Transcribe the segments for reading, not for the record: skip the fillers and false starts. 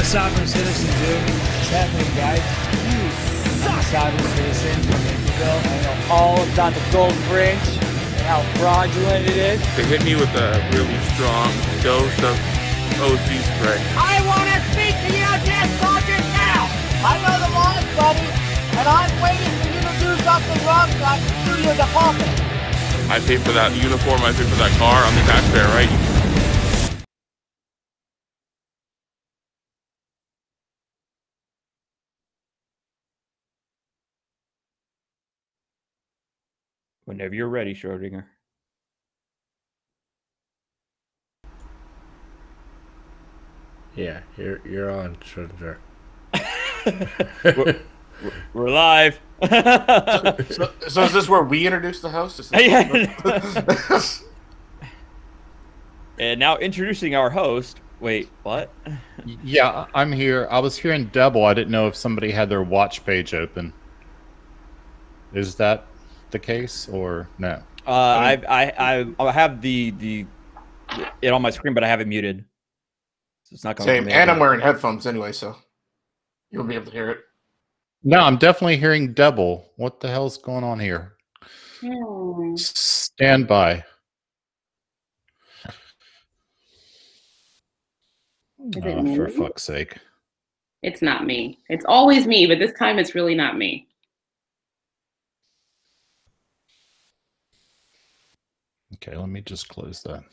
sovereign citizen, dude. What's happening, guys? I'm a sovereign citizen from Interville. I know all about the Golden Bridge and how fraudulent it is. They hit me with a really strong dose of OC spray. I want to speak to you, Jeff Sergeant, now! I know the laws, buddy, and I'm waiting for you to do something wrong so I can sue your department. I pay for that uniform, I pay for that car, I'm the taxpayer, right? Whenever you're ready, Schrodinger. Yeah, you're on, Schrodinger. We're live. So is this where we introduce the host? And now introducing our host. Wait, what? Yeah, I'm here. I was hearing double. I didn't know if somebody had their watch page open. Is that the case or no? I have the it on my screen, but I have it muted. So it's not going Same, and I'm wearing headphones anyway, so you'll be able to hear it. No, I'm definitely hearing double. What the hell's going on here? Stand by. Oh, for fuck's sake. It's not me. It's always me, but this time it's really not me. Okay, let me just close that.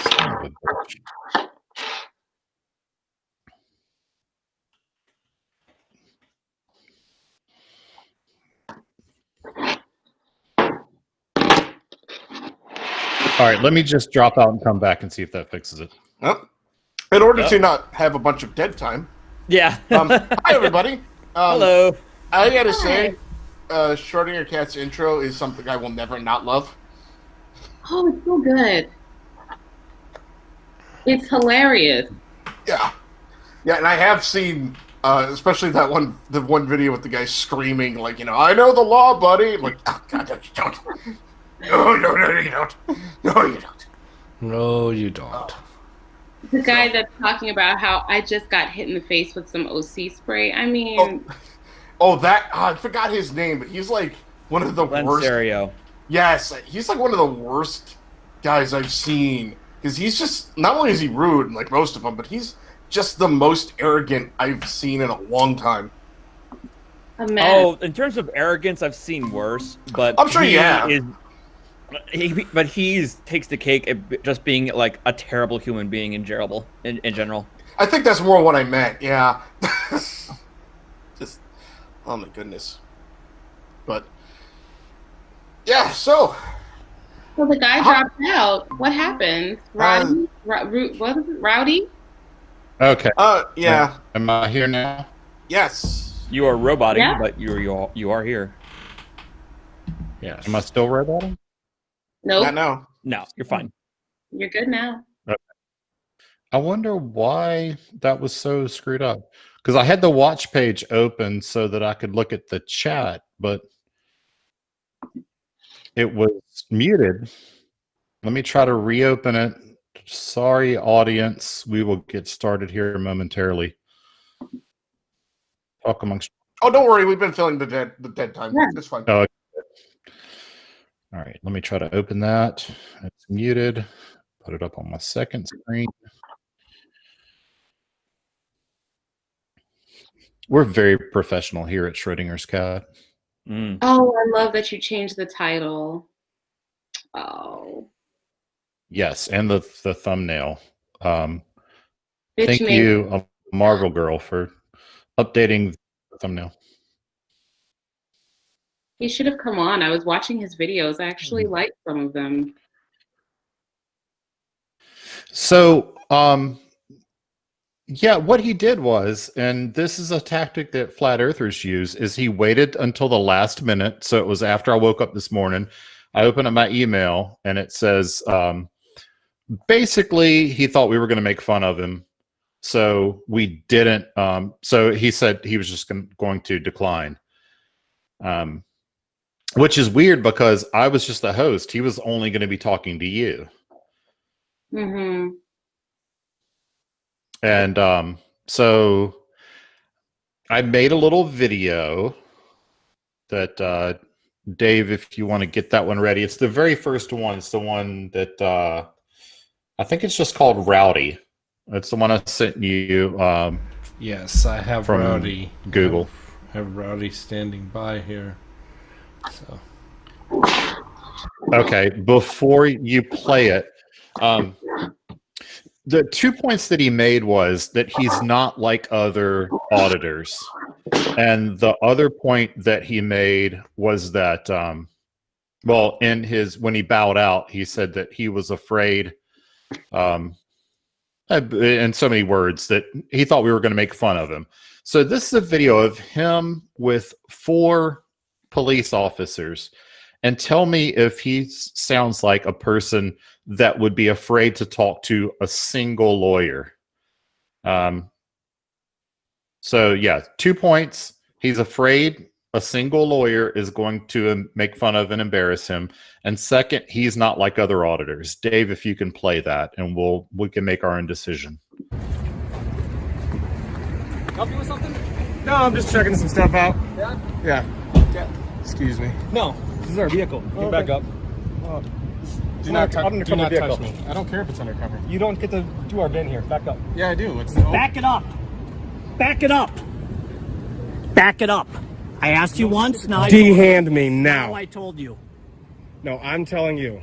Son of a bitch. All right, let me just drop out and come back and see if that fixes it. Well, in order to not have a bunch of dead time. Yeah. Hi, everybody. Hello. I gotta say, Schrodinger Cat's intro is something I will never not love. Oh, it's so good. It's hilarious. Yeah. Yeah, and I have seen, especially the one video with the guy screaming, like, I know the law, buddy. I'm like, oh, God, no, you don't. No, you don't. No, you don't. No, you don't. The guy that's talking about how I just got hit in the face with some OC spray. I mean... I forgot his name, but he's like one of the worst. Serio. Yes, he's like one of the worst guys I've seen. Because he's just, not only is he rude, like most of them, but he's just the most arrogant I've seen in a long time. Oh, in terms of arrogance, I've seen worse, but I'm sure you have. But he takes the cake at just being like a terrible human being in general. I think that's more what I meant. Yeah. Just, oh my goodness. But yeah, so. So the guy dropped out. What happened? Rowdy? What was it? Rowdy? Okay. Yeah. Am I here now? Yes. You are roboting, but you are here. Yeah. Am I still roboting? Nope. Not now. No, you're fine. You're good now. Okay. I wonder why that was so screwed up. Because I had the watch page open so that I could look at the chat, but it was muted. Let me try to reopen it. Sorry, audience. We will get started here momentarily. Talk amongst. Oh, don't worry. We've been filling the dead time. Yeah. It's fine. Oh, all right. Let me try to open that. It's muted. Put it up on my second screen. We're very professional here at Schrodinger's Cat. Oh, I love that you changed the title. Oh. Yes, and the thumbnail. Thank you, Marvel Girl, for updating the thumbnail. He should have come on. I was watching his videos. I actually liked some of them. So, yeah, what he did was, and this is a tactic that flat earthers use, is he waited until the last minute. So it was after I woke up this morning. I opened up my email and it says, basically, he thought we were going to make fun of him. So we didn't. So he said he was just going to decline. which is weird because I was just the host. He was only going to be talking to you. Mm-hmm. And so I made a little video that Dave, if you want to get that one ready, it's the very first one. It's the one that I think it's just called Rowdy. It's the one I sent you. Yes, I have from Rowdy. Google. I have Rowdy standing by here. So. Okay, before you play it, the 2 points that he made was that he's not like other auditors. And the other point that he made was that, well, when he bowed out, he said that he was afraid, in so many words, that he thought we were going to make fun of him. So this is a video of him with 4 police officers. And tell me if he sounds like a person that would be afraid to talk to a single lawyer. So yeah, 2 points. He's afraid a single lawyer is going to make fun of and embarrass him. And second, he's not like other auditors. Dave, if you can play that, and we can make our own decision. Help you with something? No, I'm just checking some stuff out. Yeah? Yeah. Excuse me. No, this is our vehicle. You Okay. back up. Do not touch vehicle. me. I don't care if it's undercover. You don't get to do our bin here. Back up. Yeah, I do. It's Back it up. Back it up. Back it up. I asked you once, now I told you. D-hand me Now now. I told you. No, I'm telling you.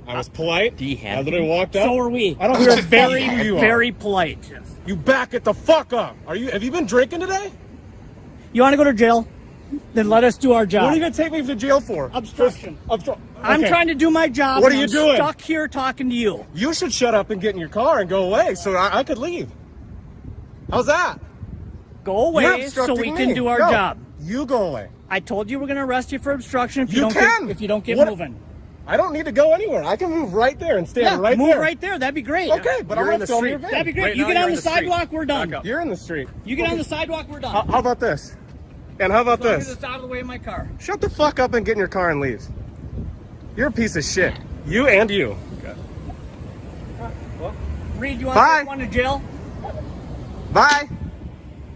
I was polite. D-hand. I literally walked up. So are we. I don't We're give a fuck very, who you are. very polite. You back it the fuck up. Have you been drinking today? You want to go to jail? Then let us do our job. What are you gonna take me to jail for? Obstruction. I'm Okay. trying to do my job. What are and you I'm doing? Stuck here talking to you. You should shut up and get in your car and go away so I could leave. How's that? Go You're away so obstructing we can me. do our No, job. You go away. I told you we're going to arrest you for obstruction if you, You don't can. Get, if you don't get What- moving. I don't need to go anywhere. I can move right there and stand Yeah, right move there. right there. That'd be great. Okay, but I'm You're in gonna the film street. your van. That'd be great. Right You now, get you're on in the the street. sidewalk, we're done. Back up. You're in the street. You get on the sidewalk, we're done. How about this? And how about As long as this? it's out of the way of my car. Shut the fuck up and get in your car and leave. You're a piece of shit. You and you. Reed, you want Bye. to take one to jail? Bye.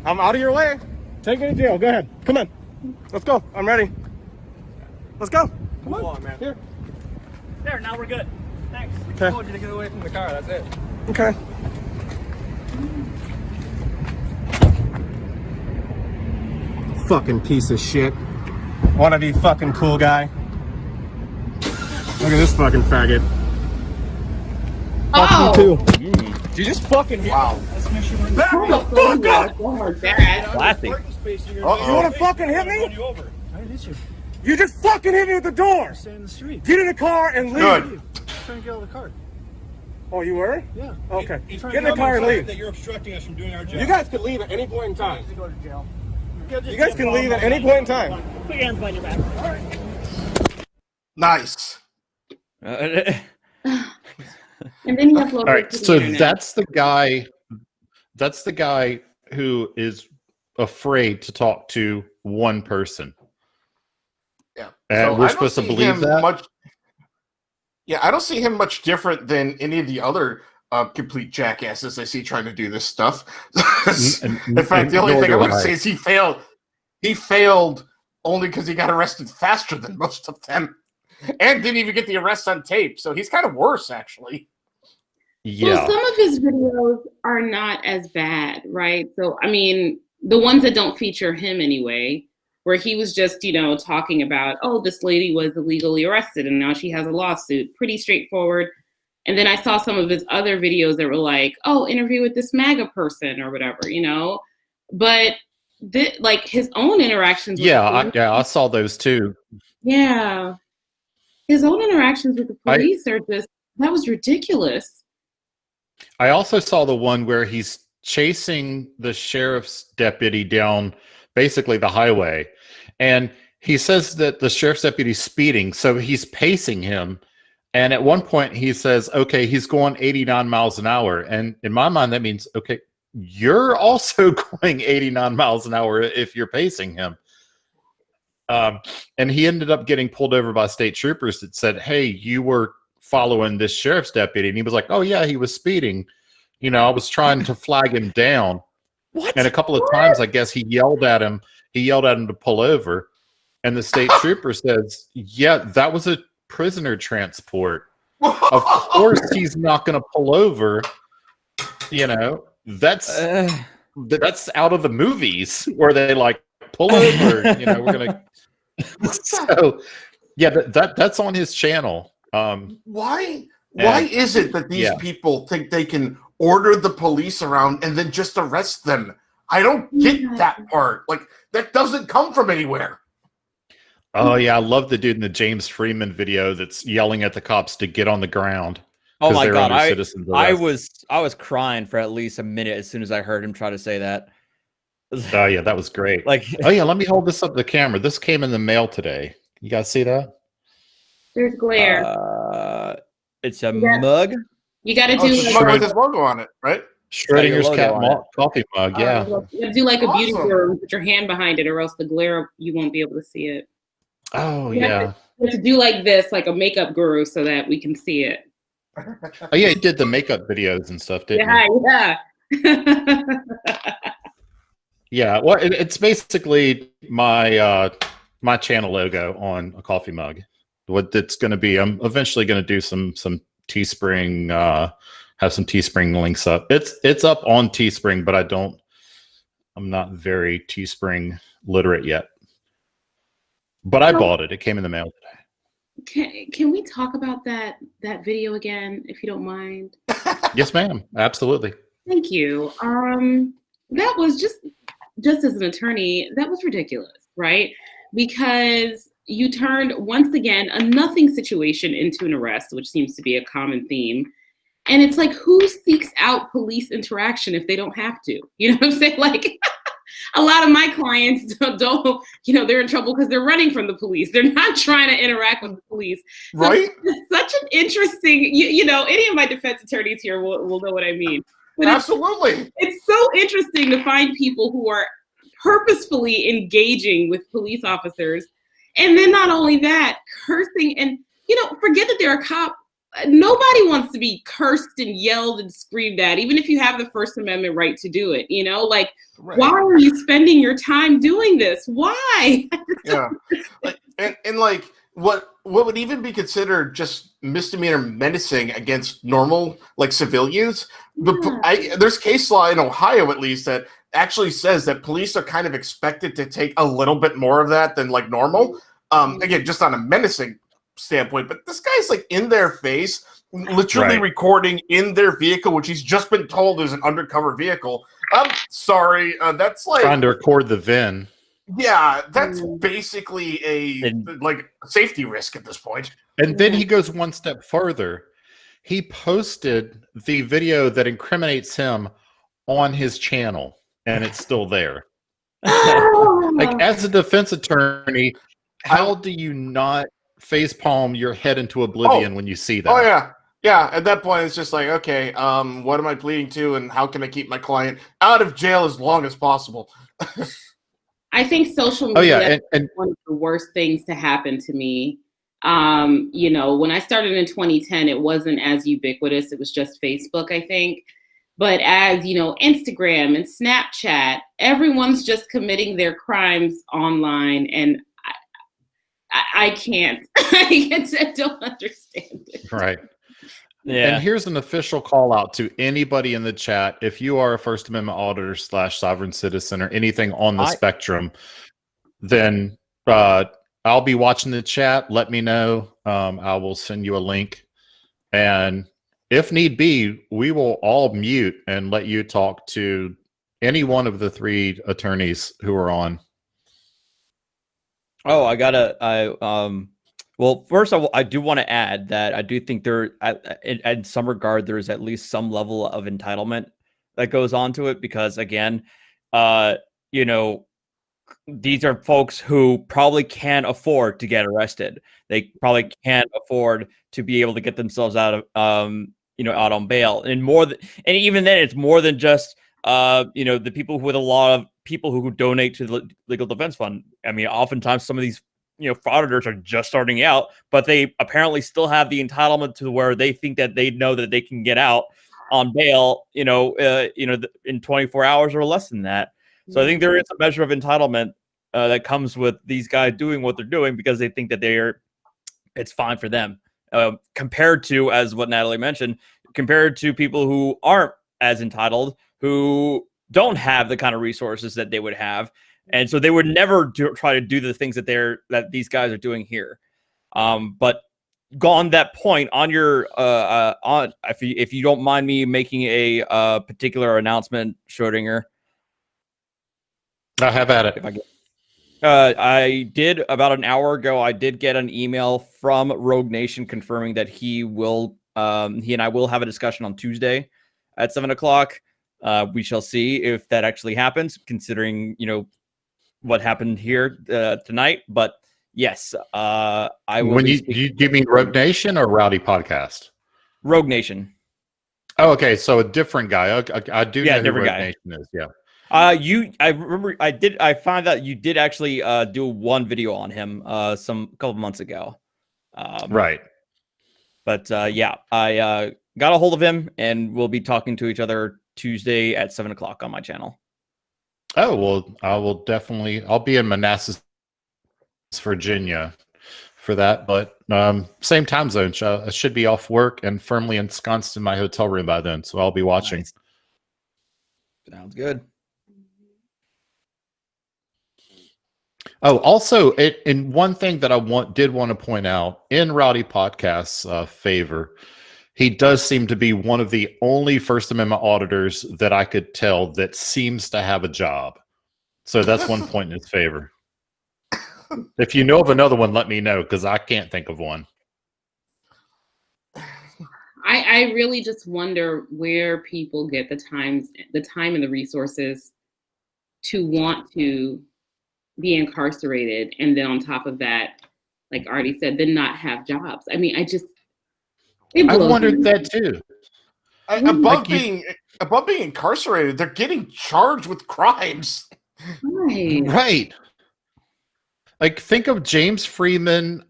I'm out of your way. Take me to jail. Go ahead. Come on. Let's go. I'm ready. Let's go. Come on, man. Here. There, now we're good. Thanks. Okay. I told you to get away from the car. That's it. Okay. Fucking piece of shit. Wanna be fucking cool guy? Look at this fucking faggot. Oh, Fuck you too. You just fucking hit me. Back the fuck up! oh my God. Classy. You wanna fucking hit me? I didn't hit you. You just fucking hit me at the door! Stay in the street. Get in the car and leave. Good. I'm trying to get out of the car. Oh, you were? Yeah. Okay. You're trying Get in to the car and leave. that you're obstructing us from doing our job. You guys can leave at any point in time. To go to jail. You guys can leave at any point in time. Put your hands behind your back. All right. Nice. And then you upload All it right, to the so internet. that's the guy. That's the guy who is afraid to talk to one person. Yeah. And we're I don't supposed to see believe him that? Yeah, I don't see him much different than any of the other complete jackasses I see trying to do this stuff. In fact, the only nor thing I do would I. say is he failed. He failed only because he got arrested faster than most of them, and didn't even get the arrest on tape. So he's kind of worse, actually. Yeah. Well, some of his videos are not as bad, right? So, I mean, the ones that don't feature him anyway, where he was just, talking about, oh, this lady was illegally arrested and now she has a lawsuit. Pretty straightforward. And then I saw some of his other videos that were like, oh, interview with this MAGA person or whatever, But like his own interactions. With I saw those too. Yeah. His own interactions with the police are just, that was ridiculous. I also saw the one where he's chasing the sheriff's deputy down basically the highway. And he says that the sheriff's deputy's speeding, so he's pacing him. And at one point he says, okay, he's going 89 miles an hour. And in my mind, that means, okay, you're also going 89 miles an hour if you're pacing him. And he ended up getting pulled over by state troopers that said, "Hey, you were following this sheriff's deputy," and he was like, "Oh yeah, he was speeding. I was trying to flag him down." What? And a couple of times, I guess he yelled at him. He yelled at him to pull over, and the state trooper says, "Yeah, that was a prisoner transport. Of course, he's not going to pull over. That's out of the movies where they like pull over. We're gonna." So, yeah, that's on his channel. Why is it that these people think they can order the police around and then just arrest them? I don't get that part. Like, that doesn't come from anywhere. Oh yeah, I love the dude in the James Freeman video that's yelling at the cops to get on the ground. Oh my god, I was crying for at least a minute as soon as I heard him try to say that. Oh yeah, that was great. Like, oh yeah, let me hold this up to the camera. This came in the mail today. You guys see that? There's glare. It's a mug. You got to do it's a mug with his logo on it, right? Schrodinger's coffee mug. Yeah. You have to do like a beauty guru, put your hand behind it, or else the glare you won't be able to see it. Oh you yeah. Have to do like this, like a makeup guru, so that we can see it. Oh yeah, he did the makeup videos and stuff, didn't he? Yeah. Yeah, well, it's basically my my channel logo on a coffee mug. What it's going to be, I'm eventually going to do some Teespring, have some Teespring links up. It's up on Teespring, but I'm not very Teespring literate yet. But I bought it. It came in the mail today. Can we talk about that video again, if you don't mind? Yes, ma'am. Absolutely. Thank you. That was just as an attorney, that was ridiculous, right? Because you turned, once again, a nothing situation into an arrest, which seems to be a common theme. And it's like, who seeks out police interaction if they don't have to? You know what I'm saying? Like, a lot of my clients don't they're in trouble because they're running from the police. They're not trying to interact with the police. So right? It's such an interesting, any of my defense attorneys here will know what I mean. But absolutely. It's so interesting to find people who are purposefully engaging with police officers. And then not only that, cursing and, forget that they're a cop. Nobody wants to be cursed and yelled and screamed at, even if you have the First Amendment right to do it. Right. Why are you spending your time doing this? Why? Yeah. And like what would even be considered just misdemeanor menacing against normal civilians. There's case law in Ohio, at least, that actually says that police are kind of expected to take a little bit more of that than normal. Again, just on a menacing standpoint, but this guy's in their face, literally recording in their vehicle, which he's just been told is an undercover vehicle. I'm sorry, that's trying to record the VIN. Yeah, that's basically a safety risk at this point. And then he goes one step further. He posted the video that incriminates him on his channel, and it's still there. As a defense attorney, how do you not facepalm your head into oblivion when you see that? Oh yeah. Yeah, at that point, it's just like, okay, what am I pleading to, and how can I keep my client out of jail as long as possible? I think social media is one of the worst things to happen to me. When I started in 2010, it wasn't as ubiquitous. It was just Facebook, I think. But as, Instagram and Snapchat, everyone's just committing their crimes online. And I can't. I don't understand it. Right. Yeah. And here's an official call out to anybody in the chat. If you are a First Amendment auditor / sovereign citizen or anything on the spectrum, then I'll be watching the chat. Let me know. I will send you a link. And if need be, we will all mute and let you talk to any one of the three attorneys who are on. Oh, well, first of all, I do want to add that I do think in some regard, there is at least some level of entitlement that goes on to it because, again, these are folks who probably can't afford to get arrested. They probably can't afford to be able to get themselves out of, out on bail. And even then, it's more than just the people with a lot of people who donate to the legal defense fund. I mean, oftentimes some of these, frauditors are just starting out, but they apparently still have the entitlement to where they think that they know that they can get out on bail, in 24 hours or less than that. So I think there is a measure of entitlement that comes with these guys doing what they're doing because they think that it's fine for them. Compared to, as what Natalie mentioned, compared to people who aren't as entitled, who don't have the kind of resources that they would have, and so they would never try to do the things that these guys are doing here. But on that point, on your if you don't mind me making a particular announcement, Schrodinger. I have at it. I did about an hour ago. I did get an email from Rogue Nation confirming that he and I will have a discussion on Tuesday at 7:00. We shall see if that actually happens, considering what happened here tonight. But yes, I will. When do you mean Rogue Nation or Rowdy Podcast? Rogue Nation. Oh, okay. So a different guy. I do know who Rogue Nation is. Yeah. I remember I found out you did actually do one video on him couple months ago. Right. But yeah, I got a hold of him and we'll be talking to each other Tuesday at 7:00 on my channel. Oh, well, I'll be in Manassas, Virginia for that, but same time zone. I should be off work and firmly ensconced in my hotel room by then, so I'll be watching. Nice. Sounds good. Oh, also, and one thing that I did want to point out in Rowdy Podcast's favor, he does seem to be one of the only First Amendment auditors that I could tell that seems to have a job. So that's one point in his favor. If you know of another one, let me know, because I can't think of one. I really just wonder where people get the time and the resources to want to be incarcerated, and then on top of that, like Artie said, then not have jobs. I mean, I wondered that too. Above being incarcerated, they're getting charged with crimes. Right. Like, think of James Freeman,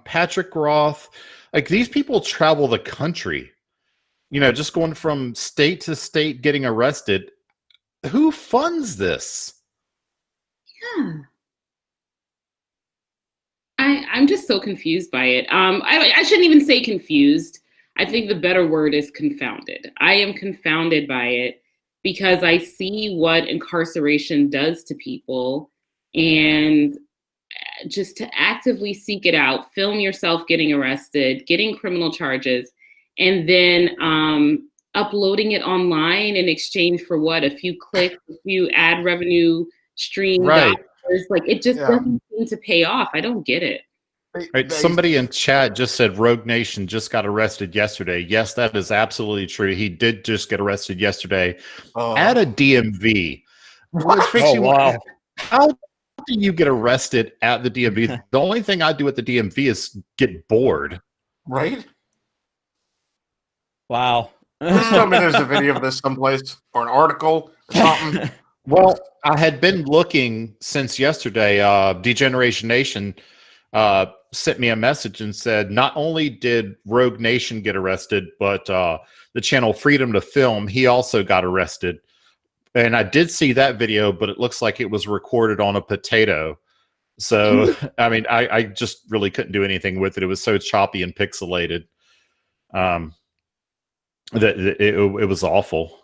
Patrick Roth. Like, these people travel the country, just going from state to state, getting arrested. Who funds this? Yeah. I'm just so confused by it. I shouldn't even say confused. I think the better word is confounded. I am confounded by it because I see what incarceration does to people, and just to actively seek it out, film yourself getting arrested, getting criminal charges, and then uploading it online in exchange for what? A few clicks, a few ad revenue stream dollars. Like, it just doesn't seem to pay off. I don't get it. Right. Somebody in chat just said Rogue Nation just got arrested yesterday. Yes, that is absolutely true. He did just get arrested yesterday at a DMV. Which makes wow. How do you get arrested at the DMV? The only thing I do at the DMV is get bored. Right? Wow. Please tell me there's a video of this someplace or an article or something. Well, I had been looking since yesterday. Degeneration Nation sent me a message and said not only did Rogue Nation get arrested, but the channel Freedom to Film, he also got arrested. And I did see that video, but it looks like it was recorded on a potato. So, I mean, I just really couldn't do anything with it. It was so choppy and pixelated that it was awful.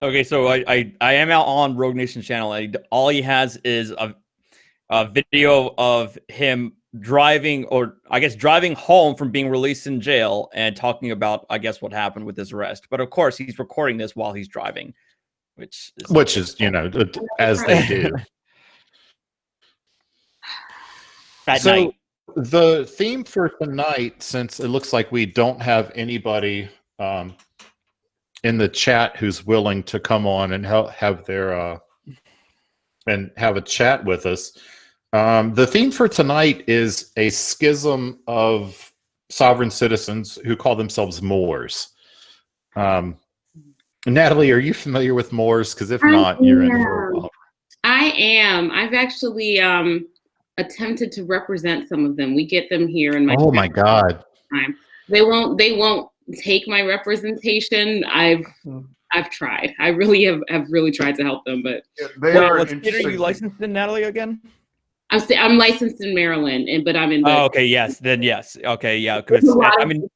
Okay, so I am out on Rogue Nation channel. All he has is a video of him driving home from being released in jail and talking about, I guess, what happened with his arrest. But of course, he's recording this while he's driving, which is as they do. At night. The theme for tonight, since it looks like we don't have anybody in the chat who's willing to come on and have their and have a chat with us. The theme for tonight is a schism of sovereign citizens who call themselves Moors. Natalie, are you familiar with Moors? Because if I not, you're in am. for a while. I am. I've actually attempted to represent some of them. We get them here in my. Oh my God! Time. They won't take my representation. I've tried. I really have really tried to help them, but What state are you licensed in, Natalie, again? I'm licensed in Maryland, but I'm in. Okay, yes, then yes. Okay, yeah, because I mean,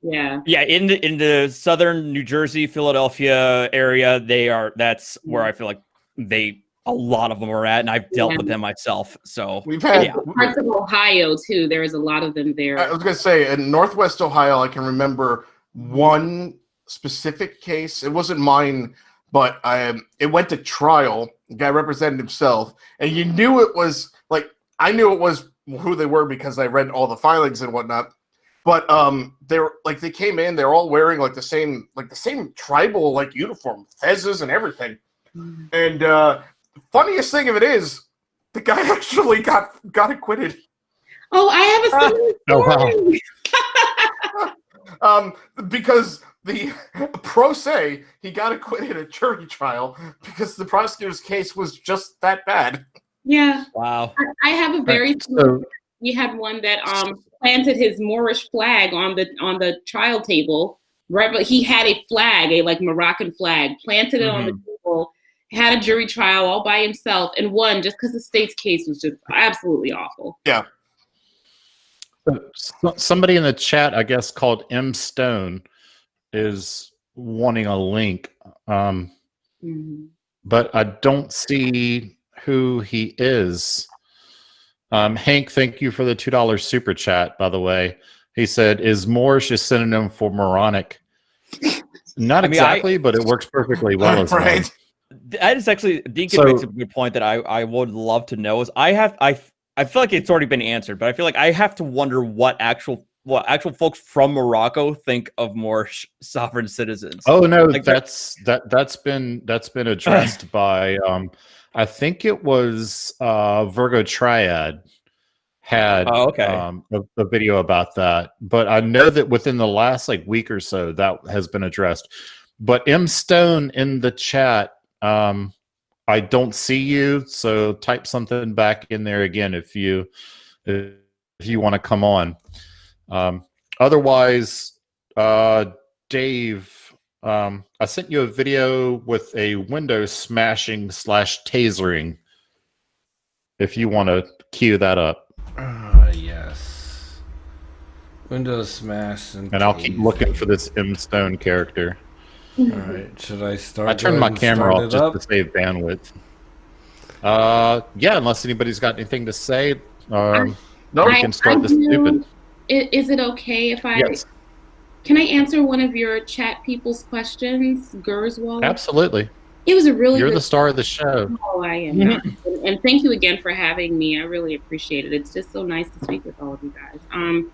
yeah, in the southern New Jersey, Philadelphia area, that's where I feel like a lot of them are at, and I've dealt with them myself. So we've had parts of Ohio too. There is a lot of them there. I was gonna say in Northwest Ohio, I can remember one specific case. It wasn't mine, but it went to trial. The guy represented himself, and you knew it was I knew it was who they were because I read all the filings and whatnot. But they came in, they're all wearing the same tribal uniform, fezzes and everything. And funniest thing of it is, the guy actually got acquitted. Oh, I have a similar story. Because the pro se, he got acquitted at jury trial because the prosecutor's case was just that bad. Yeah. Wow. I have a very we had one that planted his Moorish flag on the trial table. Right, but he had a flag, a Moroccan flag, planted it on the table, had a jury trial all by himself, and won just because the state's case was just absolutely awful. Yeah. Somebody in the chat, I guess, called M Stone, is wanting a link, but I don't see who he is. Hank, thank you for the $2 super chat, by the way. He said, is Moorish a synonym for moronic? Not exactly, but it works perfectly well as well. That is actually, Deacon makes a good point that I would love to know. Is I feel like it's already been answered, but I feel like I have to wonder what actual folks from Morocco think of Moorish sovereign citizens. Oh no, that's been addressed by I think it was Virgo Triad had a video about that, but I know that within the last week or so that has been addressed. But M Stone in the chat, I don't see you, so type something back in there again if you want to come on. Otherwise, Dave, I sent you a video with a window smashing / tasering. If you want to cue that up. Yes. Windows smash and I'll keep looking for this M Stone character. All right, should I start? I turned my camera off just to save bandwidth. Yeah, unless anybody's got anything to say, no, we can start this stupid. Is it okay if I? Yes. Can I answer one of your chat people's questions, Gerswald? Absolutely. It was a really. You're the star of the show. Oh, I am. And thank you again for having me. I really appreciate it. It's just so nice to speak with all of you guys.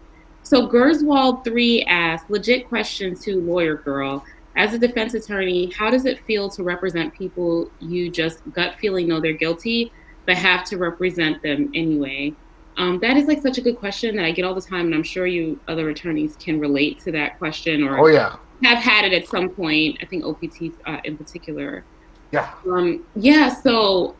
So Gerswald 3 asked, legit questions to Lawyer Girl. As a defense attorney, how does it feel to represent people you just gut feeling know they're guilty, but have to represent them anyway? That is such a good question that I get all the time, and I'm sure you other attorneys can relate to that question or have had it at some point. I think OPT in particular. Yeah. So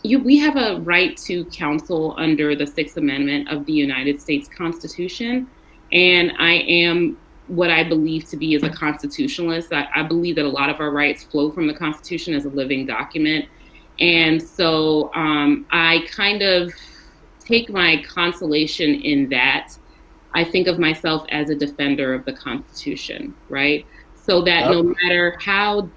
we have a right to counsel under the 6th Amendment of the United States Constitution, and I am what I believe to be as a constitutionalist. I believe that a lot of our rights flow from the Constitution as a living document, and so I kind of take my consolation in that. I think of myself as a defender of the Constitution, right? So that no matter how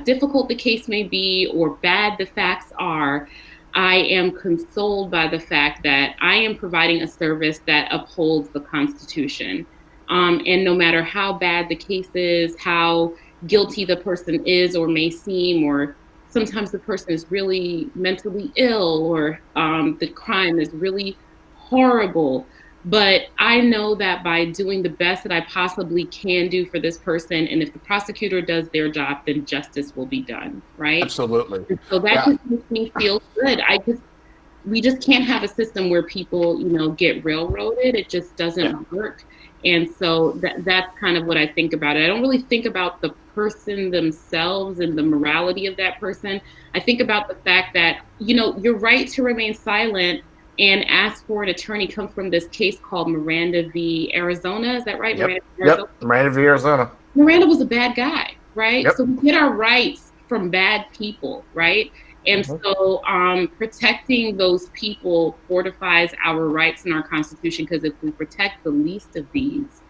difficult the case may be or bad the facts are, I am consoled by the fact that I am providing a service that upholds the Constitution. And no matter how bad the case is, how guilty the person is or may seem, or sometimes the person is really mentally ill or the crime is really horrible. But I know that by doing the best that I possibly can do for this person, and if the prosecutor does their job, then justice will be done, right? Absolutely. And so that just makes me feel good. We just can't have a system where people, get railroaded. It just doesn't work. And so that's kind of what I think about it. I don't really think about the person themselves and the morality of that person. I think about the fact that, you know, your right to remain silent and ask for an attorney comes from this case called Miranda v. Arizona. Is that right? Yep. Miranda v. Arizona. Miranda was a bad guy, right? Yep. So we get our rights from bad people, right? And so protecting those people fortifies our rights in our Constitution, because if we protect the least of these,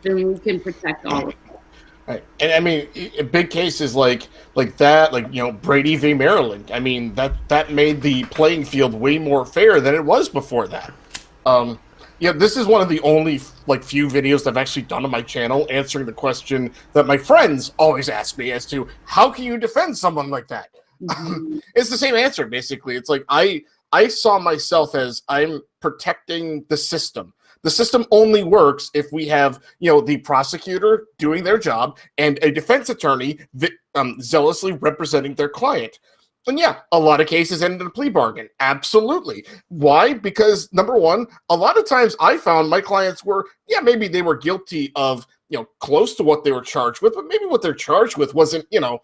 then we can protect all of them. Right. And I mean, in big cases like that, like, you know, Brady v. Maryland, I mean, that made the playing field way more fair than it was before that. Yeah, this is one of the only like few videos I've actually done on my channel answering the question that my friends always ask me as to how can you defend someone like that? It's the same answer, basically. It's like I saw myself as I'm protecting the system. The system only works if we have, you know, the prosecutor doing their job and a defense attorney zealously representing their client. And yeah, a lot of cases end in a plea bargain. Absolutely. Why? Because number one, a lot of times I found my clients were, yeah, maybe they were guilty of, you know, close to what they were charged with, but maybe what they're charged with wasn't, you know,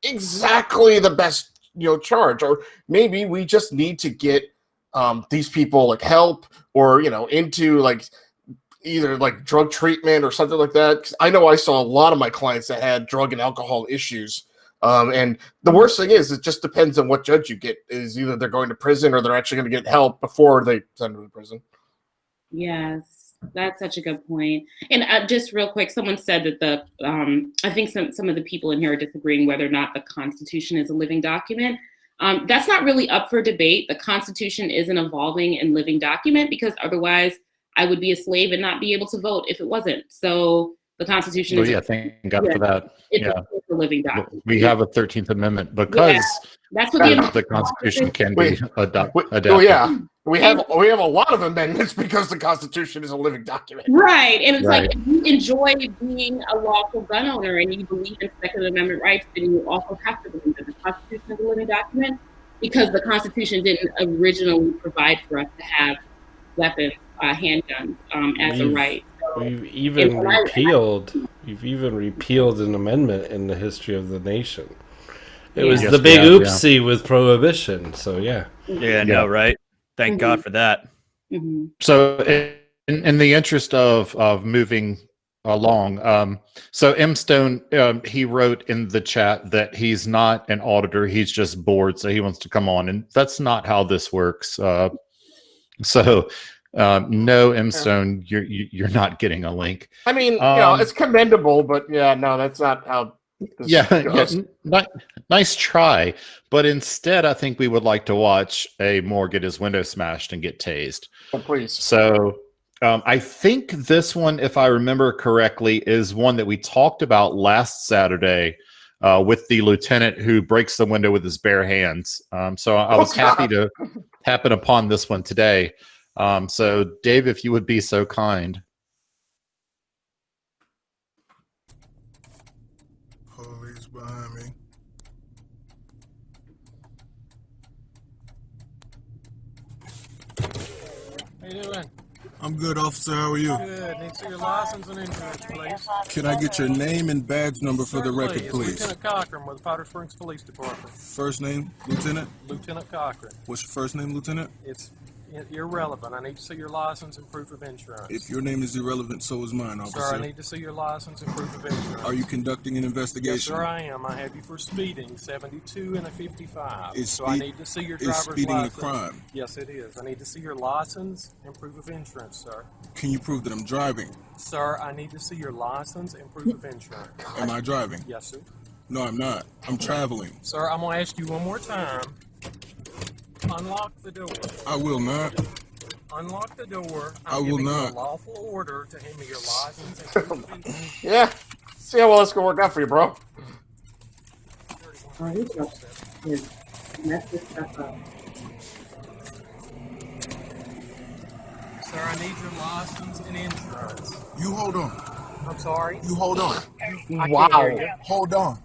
exactly the best, you know, charge. Or maybe we just need to get these people like help, or, you know, into like either like drug treatment or something like that. 'Cause I know I saw a lot of my clients that had drug and alcohol issues. And the worst thing is, it just depends on what judge you get. Is either they're going to prison or they're actually going to get help before they send them to prison. Yes, that's such a good point. And just real quick, someone said that I think some of the people in here are disagreeing whether or not the Constitution is a living document. That's not really up for debate. The Constitution is an evolving and living document, because otherwise I would be a slave and not be able to vote if it wasn't. So the Constitution is thank God for that. It's a living document. We have a 13th Amendment because that's what the Constitution can be adapted. Oh yeah, we have a lot of amendments because the Constitution is a living document. Right, and it's like, if you enjoy being a lawful gun owner and you believe in Second Amendment rights, then you also have to believe that the Constitution is a living document, because the Constitution didn't originally provide for us to have weapons, handguns, as a right. We've even repealed an amendment in the history of the nation. It was the big oopsie with prohibition. So no, right? Thank God for that. So in the interest of moving along, so M. Stone, he wrote in the chat that he's not an auditor, he's just bored, so he wants to come on, and that's not how this works. No, M. Stone, you're not getting a link. I mean, you know, it's commendable, but yeah, no, that's not how this goes. Nice try. But instead, I think we would like to watch a Moore get his window smashed and get tased. Oh, please. So I think this one, if I remember correctly, is one that we talked about last Saturday with the lieutenant who breaks the window with his bare hands. So I was happy to happen upon this one today. So Dave, if you would be so kind. Police behind me. How you doing? I'm good, officer. How are you? Good. Need to see your license and insurance, please. Can I get your name and badge number for the record, It's please? Lieutenant Cochran with the Powder Springs Police Department. First name, Lieutenant? Lieutenant Cochran. What's your first name, Lieutenant? It's irrelevant. I need to see your license and proof of insurance. If your name is irrelevant, so is mine, officer. Sir, I need to see your license and proof of insurance. Are you conducting an investigation? Yes, sir, I am. I have you for speeding, 72 and a 55. Is so I need to see your driver's license. Is speeding a crime? Yes, it is. I need to see your license and proof of insurance, sir. Can you prove that I'm driving? Sir, I need to see your license and proof of insurance. Am I driving? Yes, sir. No, I'm not. I'm traveling. Sir, I'm going to ask you one more time. Unlock the door. I will not. Unlock the door. I will not. I'm giving you a lawful order to hand me your license and proof of insurance. Yeah. See how well this can work out for you, bro. Oh, he's up there. Mess this stuff up. Sir, I need your license and insurance. You hold on. I'm sorry? You hold on. I can't hear you. Hold on.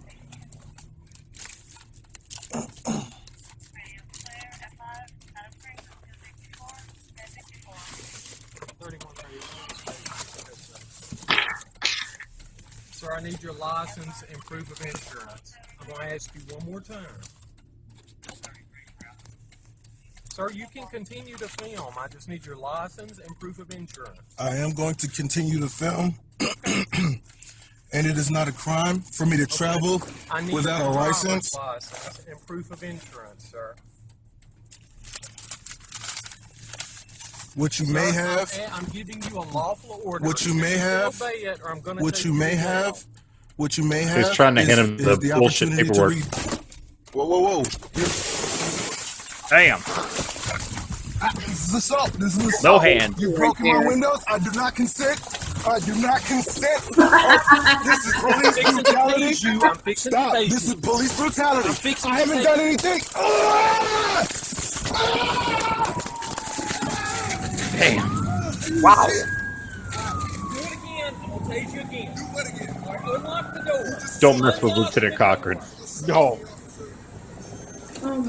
Sir, I need your license and proof of insurance. I'm going to ask you one more time. Sir, you can continue to film. I just need your license and proof of insurance. I am going to continue to film. And it is not a crime for me to travel without a license. License and proof of insurance, sir. What you may have. I'm giving you a lawful order. What you may have. What you may have. What you may have. He's trying to hand him the bullshit paperwork. Whoa, whoa, whoa. Damn. This is assault. This is assault. No hand. You broke my windows. I do not consent. I do not consent. This is police brutality. Stop. This is police brutality. I haven't done anything. Damn. Wow. Do it again. I'm going to tase you again. Do it again. All right, unlock the door. Don't mess with Lieutenant Cochran. No. Oh my God. I'm going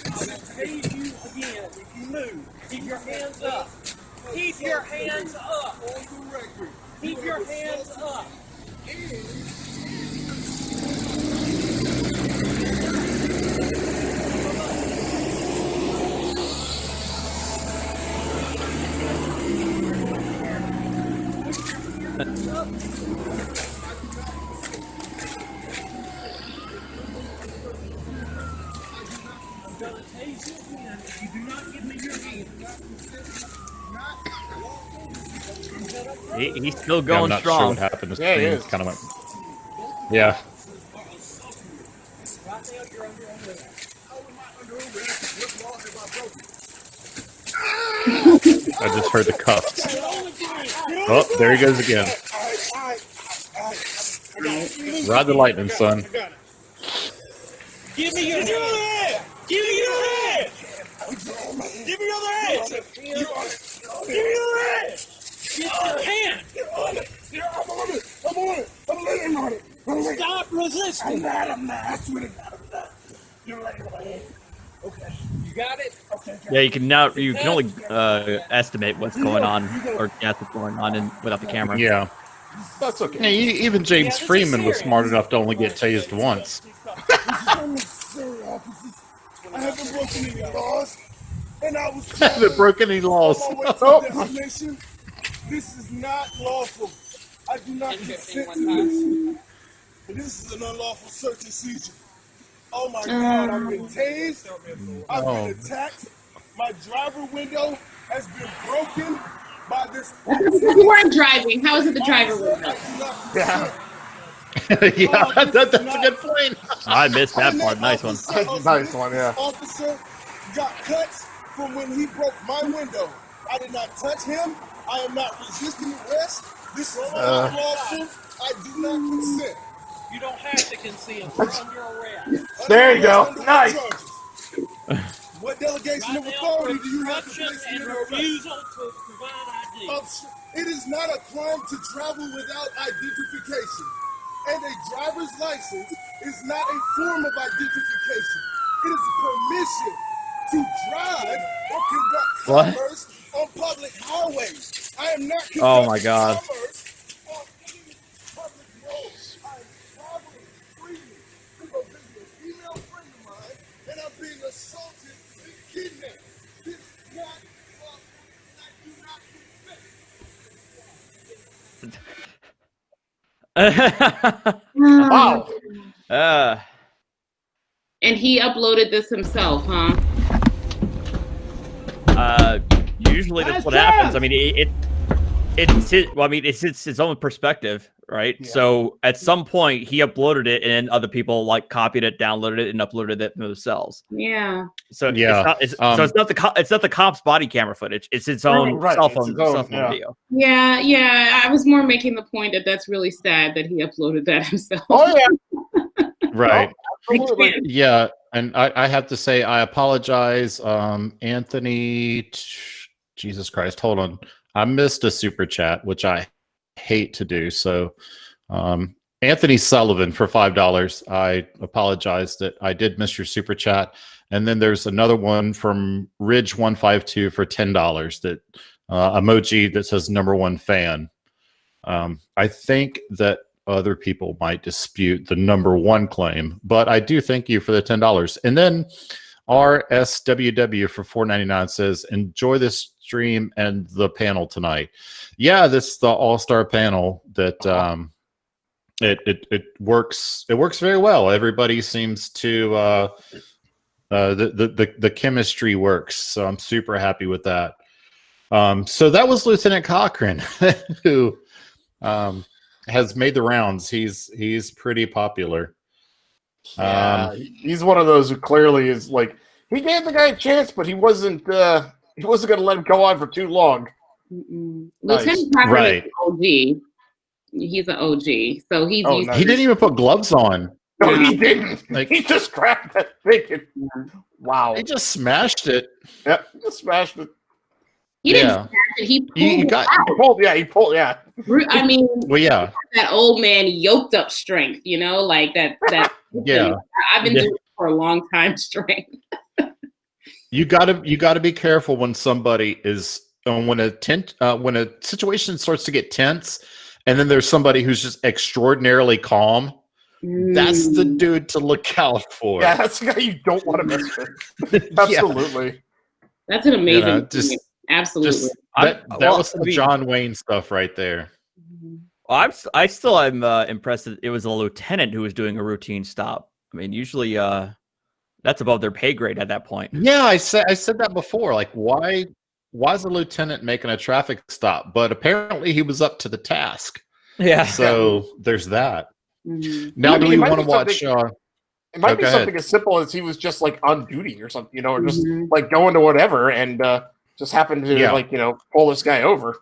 to tase you again if you move. Keep your hands up. Keep your hands up. Keep your hands up. You do not give me your hands. He's still I'm going not strong. sure what happened. His Yeah, he screen is. kind of went. Yeah. I just heard the cuffs. Oh, there he goes again. Ride the lightning, son. Give me your hand. Give me your hand. Give me your hand. Give me your hand. Get your hand. I'm on it. I'm on it. I'm laying on it. Stop resisting. I'm not. I swear to God, I'm not. You're laying on it. Okay. You got it? Okay. Yeah, you can only estimate what's going on or guess what's going on without the camera. Yeah. That's okay. Hey, even James Freeman was smart enough to only get tased once. I haven't broken any laws, and I was Haven't broken any laws. on my way to destination. This is not lawful. I do not consent to this. This is an unlawful search and seizure. Oh my God, I've been tased. I've been attacked. My driver window has been broken by this. You weren't driving. How is it the driver window? Yeah. Yeah, that's a good point. I missed that part. Nice one. Nice one, yeah. Officer got cuts from when he broke my window. I did not touch him. I am not resisting arrest. This is not lawful. I do not consent. You don't have to consent. You're under arrest. There you go. Nice. What delegation of authority do you have to place me and under arrest? refusal to provide ID. It is not a crime to travel without identification. And a driver's license is not a form of identification. It is permission to drive or conduct commerce on public highways. I am not conducting Oh my God. commerce on any public road. I am traveling freely to go visit a female friend of mine, and I'm being assaulted and kidnapped. This is not lawful, and I do not consent. Wow. And he uploaded this himself, huh? Usually that's what happens. I mean, it's his own perspective, right? Yeah. So at some point he uploaded it, and then other people like copied it, downloaded it, and uploaded it themselves. Yeah. So Yeah. it's not the cop's body camera footage. It's its own Right. cell It's phone its own, video. Yeah. I was more making the point that that's really sad that he uploaded that himself. Oh yeah. Right. Absolutely. Yeah, and I have to say I apologize, Anthony. Jesus Christ, hold on. I missed a super chat, which I hate to do. So, Anthony Sullivan for $5. I apologize that I did miss your super chat. And then there's another one from Ridge152 for $10. That emoji that says #1 fan. I think that other people might dispute the number one claim, but I do thank you for the $10. And then RSWW for $4.99 says, enjoy this stream and the panel tonight. Yeah, this is the all-star panel that it works very well. Everybody seems to the chemistry works, so I'm super happy with that. So that was Lieutenant Cochran, who has made the rounds. He's pretty popular. Yeah, he's one of those who clearly is like, he gave the guy a chance, but he wasn't going to let him go on for too long. Lieutenant Cochran is an OG. He's an OG, so he's. Nice. He didn't even put gloves on. No, he didn't. Like, he just grabbed that thing. Wow. He just smashed it. Yep, just smashed it. He didn't smash it. He pulled He pulled. Yeah. I mean, well, yeah. That old man yoked up strength, like that. Yeah. I've been doing it for a long time. Strength. You gotta be careful when somebody is when a situation starts to get tense, and then there's somebody who's just extraordinarily calm. That's the dude to look out for. Yeah, that's the guy you don't want to mess with. Absolutely. That's an amazing thing. Absolutely. That was some John Wayne stuff right there. Well, I still am impressed that it was a lieutenant who was doing a routine stop. I mean, usually that's above their pay grade at that point. Yeah, I said that before. Like, why is a lieutenant making a traffic stop? But apparently he was up to the task. Yeah. So there's that. Now, do we want to watch? It might be something as simple as he was just like on duty or something, or just like going to whatever, and just happened to pull this guy over.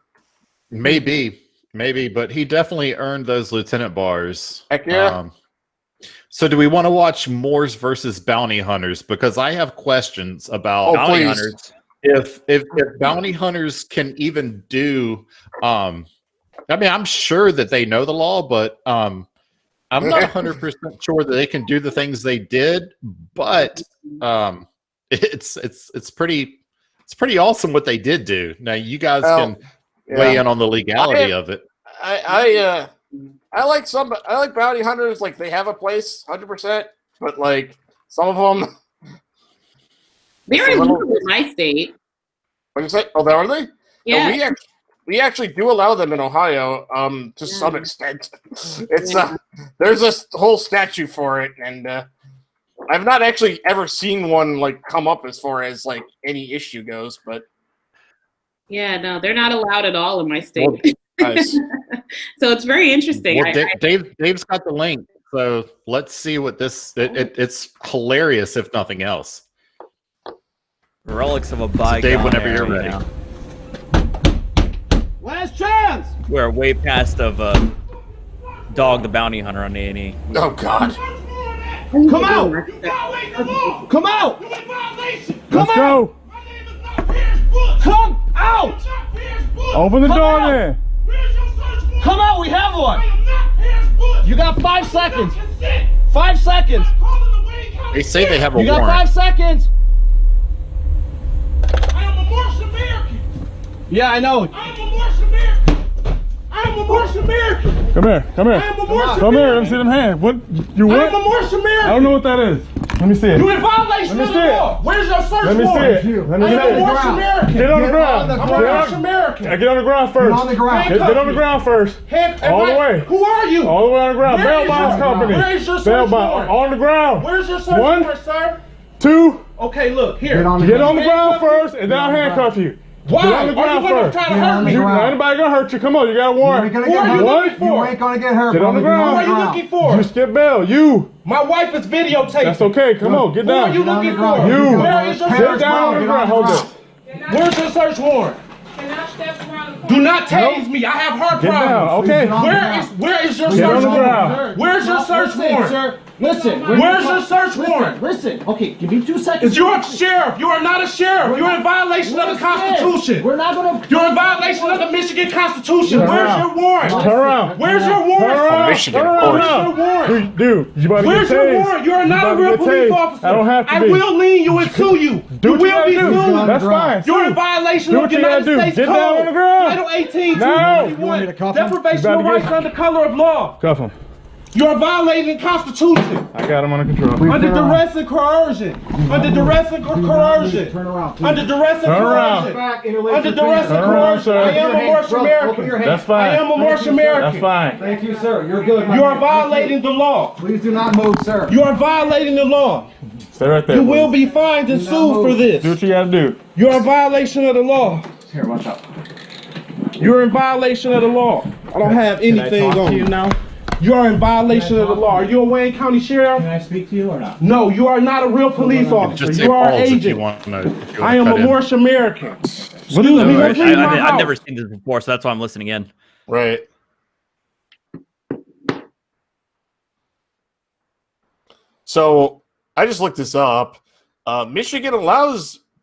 Maybe, but he definitely earned those lieutenant bars. Heck yeah. So do we want to watch Moors versus bounty hunters? Because I have questions about bounty hunters. If bounty hunters can even do, I mean, I'm sure that they know the law, but I'm not 100% sure that they can do the things they did. But it's pretty awesome what they did do. Now you guys can weigh in on the legality of it. I like bounty hunters. Like, they have a place, 100%. But like some of them, they're illegal in my state. What do you say? Oh, are they? Yeah. No, we actually do allow them in Ohio, to some extent. It's there's a whole statute for it, and I've not actually ever seen one like come up as far as like any issue goes. But yeah, no, they're not allowed at all in my state. Well, nice. So it's very interesting. Well, Dave's got the link, so let's see what this. It's hilarious, if nothing else. Relics of a bygone. So Dave, whenever you're ready. Now. Last chance. We're way past of Dog the Bounty Hunter on A&E. Oh God! Come out! Come out! Come out! Come out! Open the door then. Come out, we have one! You got 5 seconds! 5 seconds! They say they have a You got warrant. 5 seconds! I am a Moorish American. Yeah, I know. I am a Moorish American. I am a Moorish American. Come here. I am a Moorish American. Come here. Let me see them hands. What? You I what? am a Moorish American. I don't know what that is. Let me see it. You in violation Let of me the see it. law. Where's your search Let me see warrant? it. Let me I see am a it. Moorish American. Get on the ground. I'm a Moorish American. Get on the ground first. Get on the ground. Get on the ground first. All the way. Who are you? All the way on the ground. Where Bail is bonds your- company. where is your search Bail bond warrant? on the ground. Where's your search 1, warrant, sir? 2. Okay, look, here. Get on the ground first, and then I'll handcuff you. Why? Get on the ground Are you gonna first. try to hurt me? Anybody gonna hurt you? Come on, you got a warrant. Who are you looking for? You ain't gonna get hurt. Get on the Who ground. are you looking for? You skip bail. You. My wife is videotaping. That's okay. Come on, get down. Who are you looking for? You. Where is your Sit search down on warrant? the ground. Hold this. Where's your search warrant? Do not tase me. I have heart Get down. problems. Okay. Where is your Get search on the warrant? ground. Where's your search warrant? Sir, listen. Where's your search warrant? Listen. Listen, okay, give me 2 seconds. You're a sheriff. You are not a sheriff. You're in violation of the Constitution. We're not gonna. You're in violation of the Michigan Constitution. Turn Where's around. your warrant? Turn around. Where's your warrant? Turn around. Michigan, Turn of course. Where's your warrant? Dude, you about to Where's get your tased. warrant? You are You not about a to real get police tased. officer. I don't have to I be. will lean you and sue you. Do You what you will be gotta do. sued. That's fine. You're in violation Do of what the you gotta United do. States Get Code. down on the ground. Title 18, No. 291. You want me to cuff him? Deprivation You of about to rights get- under color of law. Cuff him. You're violating the Constitution. I got him under control. Under duress and coercion. Under duress and coercion. Turn around. Please. Under duress and Turn around. coercion. Under duress and Turn around, coercion. sir. I am a Moorish Open American. your hands. That's fine. I am a Moorish American. That's fine. Thank you, sir. You're good. You are violating the law. Please do not move, sir. You are violating the law. Stay right there. You please. will be fined and sued for this. Do what you gotta do. You're in violation of the law. Here, watch out. You're in violation of the law. I don't have anything talk on to you now? You are in violation of the law. Are you a Wayne County Sheriff? Can I speak to you or not? No, you are not a real police officer. Just say You are an balls if you agent. want to. I am a Moorish American. Excuse me, I, let's leave my I've house. never seen this before, so that's why I'm listening in. Right. So I just looked this up. Michigan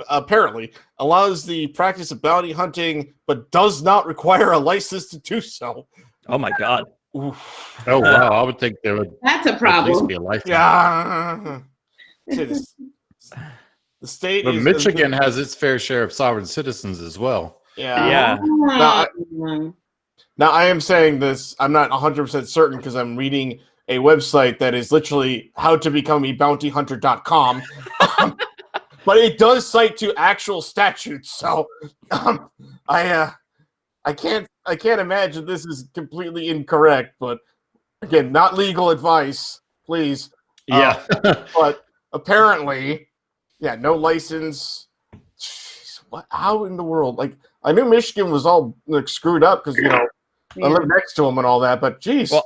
apparently allows the practice of bounty hunting, but does not require a license to do so. Oh my God. Oof. Oh wow, I would think there would That's a at least problem. be a license. Yeah. The state But is Michigan has its fair share of sovereign citizens as well. Yeah. Now I am saying this. I'm not 100% certain because I'm reading a website that is literally howtobecomeabountyhunter.com. But it does cite to actual statutes, so I can't imagine this is completely incorrect. But again, not legal advice, please. Yeah, but apparently, yeah, no license. Jeez, what? How in the world? Like, I knew Michigan was all like screwed up because I live next to them and all that. But geez, Well,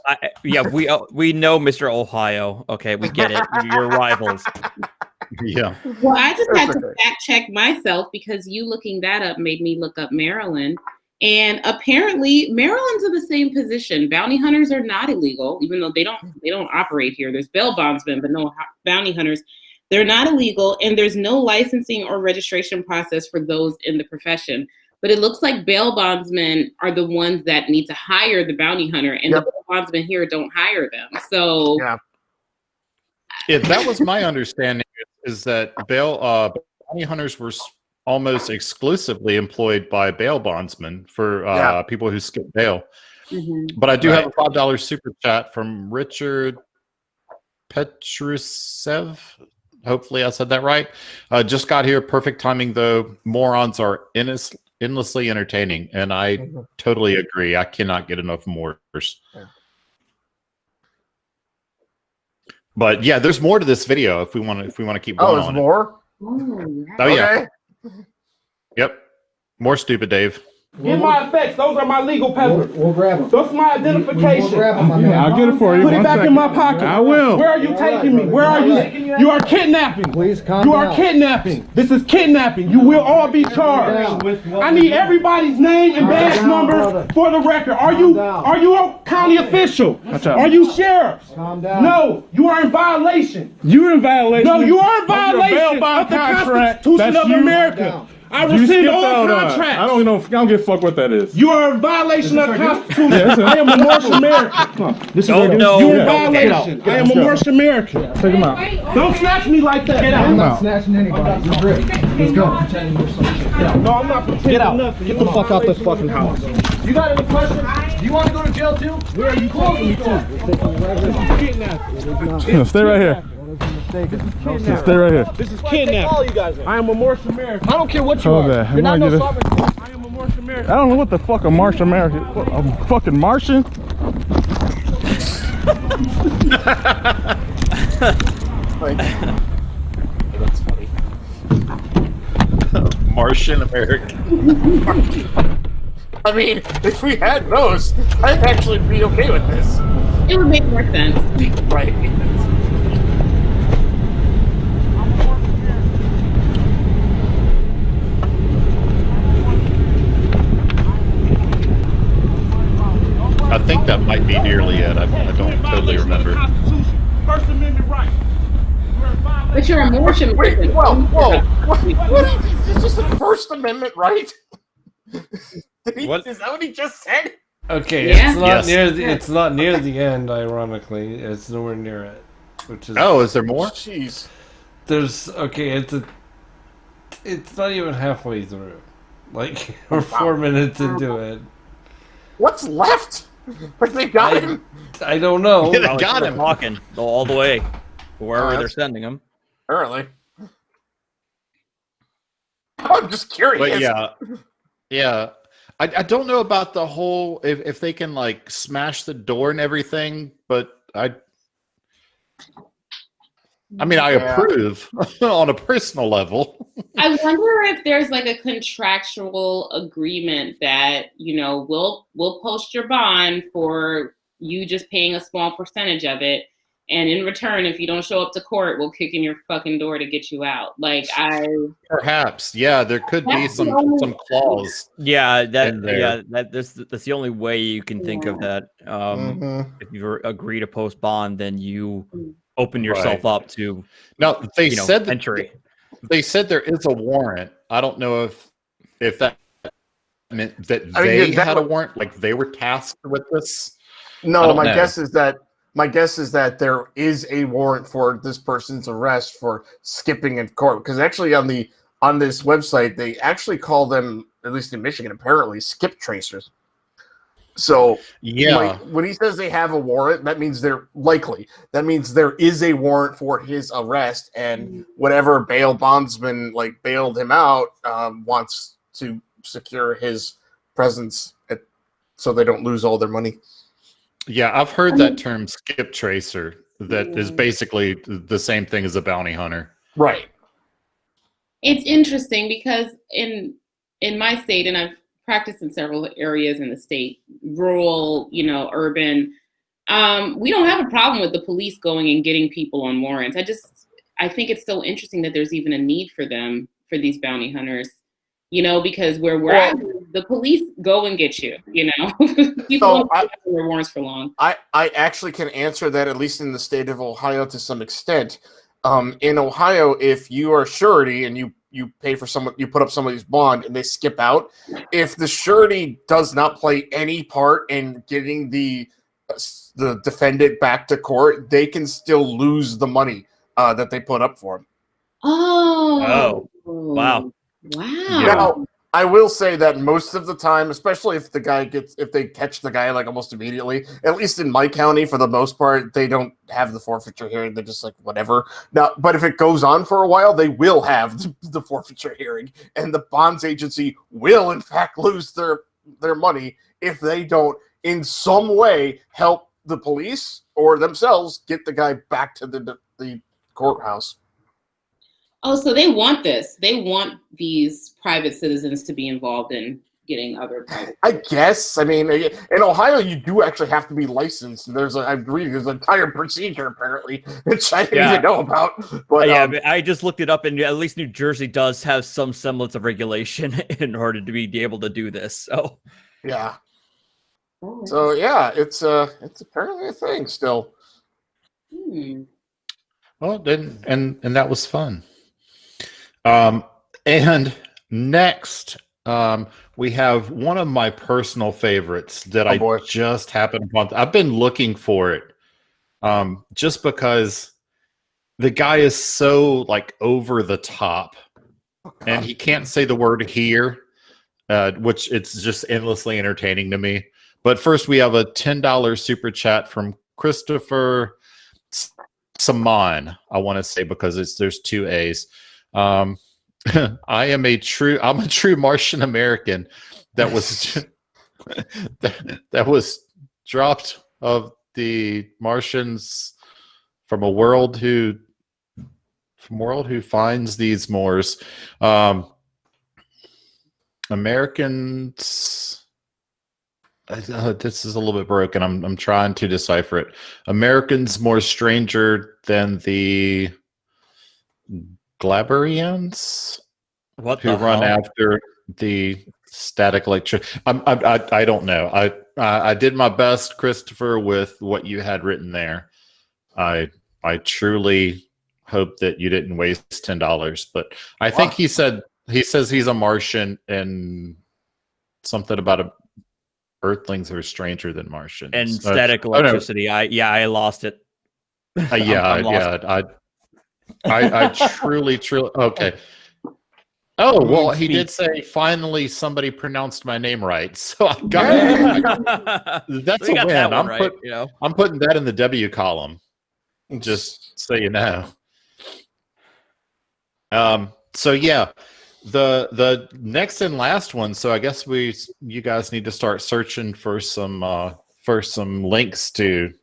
we know Mr. Ohio. Okay, we get it. You're rivals. yeah. Well, I just had to fact check myself because you looking that up made me look up Maryland. And apparently Maryland's in the same position. Bounty hunters are not illegal, even though they don't operate here. There's bail bondsmen, but no bounty hunters. They're not illegal, and there's no licensing or registration process for those in the profession. But it looks like bail bondsmen are the ones that need to hire the bounty hunter, and the bail bondsmen here don't hire them. So Yeah, that was my understanding. Is that bounty hunters were almost exclusively employed by bail bondsmen for people who skip bail. Mm-hmm. But I do have a $5 super chat from Richard Petrusev. Hopefully I said that right. Just got here. Perfect timing, though. Morons are endlessly entertaining, and I totally agree. I cannot get enough Moors. Yeah. But yeah, there's more to this video if we want to keep going there's on. more? Oh yeah. Yep. More stupid Dave. Get my effects. Those are my legal papers. We'll grab them. Those are my identification. We'll grab them. I'll get it for you. Put it One back second. in my pocket. I will. Where are you taking me? Where are you? You are kidnapping. Please calm You down. are kidnapping. This is kidnapping. You will all be charged. I need everybody's name and badge number for the record. Are you a county official? Are you sheriffs? Calm down. No, you are in violation. You're in violation. No, you are in of your violation bail of bond the contract. Constitution That's of you. America. I You rescind skipped all out on. contracts. I don't give a fuck what that is. You are in violation of the Constitution. Yeah, I am a Moorish American. This is Don't what it is. know. You're in Yeah. violation. I am a Moorish American. Take him out. Don't snatch me like that. Get I'm out. not snatching anybody. You're great. Let's go. Pretending you're some shit. Get out. No, I'm not pretending Get out. nothing. Get the fuck out this fucking house. You got any questions? Do you want to go to jail too? Where are you taking me to? No, stay right here. Stay right here. This is kidnapping. I am a Moorish American. I don't care what you Hold are. that. You're not I'm no gonna sovereign. I am a Moorish American. I don't know what the fuck a Martian American. What, a fucking Martian? That's funny. Martian American. I mean, if we had those, I'd actually be okay with this. it would make more sense. Right. I think that might be nearly it. I don't totally remember. First Amendment right. You're in violation But you're a Moorish Wait, American. whoa. What is this just a First Amendment right? What? Is that what he just said? Okay, Yeah. it's not Yes. near the. It's not near the end. Ironically, it's nowhere near it. Which is Oh, is there more? Jeez. there's okay. It's not even halfway through. Like we're 4 minutes into it. What's left? But they got him. I don't know. Yeah, they Probably got still him. talking all the way wherever Oh, they're sending him. Apparently. I'm just curious. But yeah. I don't know about the whole if they can like smash the door and everything, but I mean I approve on a personal level. I wonder if there's like a contractual agreement that, you know, we'll post your bond for you just paying a small percentage of it. And in return, if you don't show up to court, we'll kick in your fucking door to get you out. Like Perhaps, yeah, there could be That's some the only- clause. Yeah, in there. that's the only way you can think of that. If you agree to post bond, then you open yourself up to Now they said that entry. they said there is a warrant. I don't know if that meant that I mean, they that had a would- warrant, like they were tasked with this. I No, don't my know. guess is that there is a warrant for this person's arrest for skipping in court. Because actually, on this website, they actually call them, at least in Michigan, apparently skip tracers. So Yeah. when he says they have a warrant, that means they're likely. That means there is a warrant for his arrest, and whatever bail bondsman bailed him out wants to secure his presence so they don't lose all their money. Yeah, I've heard that term skip tracer. That is basically the same thing as a bounty hunter. Right. It's interesting because in my state, and I've practiced in several areas in the state, rural, urban, we don't have a problem with the police going and getting people on warrants. I think it's so interesting that there's even a need for them, for these bounty hunters, because where we're at, the police go and get you, people don't have their warrants for long. I actually can answer that, at least in the state of Ohio, to some extent. In Ohio, if you are surety and you pay for someone, you put up somebody's bond and they skip out, if the surety does not play any part in getting the defendant back to court, they can still lose the money that they put up for them. Oh, wow. Now, I will say that most of the time, especially if they catch the guy almost immediately, at least in my county, for the most part, they don't have the forfeiture hearing. They're just whatever. Now, but if it goes on for a while, they will have the forfeiture hearing, and the bonds agency will, in fact, lose their money if they don't, in some way, help the police or themselves get the guy back to the courthouse. Oh, so they want this. They want these private citizens to be involved in getting other private. I guess. I mean, in Ohio, you do actually have to be licensed. And there's an entire procedure, apparently, which I didn't even know about. But but I just looked it up, and at least New Jersey does have some semblance of regulation in order to be able to do this. So, yeah. So yeah, it's apparently a thing still. Well, then, and that was fun. And next, we have one of my personal favorites that I just happened upon. I've been looking for it, just because the guy is so over the top, and he can't say the word here, which it's just endlessly entertaining to me. But first, we have a $10 super chat from Christopher Saman. I want to say because there's two A's. I'm a true Martian American that was that was dropped of the Martians from a world who finds these Moors. Americans. This is a little bit broken. I'm trying to decipher it. Americans more stranger than the Glaberians who run after the static electricity. I don't know. I did my best, Christopher, with what you had written there. I truly hope that you didn't waste $10. But I think he says he's a Martian and something about Earthlings are stranger than Martians. And static electricity. I lost it. I truly okay. Oh, well, he did say finally somebody pronounced my name right. So I got that's a win. I'm putting that in the W column. Just so you know. So yeah, the next and last one. So I guess you guys need to start searching for some links to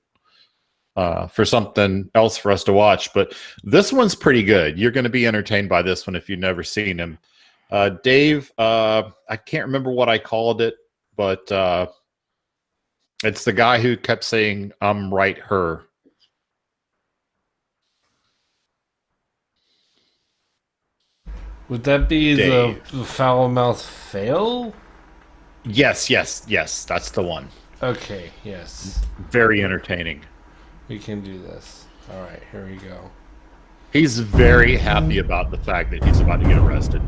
for something else for us to watch. But this one's pretty good. You're going to be entertained by this one if you've never seen him. Dave, I can't remember what I called it, but it's the guy who kept saying, "I'm right, her." Would that be the foul mouth fail? Yes. That's the one. Okay, yes. Very entertaining. We can do this. All right, here we go. He's very happy about the fact that he's about to get arrested.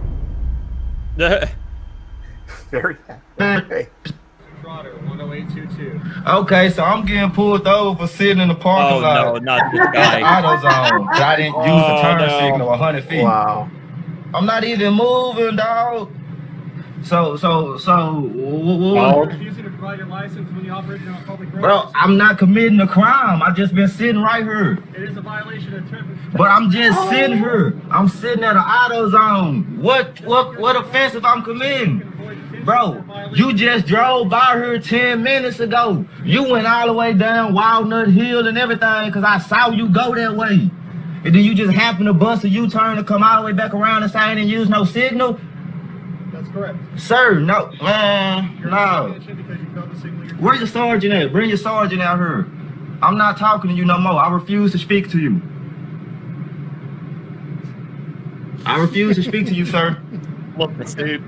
Very happy. Trotter, 10822. Okay, so I'm getting pulled over for sitting in the parking lot. Oh, no, not this guy. AutoZone. I didn't use the turn signal 100 feet. Wow. I'm not even moving, dog. So, Refusing to provide your license when you operate on public roads. bro, I'm not committing a crime. I just been sitting right here. It is a violation of traffic. But I'm just sitting here. I'm sitting at an AutoZone. What offense if I'm committing? Bro, you just drove by here 10 minutes ago. You went all the way down Walnut Hill and everything because I saw you go that way. And then you just happened to bust a U-turn to come all the way back around and say I didn't use no signal? That's correct. Sir, no, man, no. Where's your sergeant at? Bring your sergeant out here. I'm not talking to you no more. I refuse to speak to you. I refuse to speak to you, sir. Look, dude.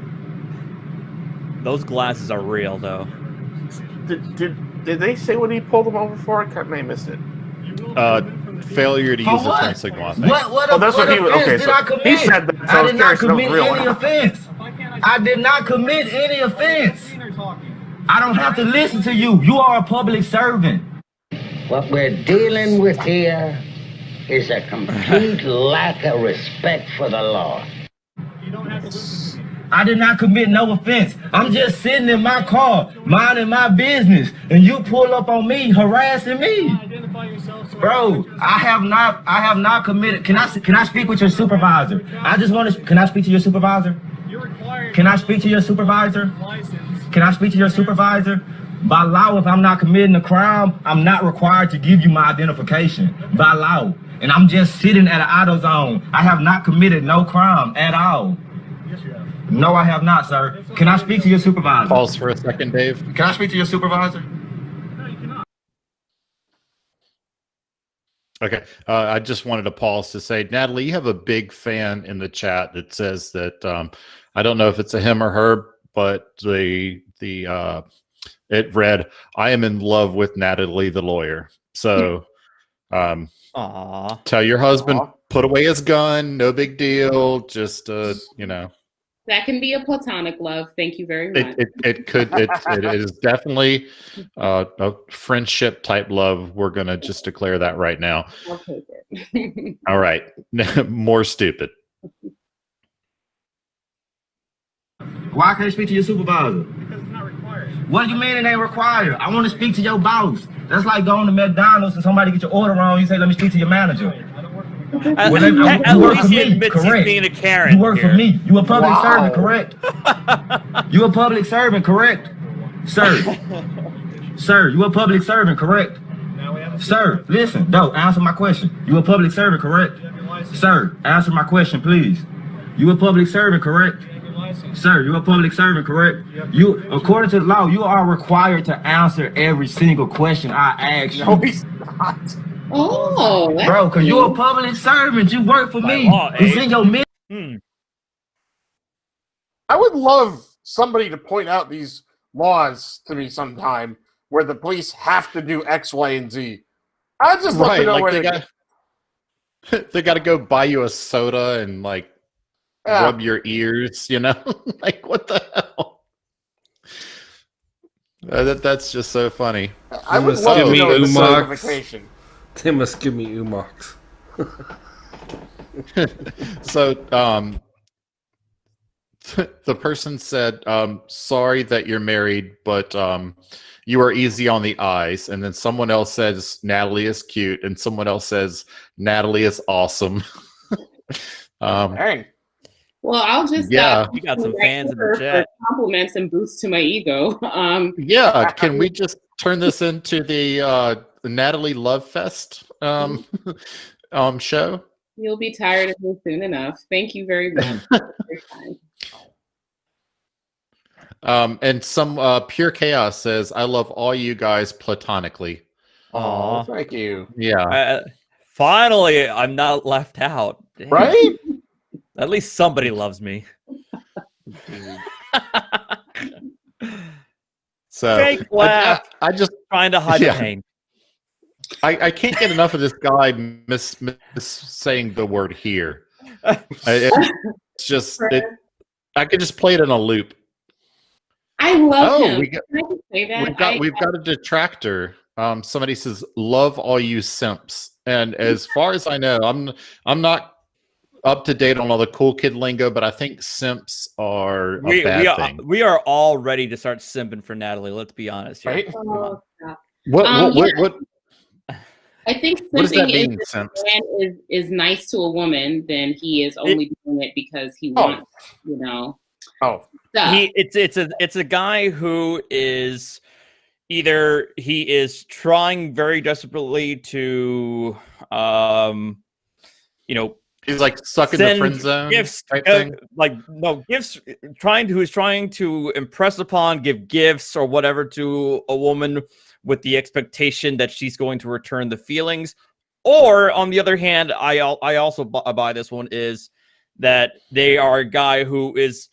Those glasses are real, though. Did they say what he pulled him over for? I may have missed it. Failure to use the turn signal, I think. What offense did I commit? He said that, so I did not commit real. any offense. I did not commit any offense. I don't have to listen to you. You are a public servant. What we're dealing with here is a complete lack of respect for the law. I did not commit no offense. I'm just sitting in my car, minding my business, and you pull up on me, harassing me. Bro, I have not committed. Can I speak with your supervisor? I just want to. Can I speak to your supervisor? Can I speak to your supervisor? Can I speak to your supervisor? By law, if I'm not committing a crime, I'm not required to give you my identification. By law. And I'm just sitting at an AutoZone. I have not committed no crime at all. Yes, you have. No, I have not, sir. Can I speak to your supervisor? Pause for a second, Dave. Can I speak to your supervisor? No, you cannot. Okay. I just wanted to pause to say, Natalie, you have a big fan in the chat that says that I don't know if it's a him or her, but it read, "I am in love with Natalie the lawyer." So tell your husband, put away his gun, no big deal. Just That can be a platonic love. Thank you very much. It is definitely a friendship type love. We're gonna just declare that right now. I'll take it. All right. More stupid. Why can't I speak to your supervisor? Because it's not required. What do you mean it ain't required? I want to speak to your boss. That's like going to McDonald's and somebody get your order wrong. You say, "Let me speak to your manager." At least he admits he's being a Karen. You work for me. You a public servant, correct? You a public servant, correct? Sir. Sir, you a public servant, correct? Sir, listen. No, answer my question. You a public servant, correct? Sir, answer my question, please. You a public servant, correct? Sir, you a public servant, correct? You, according to the law, you are required to answer every single question I ask you. No, he's not. Oh, that's bro, because cool. you're a public servant. You work for me. It's in your mission. I would love somebody to point out these laws to me sometime where the police have to do X, Y, and Z. I just love to know where they They got to go buy you a soda and like rub your ears, you know? Like, what the hell? That's just so funny. I would love to know the certification. They must give me Umox. So, the person said, sorry that you're married, but you are easy on the eyes. And then someone else says, Natalie is cute. And someone else says, Natalie is awesome. Dang. Well, I'll just you got some fans in the chat. Compliments and boost to my ego. Yeah, can we just turn this into the Natalie Love Fest show? You'll be tired of me soon enough. Thank you very much. Very kind. And some Pure Chaos says, I love all you guys platonically. Oh, thank you. Yeah. Finally, I'm not left out. Dang. Right? At least somebody loves me. So fake laugh. I just trying to hide the pain. I can't get enough of this guy miss saying the word here. It's just I could just play it in a loop. I love him. Can I just say that? We've got a detractor. Somebody says, "Love all you simps." And as far as I know, I'm not up to date on all the cool kid lingo, but I think simps are a bad thing. We are all ready to start simping for Natalie. Let's be honest here. Right? What? I think simping if a man is nice to a woman, then he is only doing it because he wants, stuff. It's a guy who is either he is trying very desperately to he's like stuck in the friend zone gifts type thing. Gifts who's trying to impress upon, give gifts or whatever to a woman with the expectation that she's going to return the feelings. Or on the other hand, I also buy this one, is that they are a guy who is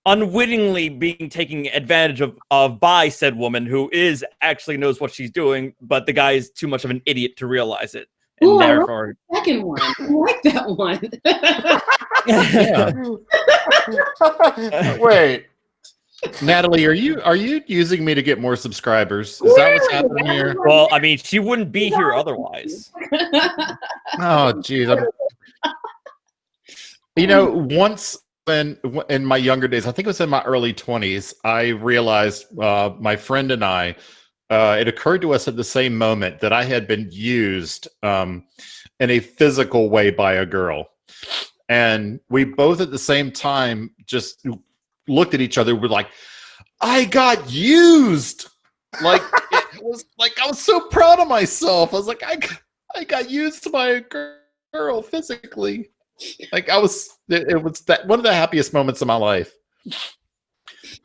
unwittingly being taken advantage of by said woman who is actually knows what she's doing, but the guy is too much of an idiot to realize it. And ooh, therefore, I like the second one. I like that one. Wait, Natalie, are you using me to get more subscribers? Is that what's happening here? Well, I mean, she wouldn't be here otherwise. Oh, geez. Once in my younger days, I think it was in my early 20s, I realized my friend and I, it occurred to us at the same moment that I had been used in a physical way by a girl. And we both at the same time just looked at each other. We're like, I got used. Like, it was like, I was so proud of myself. I was like, I got used by a girl physically. Like it was that one of the happiest moments of my life.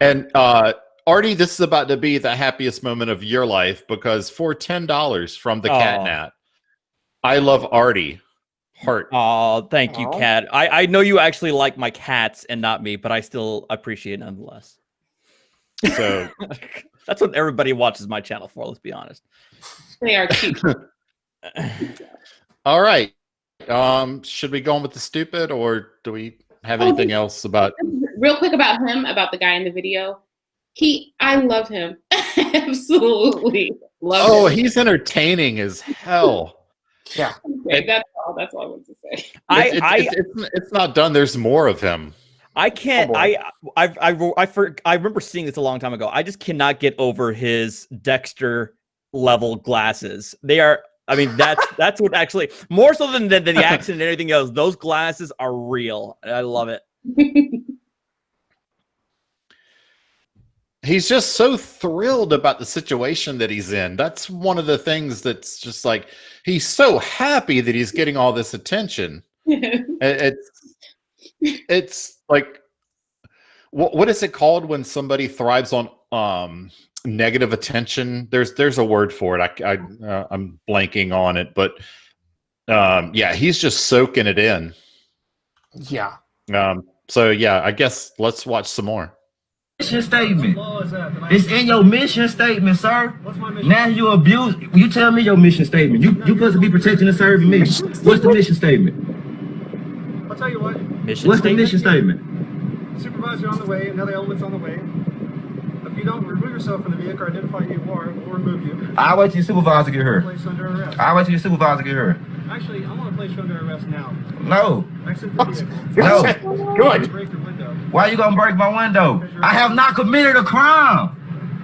And Artie, this is about to be the happiest moment of your life, because for $10 from the Catnat, I love Artie. Heart. Oh, thank you, Cat. I know you actually like my cats and not me, but I still appreciate it nonetheless. So that's what everybody watches my channel for, let's be honest. They are cute. All right. Should we go on with the stupid, or do we have anything else about real quick about him, about the guy in the video? I love him. Absolutely love him. He's entertaining as hell. Yeah. Okay, that's all I want to say. It's not done. There's more of him. I can't. I remember seeing this a long time ago. I just cannot get over his Dexter level glasses. They are. I mean, that's what actually more so than the accent and anything else. Those glasses are real. I love it. He's just so thrilled about the situation that he's in. That's one of the things that's just like, he's so happy that he's getting all this attention. It's like, what is it called when somebody thrives on negative attention? There's a word for it. I'm blanking on it, but yeah, he's just soaking it in. Yeah. So yeah, I guess let's watch some more. mission statement. It's in your mission statement, sir. What's my mission? Now you abuse. You tell me your mission statement. You supposed to be protecting and serving me. What's the mission statement? I'll tell you what. What's the mission statement? Supervisor on the way, another element's on the way. If you don't remove yourself from the vehicle or identify who you are, we'll remove you. I'll wait till your supervisor get here. Place under arrest. I'll wait till your supervisor get here. Actually, I want to place you under arrest now. No. Exit the vehicle. No. Good. Break your window. Why you gonna break my window? I have not committed a crime.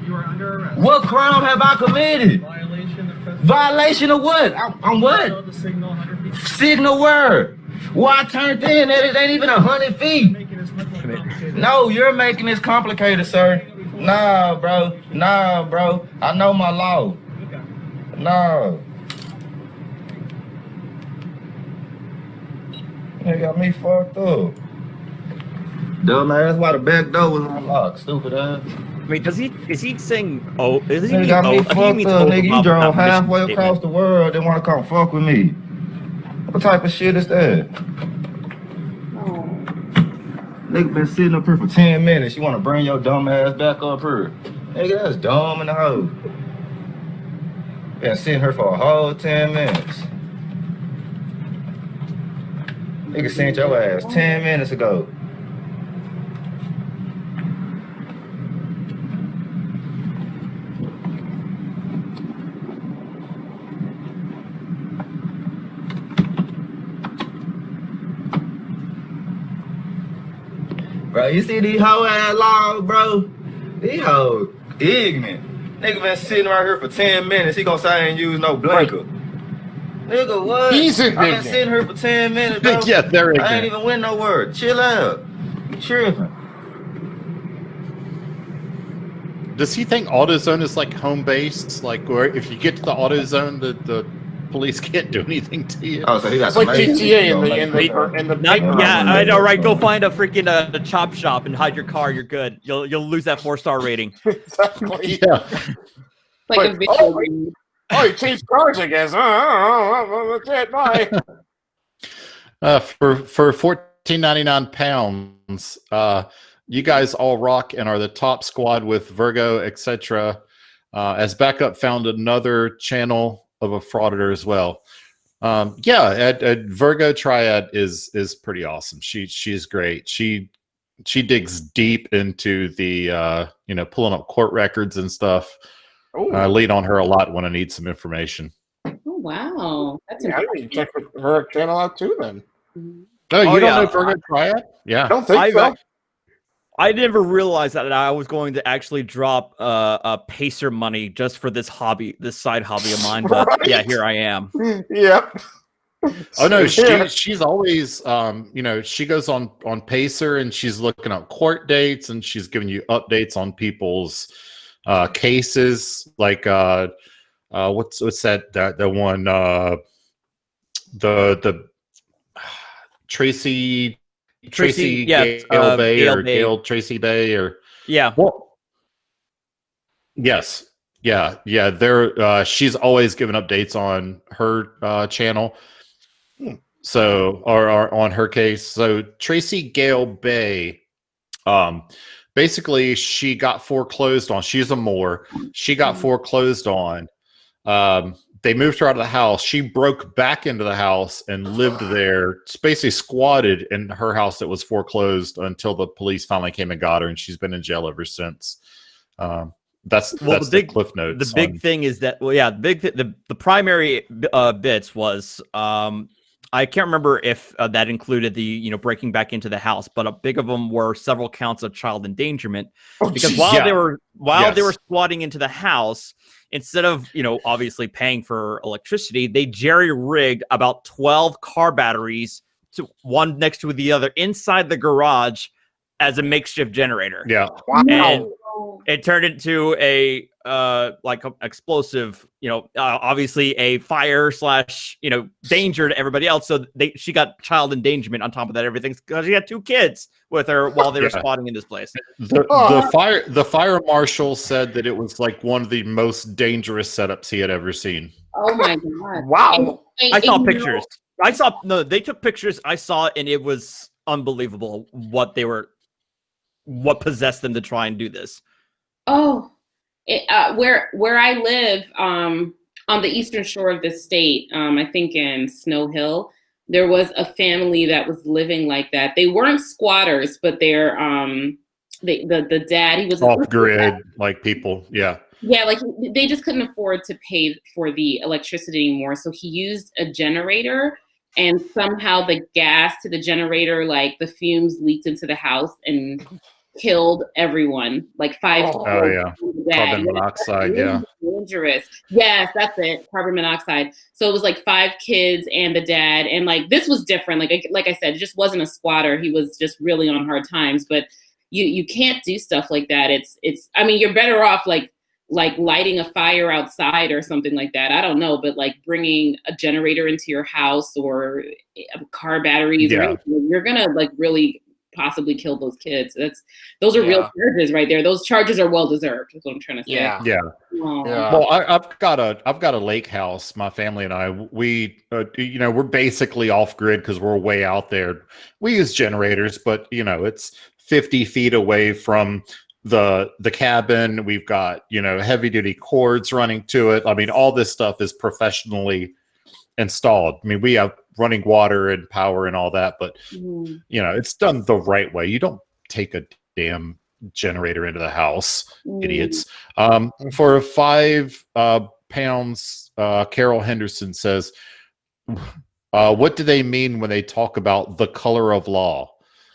You are under arrest. What crime have I committed? Violation of what? I'm what? Signal where? Well, I turned in and it ain't even 100 feet. No, you're making this complicated, sir. Nah, bro. Nah, bro. I know my law. No. They got me fucked up. Dumbass, that's why the back door was unlocked. Stupid ass. I mean, is he saying, oh, is he Nigga got me fucked up, nigga. You drove halfway mission across the world and want to come fuck with me. What type of shit is that? Nigga been sitting up here for 10 minutes. You want to bring your dumb ass back up here? Nigga, that's dumb in the hole. Been sitting here for a whole 10 minutes. Nigga sent your ass 10 minutes ago. Bro, you see these hoe ass laws, bro? These hoes ignorant. Nigga been sitting right here for 10 minutes. He gonna say I ain't use no blinker. Nigga, what? He's I indignant. been sitting here for 10 minutes, bro. Yeah, they're I ain't ignorant. even went nowhere. Chill out. You tripping. Does he think AutoZone is like home based? Like, where if you get to the AutoZone, the police can't do anything to you? Oh, so he got It's like GTA in the Yeah, I know, right? Go find a freaking a chop shop and hide your car. You're good. You'll lose that 4-star rating. Exactly. Yeah. Like a video. Oh, you changed cars, I guess. That's it. Bye. For £14.99, you guys all rock and are the top squad with Virgo, etc. As backup, found another channel of a frauditor as well. Virgo Triad is pretty awesome. She's great. She digs deep into the pulling up court records and stuff. I lean on her a lot when I need some information. Oh wow, that's I need to check her channel out too. Then. Oh, you don't know Virgo Triad? Yeah, I don't think so. I never realized that I was going to actually drop Pacer money just for this hobby, this side hobby of mine. But yeah, here I am. Yep. Oh no, she's always she goes on Pacer and she's looking up court dates and she's giving you updates on people's cases. Like what's that the one the Tracy Gale Bay or Gale Tracy Bay or yes. They're she's always giving updates on her channel. So or on her case. So Tracy Gale Bay, basically she got foreclosed on. She's a Moor. She got foreclosed on. They moved her out of the house. She broke back into the house and lived there, basically squatted in her house that was foreclosed until the police finally came and got her, and she's been in jail ever since. That's the cliff notes. The big thing is that the primary bits was I can't remember if that included the breaking back into the house, but a big of them were several counts of child endangerment because they were squatting into the house. Instead of, obviously paying for electricity, they jerry-rigged about 12 car batteries, to one next to the other, inside the garage as a makeshift generator. Yeah. Wow. And it turned into a explosive, obviously a fire / danger to everybody else. So she got child endangerment on top of that. Everything's because she had 2 kids with her while they were squatting in this place. The fire marshal said that it was like one of the most dangerous setups he had ever seen. Oh my god! Wow! I saw pictures. They took pictures. I saw it, and it was unbelievable what they were. what possessed them to try and do this? Oh, where I live, on the eastern shore of the state, I think in Snow Hill, there was a family that was living like that. They weren't squatters, but they're the dad, he was off grid, like people. Yeah. Yeah, like they just couldn't afford to pay for the electricity anymore. So he used a generator, and somehow the gas to the generator, like the fumes leaked into the house and killed everyone. Like 5 people. Oh yeah. Carbon monoxide. Yeah. Dangerous. Yes, that's it. Carbon monoxide. So it was like 5 kids and the dad, and like this was different. Like I said, it just wasn't a squatter. He was just really on hard times. But you can't do stuff like that. It's. I mean, you're better off like lighting a fire outside or something like that. I don't know, but like bringing a generator into your house or car batteries, or anything, you're gonna like really possibly kill those kids. Those are real charges right there. Those charges are well deserved. Is what I'm trying to say. Yeah. Well, I've got a lake house. My family and I, we we're basically off grid because we're way out there. We use generators, but it's 50 feet away from the cabin. We've got heavy duty cords running to it. I mean, all this stuff is professionally installed. I mean, we have running water and power and all that, but it's done the right way. You don't take a damn generator into the house, idiots. For 5 pounds, Carol Henderson says, what do they mean when they talk about the color of law?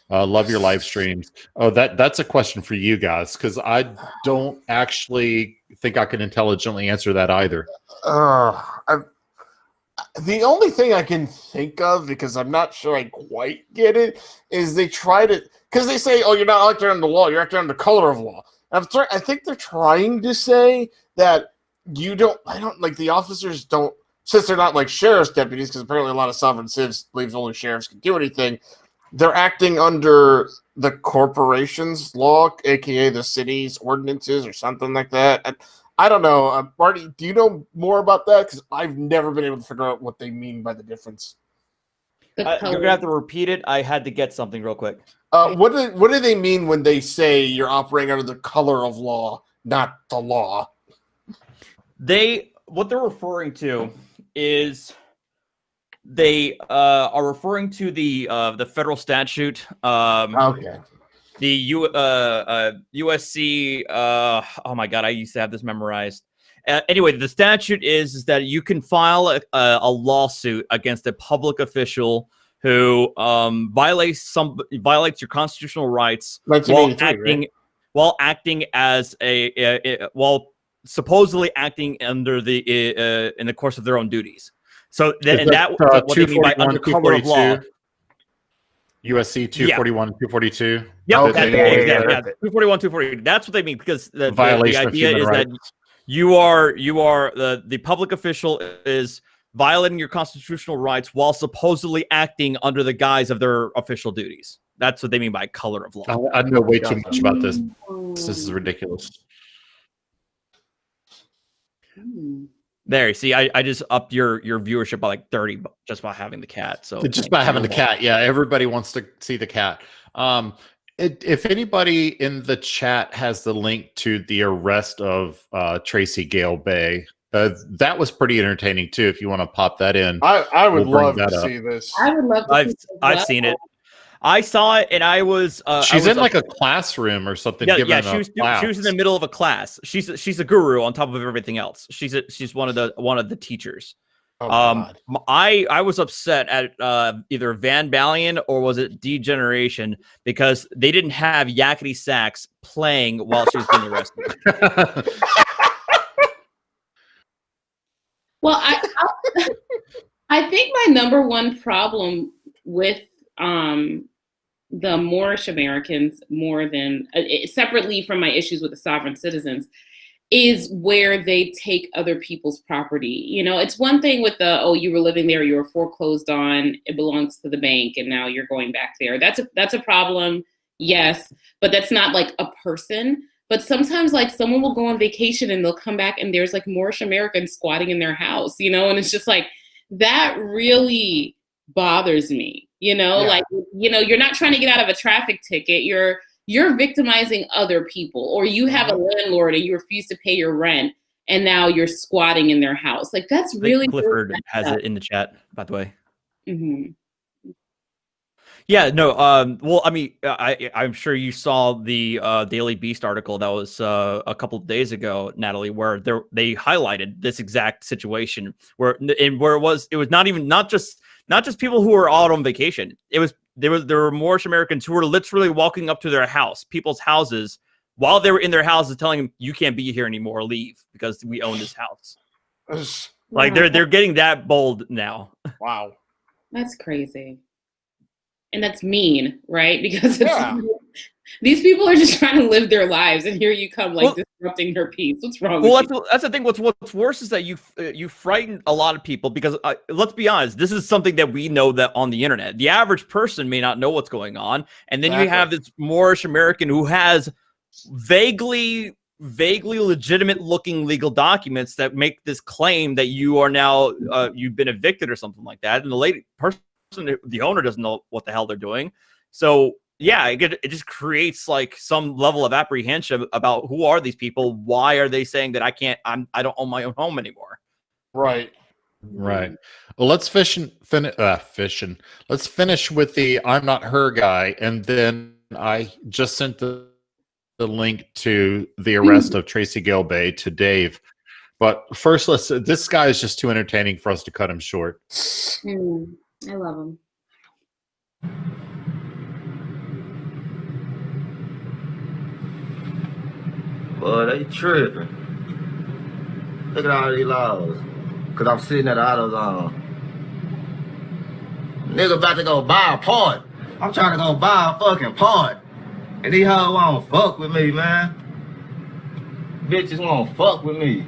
Love your live streams. Oh, that's a question for you guys, because I don't actually think I can intelligently answer that either. The only thing I can think of, because I'm not sure I quite get it, is they try to, because they say, oh, you're not acting under law, you're acting under color of law. I think they're trying to say that the officers don't, since they're not like sheriff's deputies, because apparently a lot of sovereign civs believes only sheriffs can do anything, they're acting under the corporation's law, aka the city's ordinances or something like that. I don't know. Marty, do you know more about that? Because I've never been able to figure out what they mean by the difference. You're going to have to repeat it. I had to get something real quick. What do they mean when they say you're operating under the color of law, not the law? What they're referring to is they are referring to the federal statute. Okay. The USC. Oh my God, I used to have this memorized. Anyway, the statute is that you can file a lawsuit against a public official who violates your constitutional rights while supposedly acting under in the course of their own duties. So that's what they mean by under color of law. USC 241, 242. Yep, okay. 241, 242. That's what they mean, because the idea is rights. that you are the public official is violating your constitutional rights while supposedly acting under the guise of their official duties. That's what they mean by color of law. I know way too much about this. This is ridiculous. There, you see, I just upped your viewership by like 30 just by having the cat. So just by having the cat, yeah, everybody wants to see the cat. If anybody in the chat has the link to the arrest of Tracy Gale Bay, that was pretty entertaining too. If you want to pop that in, I would love to see this. I would love to. I've seen it. I saw it, and I was. She's in like a classroom or something. Yeah. She was in the middle of a class. She's a guru on top of everything else. She's one of the teachers. I was upset at either Van Balian or was it Degeneration, because they didn't have Yakety Sax playing while she was being arrested. Well, I think my number one problem with the Moorish Americans, more than separately from my issues with the sovereign citizens, is where they take other people's property. It's one thing with you were living there, you were foreclosed on, it belongs to the bank, and now you're going back there. That's a problem, yes, but that's not like a person. But sometimes like someone will go on vacation and they'll come back and there's like Moorish Americans squatting in their house, and it's just like, that really bothers me. Like, you're not trying to get out of a traffic ticket. You're you're victimizing other people, or you have a landlord and you refuse to pay your rent, and now you're squatting in their house. Like, that's really Clifford has it in the chat, by the way. Mm-hmm. Yeah, no. Well, I mean, I'm sure you saw the Daily Beast article that was a couple of days ago, Natalie, where they highlighted this exact situation where it was not just people who were out on vacation. There were Moorish Americans who were literally walking up to their people's houses, while they were in their houses, telling them, "You can't be here anymore. Leave, because we own this house." Like they're getting that bold now. Wow, that's crazy. And that's mean, right? Because these people are just trying to live their lives, and here you come, like, disrupting their peace. What's wrong with you? That's the thing. What's worse is that you frighten a lot of people, because let's be honest, this is something that we know that on the internet, the average person may not know what's going on, and then you have this Moorish American who has vaguely legitimate looking legal documents that make this claim that you are now you've been evicted or something like that, and the owner doesn't know what the hell they're doing. So yeah, it just creates like some level of apprehension about who are these people? Why are they saying that I don't own my own home anymore? Right. Well, let's finish with the I'm not her guy, and then I just sent the link to the arrest of Tracy Gilbay to Dave. But first, this guy is just too entertaining for us to cut him short. I love him. Boy, they tripping. Look at all these laws. Cause I'm sitting at the AutoZone. Nigga about to go buy a part. I'm trying to go buy a fucking part. And these hoes won't fuck with me, man. Bitches won't fuck with me.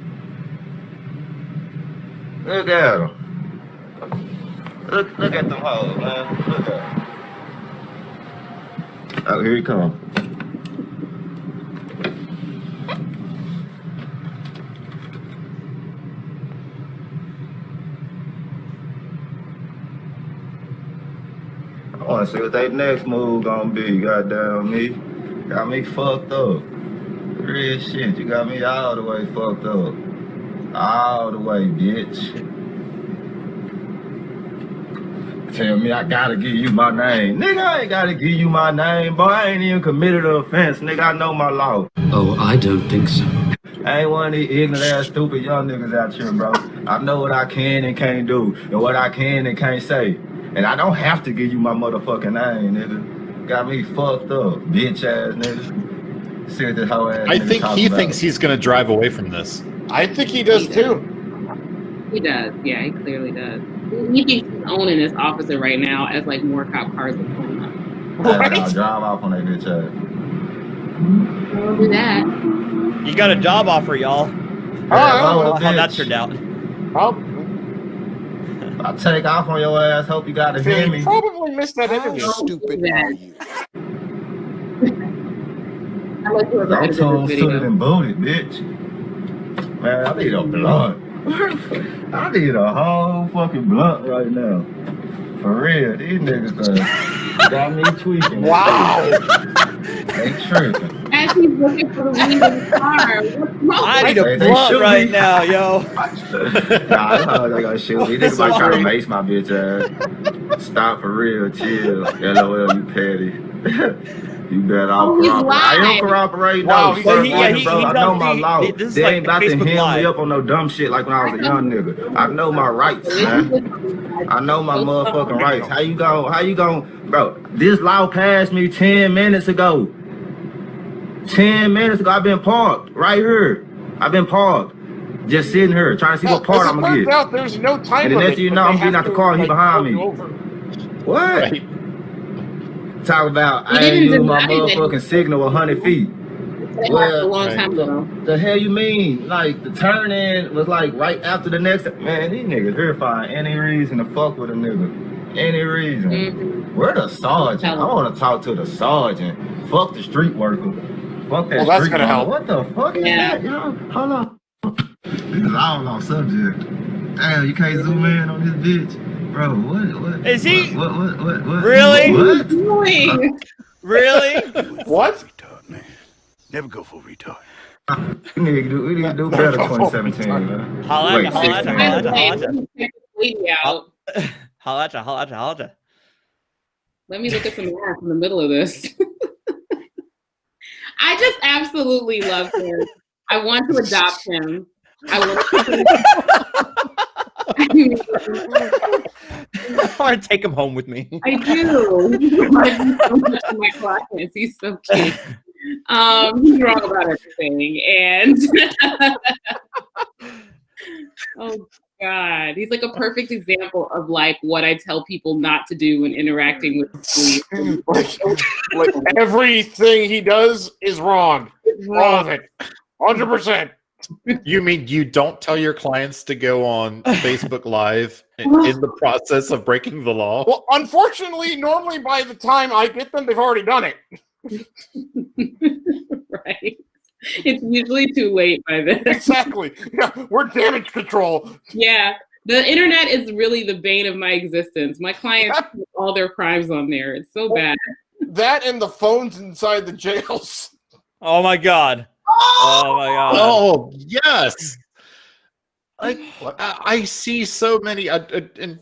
Look at them. Look at them hoes, man. Look at them. Oh, here he comes. I wanna see what their next move gonna be, goddamn me. Got me fucked up. Real shit, you got me all the way fucked up. All the way, bitch. Tell me I gotta give you my name. Nigga, I ain't gotta give you my name, boy. I ain't even committed an offense, nigga. I know my law. Oh, I don't think so. I ain't one of these ignorant ass stupid young niggas out here, bro. I know what I can and can't do, and what I can and can't say. And I don't have to give you my motherfucking name, nigga. Got me fucked up, bitch ass nigga. See what this whole ass I think he thinks he's gonna drive away from this. I think he does too. He does. Yeah, he clearly does. He thinks he's owning this officer right now as like more cop cars are pulling up. Right? I'll drive off on that bitch ass. Don't do that. You got a job offer, y'all. How that turned out. I'll take off on your ass. Hope you got to hear me. Probably missed that interview. Stupid are you? I'm tone suited and booted, bitch. Man, I need a blunt. I need a whole fucking blunt right now. For real, these niggas got me tweaking. Wow. They tripping. As he's looking for the weed in the car. I need a blunt right now, yo. Nah, they gonna shoot me. Niggas might try to mace my bitch ass. Stop for real, chill. LOL, you petty. You better cooperate. I am cooperating. Wow, bro. I know my law. They ain't about to hand me up on no dumb shit like when I was a young nigga. I know my rights, man. I know my motherfucking rights. How you gon', bro? This law passed me 10 minutes ago. 10 minutes ago, I've been parked right here. I've been parked, just sitting here trying to see what part I'm gonna get. Out, there's no time and the next thing you know, I'm getting out the car and he behind me. What? Right. Talk about I ain't using my motherfucking signal 100 feet. Well, a long time ago. The hell you mean? Like the turn in was like right after the next. Man, these niggas verifying any reason to fuck with a nigga. Any reason. Mm-hmm. Where the sergeant? I want to talk to the sergeant. Fuck the street worker. Fuck that that's street gonna help. What the fuck is that? Yo, hold on. This is all off subject. Damn, you can't zoom in on this bitch. Bro, what? Is he? What? Really? What? Really? What? Never go for retard. We need to do better 2017, man. Holla at you. Let me look at some math in the middle of this. I just absolutely love him. I want to adopt him. I want to take him home with me. I do. He reminds me so much of my clients. He's so cute. He's wrong about everything. And oh God, he's like a perfect example of like what I tell people not to do when interacting with police. like everything he does is wrong. All of it. 100%. You mean you don't tell your clients to go on Facebook Live in the process of breaking the law? Well, unfortunately, normally by the time I get them, they've already done it. Right. It's usually too late by then. Exactly. Yeah, we're damage control. Yeah. The internet is really the bane of my existence. My clients put all their crimes on there. It's so bad. That and the phones inside the jails. Oh my God. Oh my God. Oh yes. I see so many, and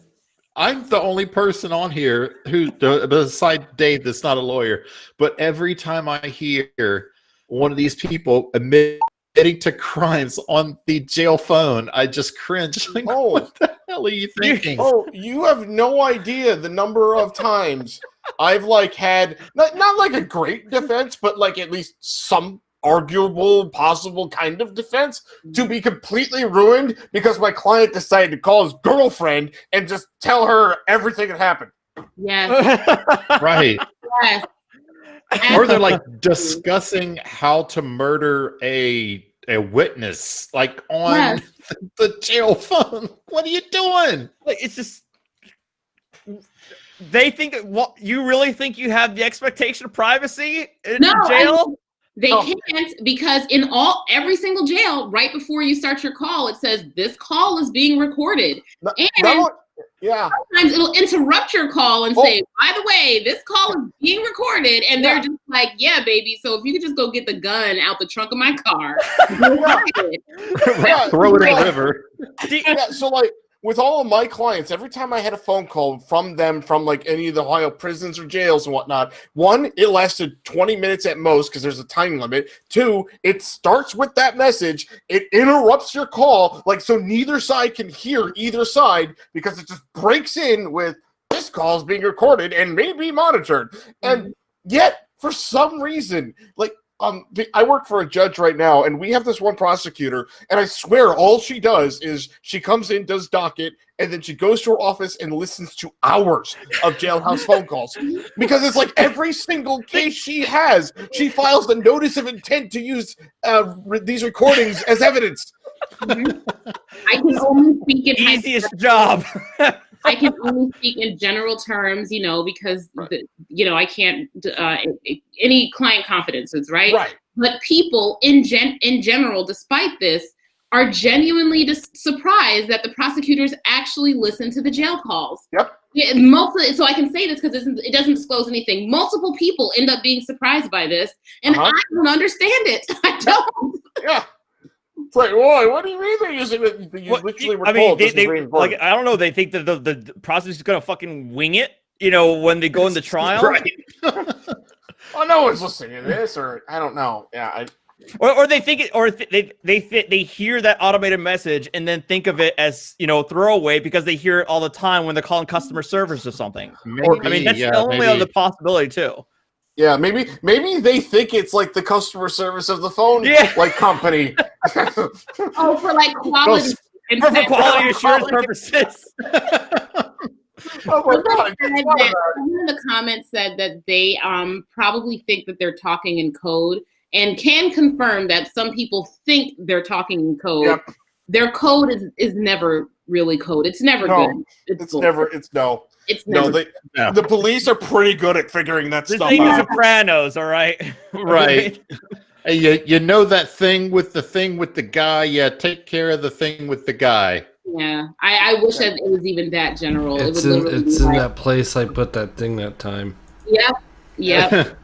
I'm the only person on here who, beside Dave, that's not a lawyer. But every time I hear one of these people admitting to crimes on the jail phone, I just cringe. Like, what the hell are you thinking? Oh, you have no idea the number of times I've like had not like a great defense, but like at least some arguable, possible kind of defense to be completely ruined because my client decided to call his girlfriend and just tell her everything that happened. Yes. Right. Yes. Or they're like discussing how to murder a witness, like on the jail phone. What are you doing? Like, it's just they think that what you really think you have the expectation of privacy in jail. They can't, because in every single jail, right before you start your call, it says this call is being recorded. And sometimes it'll interrupt your call and say, by the way, this call is being recorded. And they're just like, yeah, baby. So if you could just go get the gun out the trunk of my car, throw it in the river. Yeah, so like with all of my clients, every time I had a phone call from them, from like any of the Ohio prisons or jails and whatnot, one, it lasted 20 minutes at most because there's a time limit. Two, it starts with that message. It interrupts your call, like so neither side can hear either side because it just breaks in with this call is being recorded and may be monitored. And yet, for some reason, like I work for a judge right now, and we have this one prosecutor, and I swear all she does is she comes in, does docket, and then she goes to her office and listens to hours of jailhouse phone calls. Because it's like every single case she has, she files the notice of intent to use these recordings as evidence. I can only speak in easiest job. I can only speak in general terms, because I can't any client confidences, right? Right. But people in general, despite this, are genuinely surprised that the prosecutors actually listen to the jail calls. Yep. Yeah, so I can say this because it doesn't disclose anything. Multiple people end up being surprised by this, and I don't understand it. I don't. Yeah. It's like, whoa, what do you mean they're using it? You literally were told this is being like, I don't know. They think that the prosecutor's is going to fucking wing it, when they go into trial. Right. Oh, no one's listening to this, or I don't know. Yeah. Or they think it, or they hear that automated message and then think of it as throwaway because they hear it all the time when they're calling customer service or something. Maybe, that's the only other possibility too. Yeah, maybe they think it's like the customer service of the phone like company. Oh, for like quality. For quality assurance purposes. Oh my God. One of the comments said that they probably think that they're talking in code and can confirm that some people think they're talking in code. Yep. Their code is never really code. It's never good. It's never. The police are pretty good at figuring that stuff out. The Sopranos, all right? Right. Hey, you know that thing with the guy? Yeah, take care of the thing with the guy. Yeah, I wish that it was even that general. It's in that place I put that thing that time. Yep.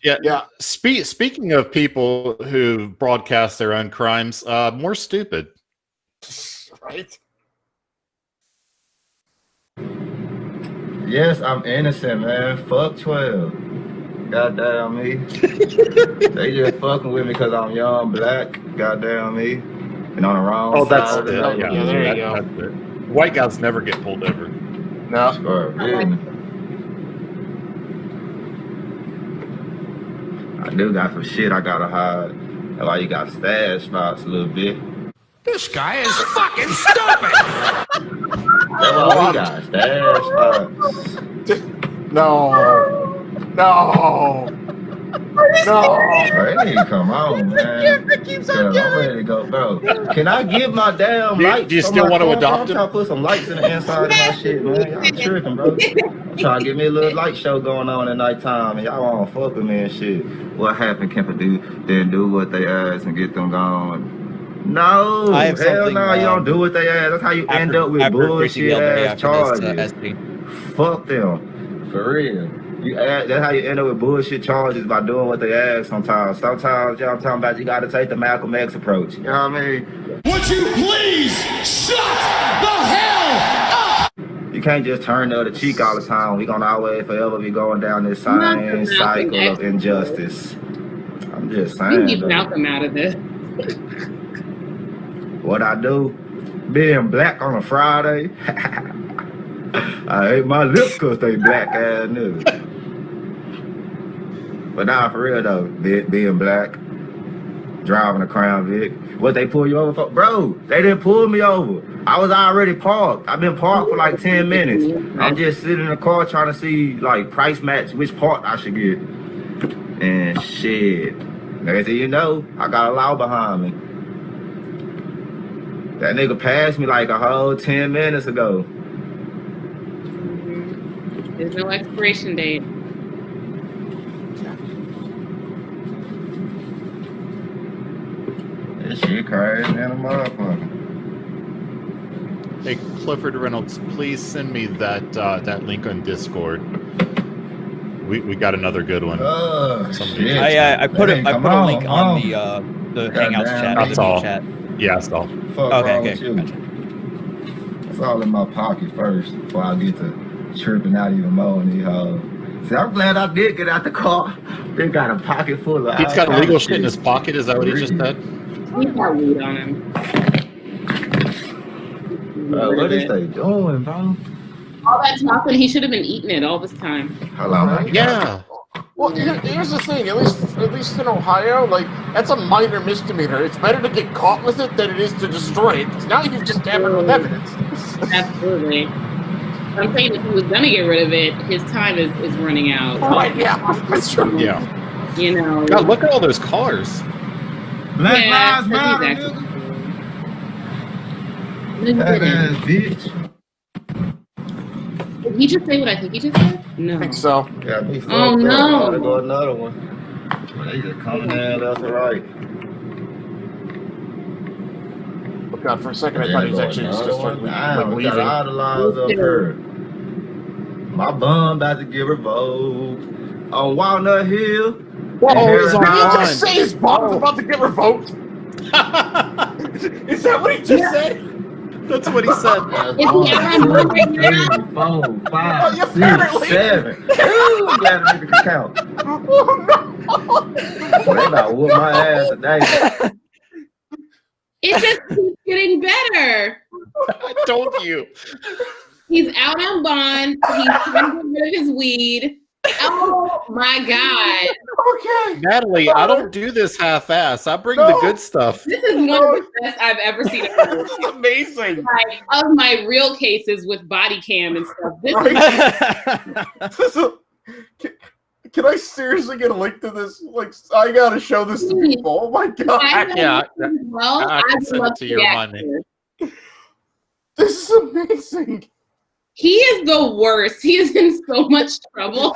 Yeah. Speaking of people who broadcast their own crimes, more stupid. Right? Yes, I'm innocent, man. Fuck 12. Goddamn me. They just fucking with me because I'm young, black. Goddamn me. And on the wrong side of the Yeah, there you go. that's it. White guys never get pulled over. No. I do got some shit I gotta hide. That's why you got stash spots a little bit. This guy is fucking stupid! That's why we got stash spots. No. Hey, come on, man. I'm ready to go, bro. Can I give my damn lights? Do you still want to adopt him? I'm trying to put some lights in the inside of my shit, man. Y'all tripping, bro. I'm trying to get me a little light show going on at nighttime, and y'all want to fuck with me and shit. What happened, Kemper? Then do what they ask and get them gone. No, hell no, you don't do what they ask. That's how you end up with bullshit ass charges. Fuck them, for real. That's how you end up with bullshit charges by doing what they ask sometimes. Sometimes y'all talking about you gotta take the Malcolm X approach. You know what I mean? Would you please shut the hell up? You can't just turn the other cheek all the time. We gonna always forever be going down this same cycle of injustice. I'm just saying. You keep Malcolm out of this. What I do, being black on a Friday, I ate my lips because they black ass niggas. But nah, for real though, being black, driving a Crown Vic, what they pull you over for? Bro, they didn't pull me over. I was already parked. I've been parked for like 10 minutes. I'm just sitting in the car trying to see, like, price match which part I should get. And shit, next thing you know, I got a law behind me. That nigga passed me like a whole 10 minutes ago. There's no expiration date. This shit crazy than a motherfucker. Hey, Clifford Reynolds, please send me that link on Discord. We got another good one. Shit. I put a link on the Hangouts chat. That's all. Chat. Yeah, that's all. Okay. Gotcha. It's all in my pocket first before I get to tripping out even more in these hoes. See, I'm glad I did get out the car. They got a pocket full of. He's got illegal shit in his pocket. Is that what he just said? He's got weed on him. What is they doing, bro? All that talking, he should have been eating it all this time. Hello. Yeah. Well, here's the thing. At least in Ohio, like, that's a minor misdemeanor. It's better to get caught with it than it is to destroy it. 'Cause now you've just tampered with evidence. Absolutely. I'm saying if he was gonna get rid of it, his time is running out. Right? Yeah, that's true. Yeah. You know. God, look at all those cars. Black Lives Matter. Matter, That ass bitch. Did he just say what I think he just said? No. I think so. Yeah, me fucked Oh, up. no. Gotta go another one. They just coming in left and right. Oh God, for a second I thought he was actually just like We leaving. got all the laws up here. My bum about to get revoked on Walnut Hill. Whoa, did he just say his bum's about to get revoked? Is that what he just said? That's what he said. 1, 2, 3, 4, 5, 6, 7. Ooh, glad a nigga can count. Oh no! They about to whoop my ass today. It just keeps getting better. I told you. He's out on bond. He's trying to get rid of his weed. Oh my God. Okay. Natalie, I don't do this half-ass. I bring the good stuff. This is one of the best I've ever seen. This is amazing. Like, of my real cases with body cam and stuff. This is Can I seriously get a link to this? Like, I gotta show this to people. Oh my God. Yeah. well, I can send it to you. Remind me. This is amazing. He is the worst. He is in so much trouble.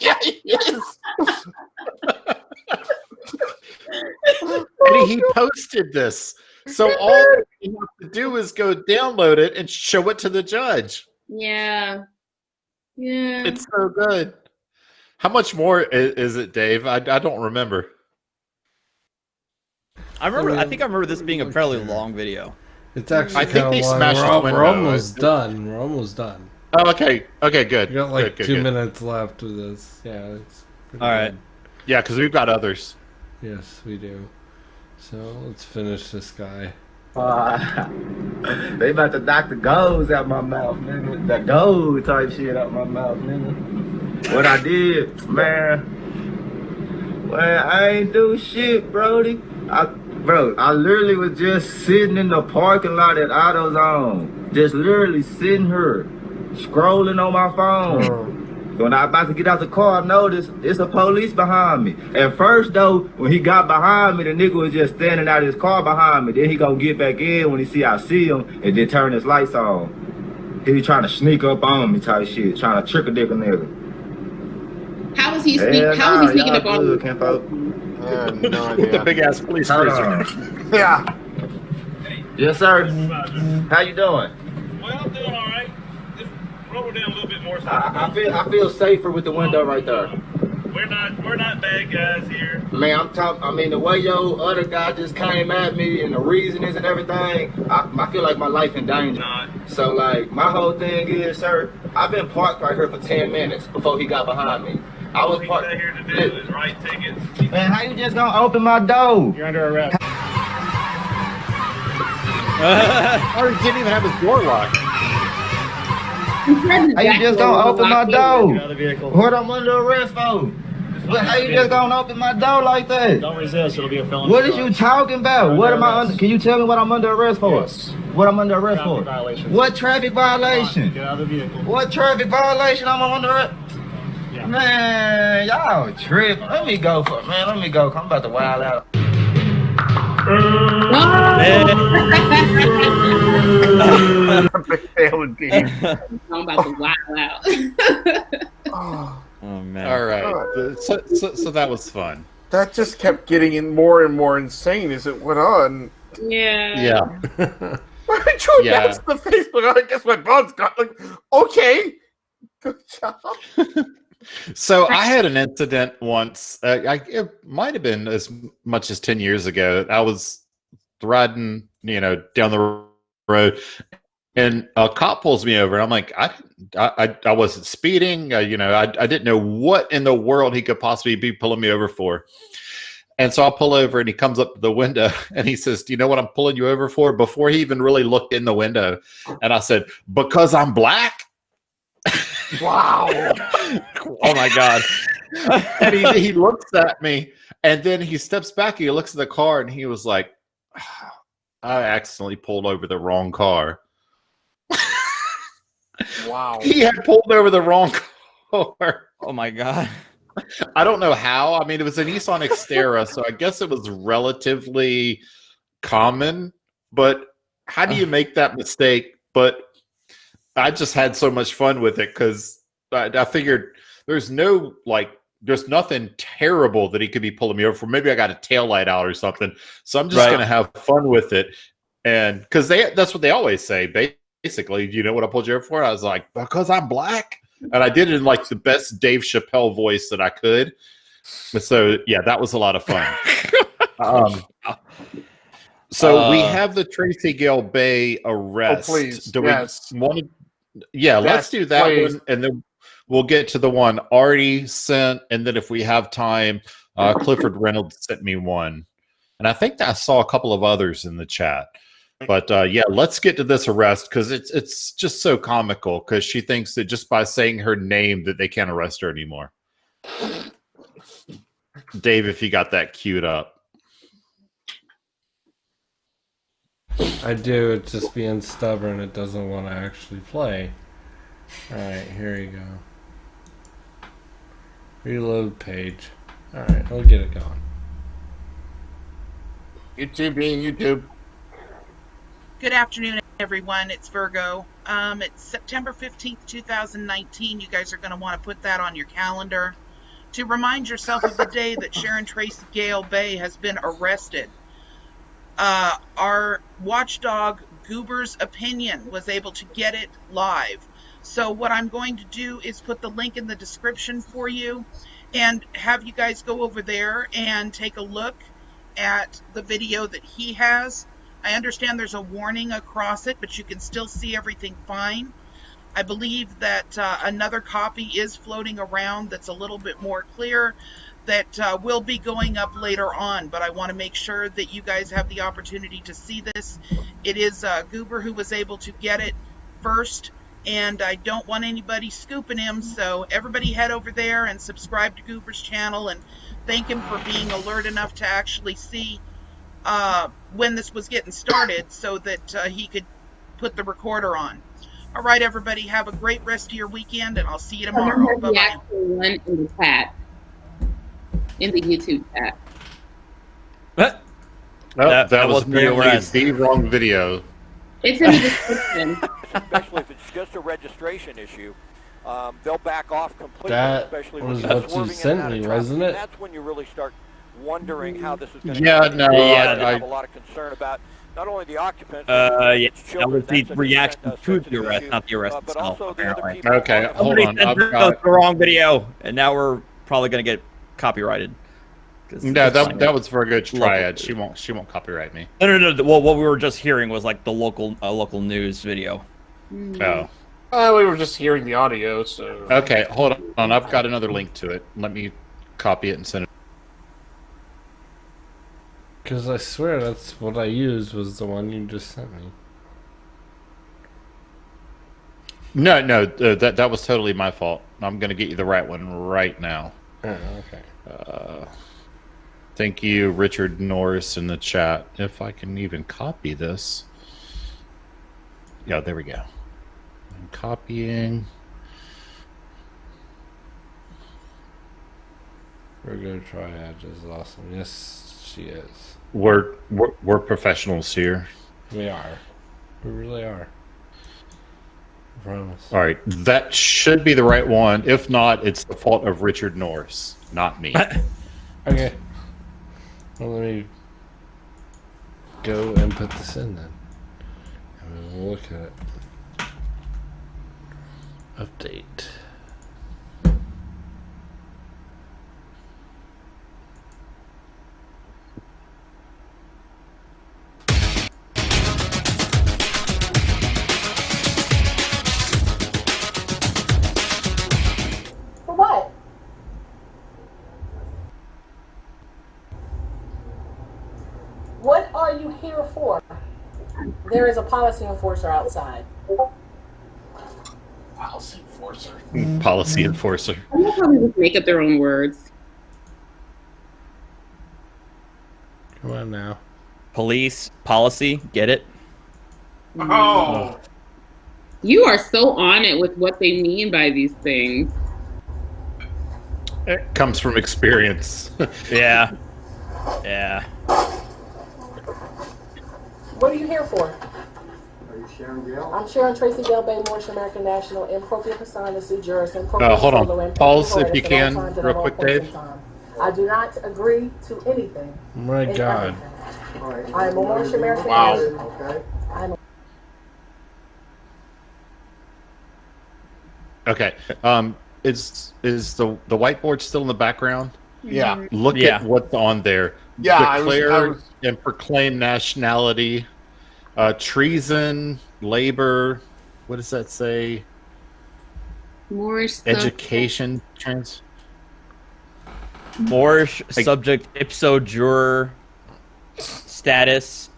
Yeah, he is. And he posted this. So all you have to do is go download it and show it to the judge. Yeah. Yeah. It's so good. How much more is it, Dave? I don't remember. I think I remember this being a fairly long video. It's actually I think they long. smashed the window. We're almost done. We're almost done. Oh, okay. Okay, good. We got like good, 2 good. minutes left of this. Yeah, it's pretty All right. good. Yeah, because we've got others. Yes, we do. So let's finish this guy. They about to knock the goals out my mouth, nigga. The gold type shit out my mouth, nigga. What I did, man. Well, I ain't do shit, Brody. I literally was just sitting in the parking lot at AutoZone. Just literally sitting here, scrolling on my phone. When I about to get out the car, I noticed it's a police behind me. At first, though, when he got behind me, the nigga was just standing out his car behind me. Then he gonna get back in when he see I see him and then turn his lights on. He was trying to sneak up on me type shit, trying to trick a nigga. How was he sneaking up on you? No idea. The big ass police cruiser. Yeah. Yes, sir. How you doing? Well, I'm doing all right. Just roll down a little bit more. I feel safer with the window right there. We're not bad guys here. Man, I mean, the way your other guy just came at me and the reasonings and everything, I feel like my life in danger. So, like, my whole thing is, sir, I've been parked right here for 10 minutes before he got behind me. I was parked. All here to do is write tickets. Man, how you just gonna open my door? You're under arrest. Or he didn't even have his door locked. How you just gonna open my door? What I'm under arrest for? But how you just gonna open my door like that? Don't resist, it'll be a felony. What is you talking about? What am I under? Can you tell me what I'm under arrest for? Yes. What I'm under arrest for? Violation. What traffic violation? Get out of the vehicle. What traffic violation I'm under arrest? Yeah. Man, y'all tripping. Let me go. I'm about to wild out. I'm about to wild out. Oh man! All right. So that was fun. That just kept getting more and more insane as it went on. Yeah. Yeah. Why did you announce the Facebook? I guess my boss got like, okay, good job. So I had an incident once. It might have been as much as 10 years ago. I was riding, down the road, and a cop pulls me over. And I'm like, I wasn't speeding. I didn't know what in the world he could possibly be pulling me over for. And so I pull over, and he comes up to the window, and he says, "Do you know what I'm pulling you over for?" Before he even really looked in the window, and I said, "Because I'm black." Wow. Oh my god. And he looks at me, and then he steps back, he looks at the car, and he was like, "I accidentally pulled over the wrong car." Wow. He had pulled over the wrong car. Oh my god. I don't know how. I mean, it was a Nissan Xterra, so I guess it was relatively common, but how do you make that mistake? But I just had so much fun with it because I figured there's nothing terrible that he could be pulling me over for. Maybe I got a taillight out or something. So I'm just going to have fun with it. And because that's what they always say. Basically, you know what I pulled you over for? I was like, because I'm black. And I did it in like the best Dave Chappelle voice that I could. So yeah, that was a lot of fun. So we have the Tracy Gale Bay arrest. Oh, please. Do yes. we want to? Yeah, let's do that one, and then we'll get to the one Artie sent, and then if we have time, Clifford Reynolds sent me one, and I think that I saw a couple of others in the chat. But yeah, let's get to this arrest because it's just so comical because she thinks that just by saying her name that they can't arrest her anymore. Dave, if you got that queued up. I do. It's just being stubborn. It doesn't want to actually play. Alright, here you go. Reload page. Alright, we'll get it going. YouTube being YouTube. Good afternoon, everyone. It's Virgo. It's September 15th, 2019. You guys are going to want to put that on your calendar to remind yourself of the day that Sharon Tracy Gale Bay has been arrested. Our watchdog, Goober's Opinion, was able to get it live. So what I'm going to do is put the link in the description for you. and have you guys go over there and take a look at the video that he has. I understand there's a warning across it, but you can still see everything fine. I believe that another copy is floating around that's a little bit more clear that will be going up later on, but I want to make sure that you guys have the opportunity to see this. It is Goober who was able to get it first, and I don't want anybody scooping him, so everybody head over there and subscribe to Goober's channel and thank him for being alert enough to actually see when this was getting started so that he could put the recorder on. All right, everybody, have a great rest of your weekend, and I'll see you tomorrow. Bye-bye. One in the chat, in the YouTube chat. That was the wrong video. It's in the description. Especially if it's just a registration issue, they'll back off completely. That especially was when what you sent me, wasn't it? That's when you really start wondering how this is going to. Yeah, no, I have a lot of concern about not only the occupants. Yeah, that was the reaction to the arrest, not the arrest itself. Apparently. Okay, hold on. I've That was the wrong video, and now we're probably gonna get copyrighted. No, that was for a good triad. She won't copyright me. No. Well, what we were just hearing was like the local news video. Oh. We were just hearing the audio, so. Okay, hold on. I've got another link to it. Let me copy it and send it. Because I swear that's what I used was the one you just sent me. No, that was totally my fault. I'm going to get you the right one right now. Oh, okay. Thank you, Richard Norris, in the chat. If I can even copy this. Yeah, there we go. I'm copying. Virgo Triad is awesome. Yes, she is. We're professionals here. We are. We really are. I promise. All right, that should be the right one. If not, it's the fault of Richard Norris, not me. Okay. Well, let me go and put this in then. And we'll look at it. Update. For what? What are you here for? There is a policy enforcer outside. Policy enforcer. Policy enforcer. I love how they just make up their own words. Come on now. Police policy, get it? Oh. You are so on it with what they mean by these things. It comes from experience. Yeah. Yeah. What are you here for? I'm Sharon Tracy Bell Bay, Moorish American National, Impropria Persona, Duress, Hold on. Pause if you can, real quick, Dave. I do not agree to anything. My God. I am a Moorish American National. Okay. I'm a Okay. Is the whiteboard still in the background? Yeah. Look at what's on there. Yeah, Declare and proclaim nationality, treason, labor. What does that say? Moorish education, Moorish subject, ipso juror status,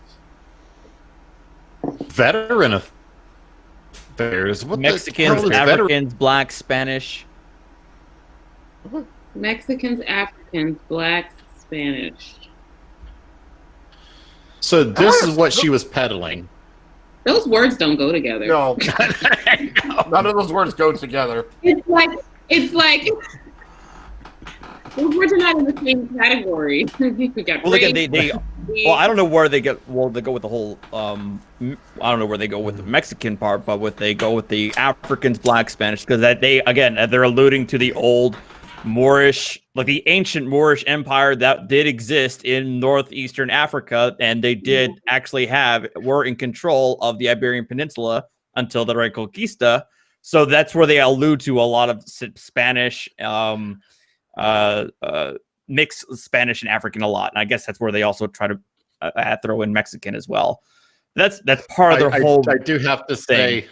veteran affairs. What Mexicans, the Africans, Black, Spanish. Mexicans, Africans, Blacks, Spanish. So this is what she was peddling. Those words don't go together. No. None of those words go together. It's like those words are not in the same category. We got Well, race, well, I don't know where they get. Well, they go with the whole. I don't know where they go with the Mexican part, but they go with the Africans, Black, Spanish, because that they're alluding to the old Moorish, like the ancient Moorish Empire that did exist in northeastern Africa, and they did actually were in control of the Iberian Peninsula until the Reconquista. So that's where they allude to a lot of Spanish, mix Spanish and African a lot, and I guess that's where they also try to throw in Mexican as well. That's part of their whole. I do have to say,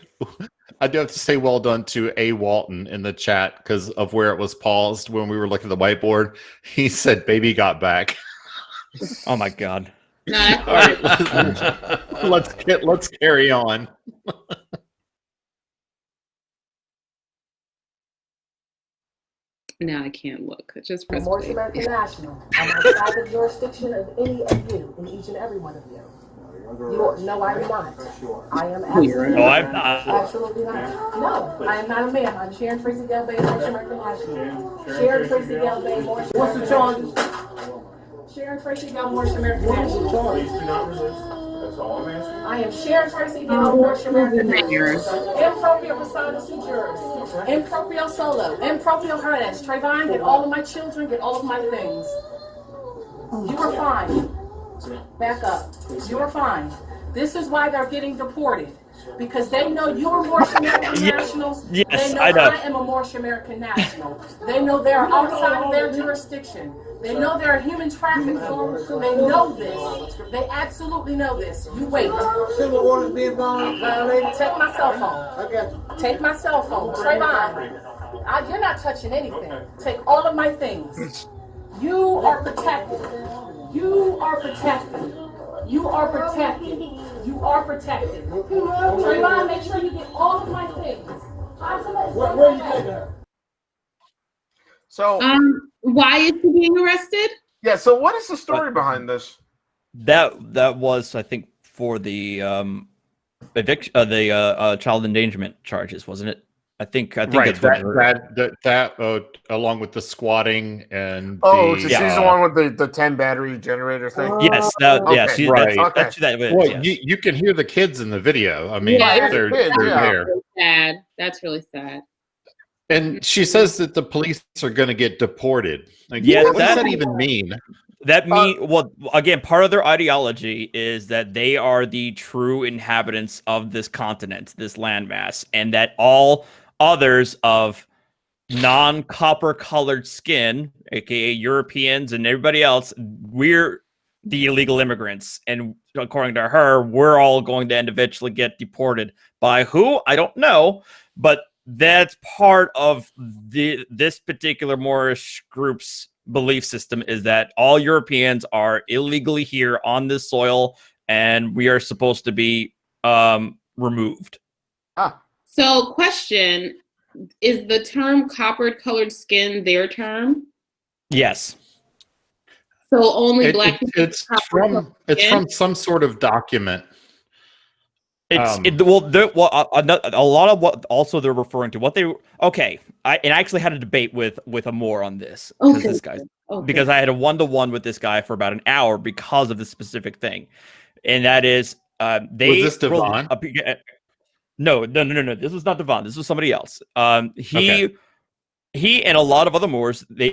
well done to A. Walton in the chat because of where it was paused when we were looking at the whiteboard. He said, "Baby got back." Oh my god! All right, let's carry on. Now I can't look. Just press Moorish play. American National. I'm outside the jurisdiction of any of you, and each and every one of you. No, I'm not. I am absolutely No, I'm not. Absolutely not. No, I am not a ma'am. I'm Sharon Tracy Galbay, Moorish American National. Sharon Tracy Galbay, Moorish. What's the charge? Sharon Tracy Galbay, Moorish American National. Please do not resist. That's all I'm asking. I am Sharon Tracy Galbay, Moorish American National. Improprio responde to jurors. Improprio solo. Improprio harass. Trayvon, get all of my children, get all of my things. You are fine. Back up. You are fine. This is why they're getting deported. Because they know you are Moorish American nationals. Yes, they know I am a Moorish American national. They know they're outside of their jurisdiction. They know they're human trafficking. They know this. They absolutely know this. You wait. Civil orders being violated. Take my cell phone. Okay. Take my cell phone. Trayvon. You're not touching anything. Take all of my things. You are protected. You are protected. You are protected. You are protected. Trayvon, make sure you get all of my things. Where are you taking her? So, why is he being arrested? Yeah. So, what is the story behind this? That was, I think, for the child endangerment charges, wasn't it? I think Right, that's what that along with the squatting and she's the one with the 10 battery generator thing. Yes, okay. Right. That's that is, Well, yes. you can hear the kids in the video. I mean, Yeah, they're that's there. really sad. That's really sad. And she says that the police are going to get deported. Like, Yeah, what does that even mean? That well, again, part of their ideology is that they are the true inhabitants of this continent, this landmass, and that all others of non-copper colored skin, aka Europeans and everybody else, we're the illegal immigrants. And according to her, we're all going to eventually get deported. By who? I don't know. But that's part of this particular Moorish group's belief system, is that all Europeans are illegally here on this soil and we are supposed to be removed. So, question, is the term copper-colored skin their term? Yes. So only black people. It's from some sort of document. A lot of what also they're referring to I actually had a debate with a Moor on this because I had a 1-to-1 with this guy for about an hour because of this specific thing, and that is Was this Devon? No. This was not Devon. This was somebody else. He and a lot of other Moors, as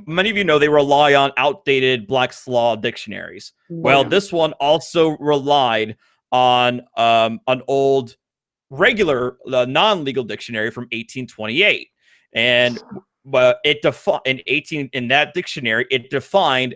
many of you know, they rely on outdated Black's Law dictionaries. Well, this one also relied on an old regular non-legal dictionary from 1828, and in that dictionary it defined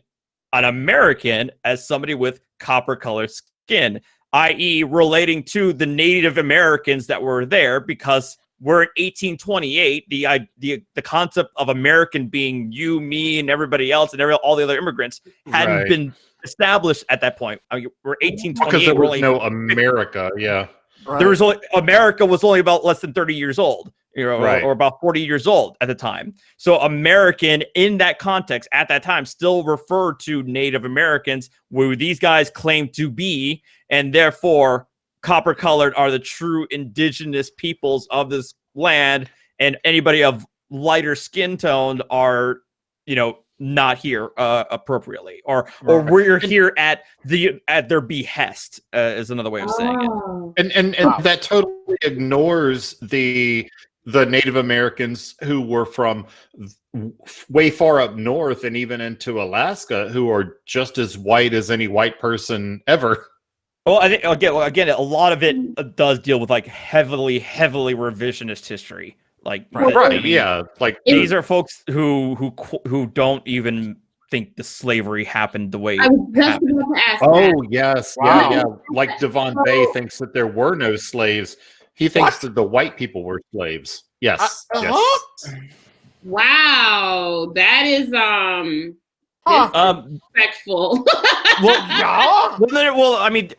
an American as somebody with copper-colored skin, i.e., relating to the Native Americans that were there, because we're in 1828. The concept of American being you, me, and everybody else, and all the other immigrants hadn't been established at that point. I mean, we're 1828. Because there was no America, yeah. Right. There was America was only about less than 30 years old, Right. or about 40 years old at the time. So American in that context at that time still referred to Native Americans, where these guys claim to be, and therefore copper colored are the true indigenous peoples of this land, and anybody of lighter skin tone are, not here appropriately, or we're here at their behest, is another way of saying it. And that totally ignores the Native Americans who were from way far up north and even into Alaska, who are just as white as any white person ever. Well, I think again, a lot of it does deal with like heavily revisionist history, Like, Right, yeah, like these are folks who don't even think the slavery happened the way I was just happened. about to ask Oh that. yes, Wow. yeah. Like Devon Bay thinks that there were no slaves. He thinks that the white people were slaves. Yes, yes. Wow, that is disrespectful. Well, I mean,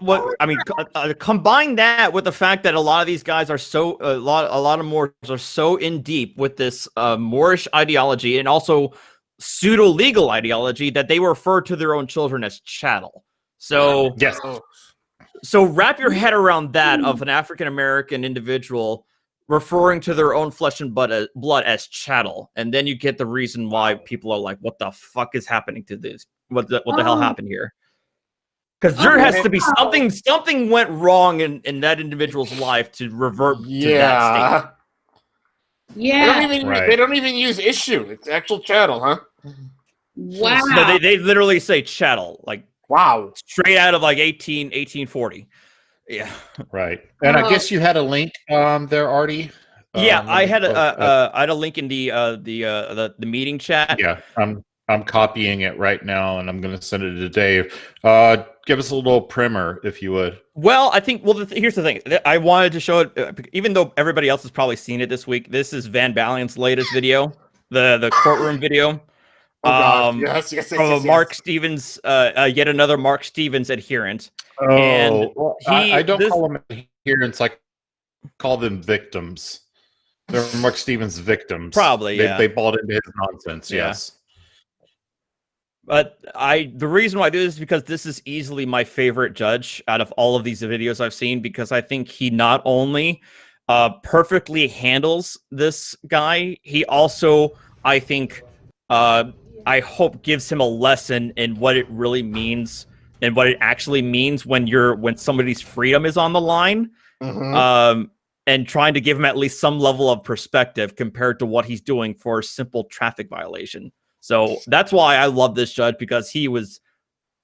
combine that with the fact that a lot of these guys are a lot of Moors are so in deep with this Moorish ideology and also pseudo legal ideology that they refer to their own children as chattel. So yes. So wrap your head around that of an African American individual referring to their own flesh and blood as chattel, and then you get the reason why people are like, "What the fuck is happening to this? What the hell happened here?" Because there has to be something went wrong in that individual's life to revert to that state. Yeah, they don't even use issue. It's actual chattel, huh? Wow. No, they literally say chattel, like wow, straight out of like 1840. Yeah, right. And I guess you had a link there, Artie. Yeah, I had a link in the meeting chat. Yeah, I'm copying it right now, and I'm going to send it to Dave. Give us a little primer, if you would. Well, I think. Well, here's the thing. I wanted to show it, even though everybody else has probably seen it this week. This is Van Ballian's latest video, the courtroom video. Yes. Mark Stevens, yet another Mark Stevens adherent. Oh, and I don't call them adherents. I call them victims. They're Mark Stevens victims. Probably, yeah. They bought into his nonsense. Yeah. Yes. But the reason why I do this is because this is easily my favorite judge out of all of these videos I've seen, because I think he not only perfectly handles this guy, he also, I think, I hope gives him a lesson in what it really means and what it actually means when somebody's freedom is on the line. And trying to give him at least some level of perspective compared to what he's doing for a simple traffic violation. So that's why I love this judge, because he was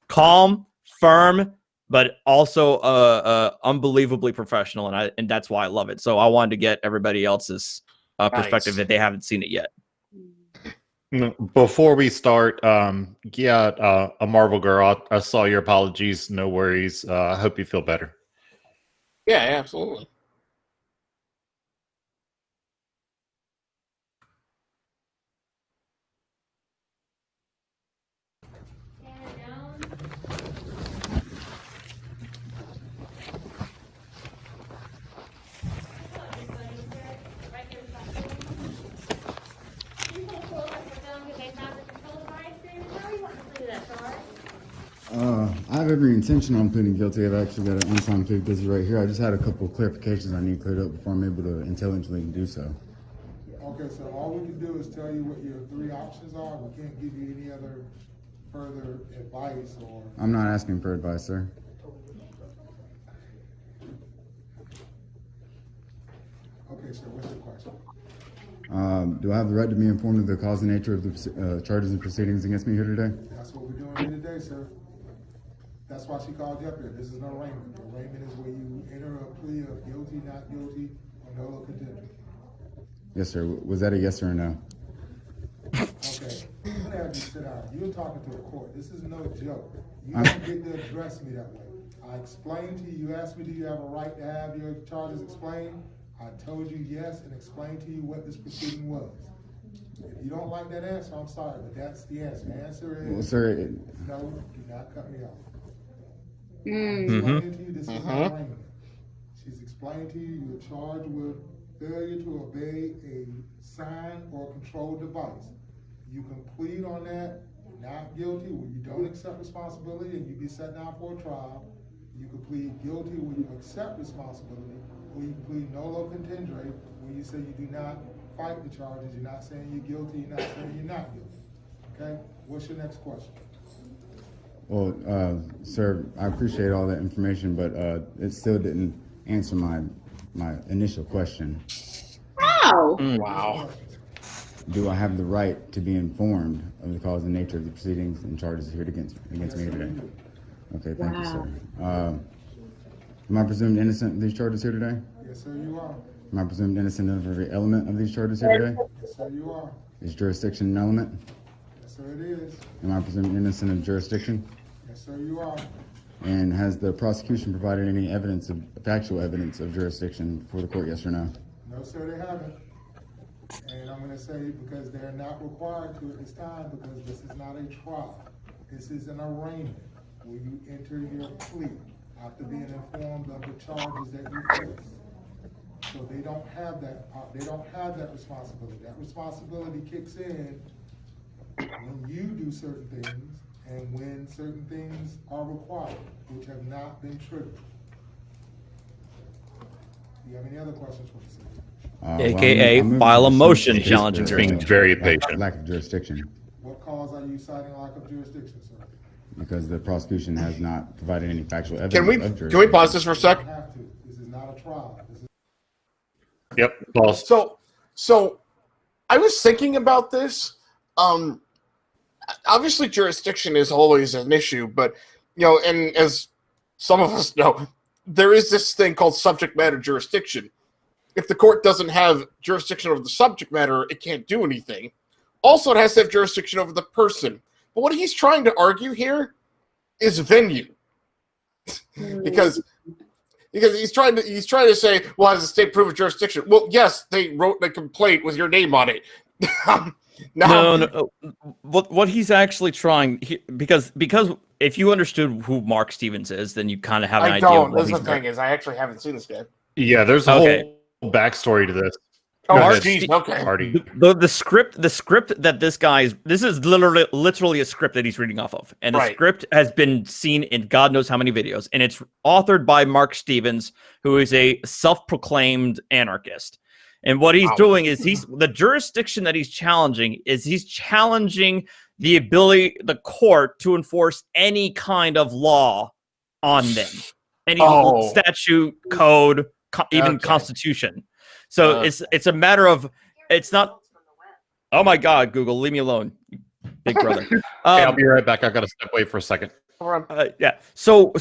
calm, firm, but also unbelievably professional, and that's why I love it. So I wanted to get everybody else's perspective if they haven't seen it yet. Before we start, a Marvel girl, I saw your apologies. No worries. I hope you feel better. Yeah, absolutely. I have every intention on pleading guilty. I've actually got an unsigned plea. This is right here. I just had a couple of clarifications I need cleared up before I'm able to intelligently do so. Okay, so all we can do is tell you what your three options are. We can't give you any other further advice or... I'm not asking for advice, sir. Okay, sir, what's your question? Do I have the right to be informed of the cause and nature of the charges and proceedings against me here today? That's what we're doing here today, sir. That's why she called you up here. This is an arraignment. Arraignment is where you enter a plea of guilty, not guilty, or no contender. Yes, sir. Was that a yes or a no? Okay, I'm gonna have you sit down. You're talking to a court. This is no joke. You don't get to address me that way. I explained to you, you asked me, do you have a right to have your charges explained? I told you yes and explained to you what this proceeding was. If you don't like that answer, I'm sorry, but that's the answer. The answer is, well, sir, no, do not cut me off. Mm-hmm. Explained to you, this is an arraignment. She's explained to you, you're charged with failure to obey a sign or control device. You can plead on that, you're not guilty, when you don't accept responsibility and you be set down for a trial. You can plead guilty when you accept responsibility, or you can plead nolo contendere when you say you do not fight the charges, you're not saying you're guilty, you're not saying you're not guilty. Okay? What's your next question? well, sir, I appreciate all that information, but it still didn't answer my initial question. Wow. Wow. Do I have the right to be informed of the cause and nature of the proceedings and charges here against me today? Okay, thank you, sir. Am I presumed innocent of these charges here today? Yes, sir, you are. Am I presumed innocent of every element of these charges here today? Yes, sir, you are. Is jurisdiction an element? Yes, sir, it is. Am I presumed innocent of jurisdiction? Yes, sir, you are. And has the prosecution provided any evidence of factual evidence of jurisdiction for the court, yes or no? No, sir, they haven't. And I'm going to say because they're not required to at this time because this is not a trial. This is an arraignment where you enter your plea after being informed of the charges that you face. So they don't have that. They don't have that responsibility. That responsibility kicks in when you do certain things and when certain things are required, which have not been triggered. Do you have any other questions for the city? AKA I'm file a moving motion to challenging the- Being very patient. Lack of jurisdiction, What cause are you citing lack of jurisdiction, sir? because the prosecution has not provided any factual evidence Can we of jurisdiction. can we pause this for a sec? You have to. This is not a trial. This is Yep. Pause. So I was thinking about this. Obviously, jurisdiction is always an issue, but and as some of us know, there is this thing called subject matter jurisdiction. If the court doesn't have jurisdiction over the subject matter, it can't do anything. Also, it has to have jurisdiction over the person. But what he's trying to argue here is venue, because he's trying to say, well, has the state proven jurisdiction? Well, yes, they wrote the complaint with your name on it. No. What he's actually trying, because if you understood who Mark Stevens is, then you kind of have an idea. That's the thing is, I actually haven't seen this guy. Yeah, there's a whole backstory to this. Okay. The script that this is literally a script that he's reading off of, and the script has been seen in God knows how many videos, and it's authored by Mark Stevens, who is a self-proclaimed anarchist. And what he's doing is the jurisdiction that he's challenging the ability, the court, to enforce any kind of law on them, any statute, code, even constitution. So it's a matter of, it's not, oh my God, Google, leave me alone, you big brother. I'll be right back. I got to step away for a second. Yeah. So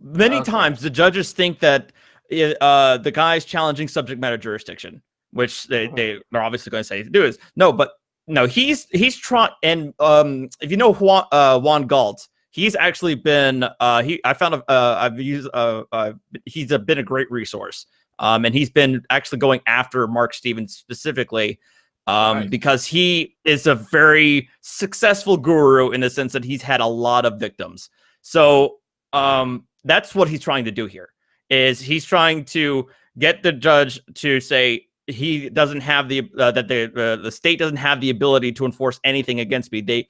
many times the judges think that the guy's challenging subject matter jurisdiction, which they're obviously going to say to do is no, but no, he's trying. And if you know Juan Galt, he's actually been he's been a great resource, and he's been actually going after Mark Stevens specifically, because he is a very successful guru in the sense that he's had a lot of victims. So that's what he's trying to do here. Is he's trying to get the judge to say he doesn't have that the state doesn't have the ability to enforce anything against me.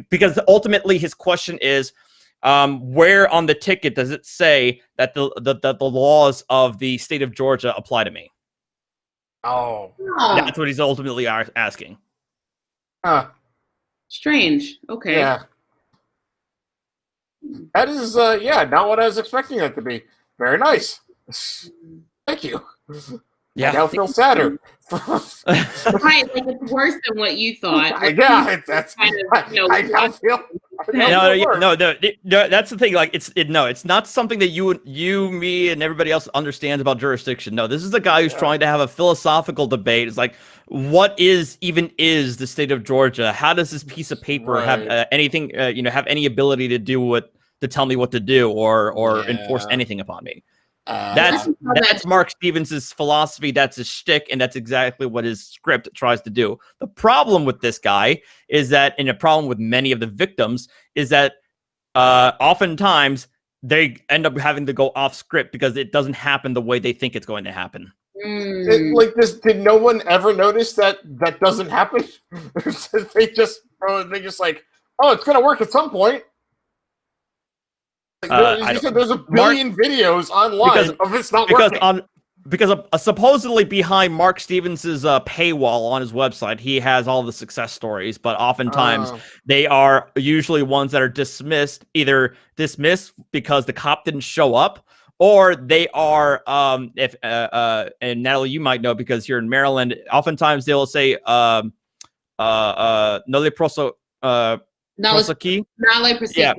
Because ultimately his question is, where on the ticket does it say that the laws of the state of Georgia apply to me? Oh, that's what he's ultimately asking. Strange. Okay. Yeah. That is, not what I was expecting that to be. Very nice. Thank you. Yeah. I now feel sadder. Right, like it's worse than what you thought. That's kind of, I now feel. No, that's the thing. Like it's not something that you, me, and everybody else understands about jurisdiction. No, this is a guy who's trying to have a philosophical debate. It's like, what is the state of Georgia? How does this piece of paper have anything? Have any ability to tell me what to do or enforce anything upon me? That's Mark Stevens' philosophy. That's his shtick, and that's exactly what his script tries to do. The problem with this guy is that, and a problem with many of the victims, is that oftentimes they end up having to go off script because it doesn't happen the way they think it's going to happen. Like this, did no one ever notice that doesn't happen? they just like, oh, it's gonna work at some point. You said there's a billion videos online of it's not working. Because supposedly behind Mark Stevens's paywall on his website, he has all the success stories, but oftentimes they are usually ones that are dismissed because the cop didn't show up, or they are and Natalie, you might know because you're in Maryland. Oftentimes they'll say "no le prosequi." Nale prosequi.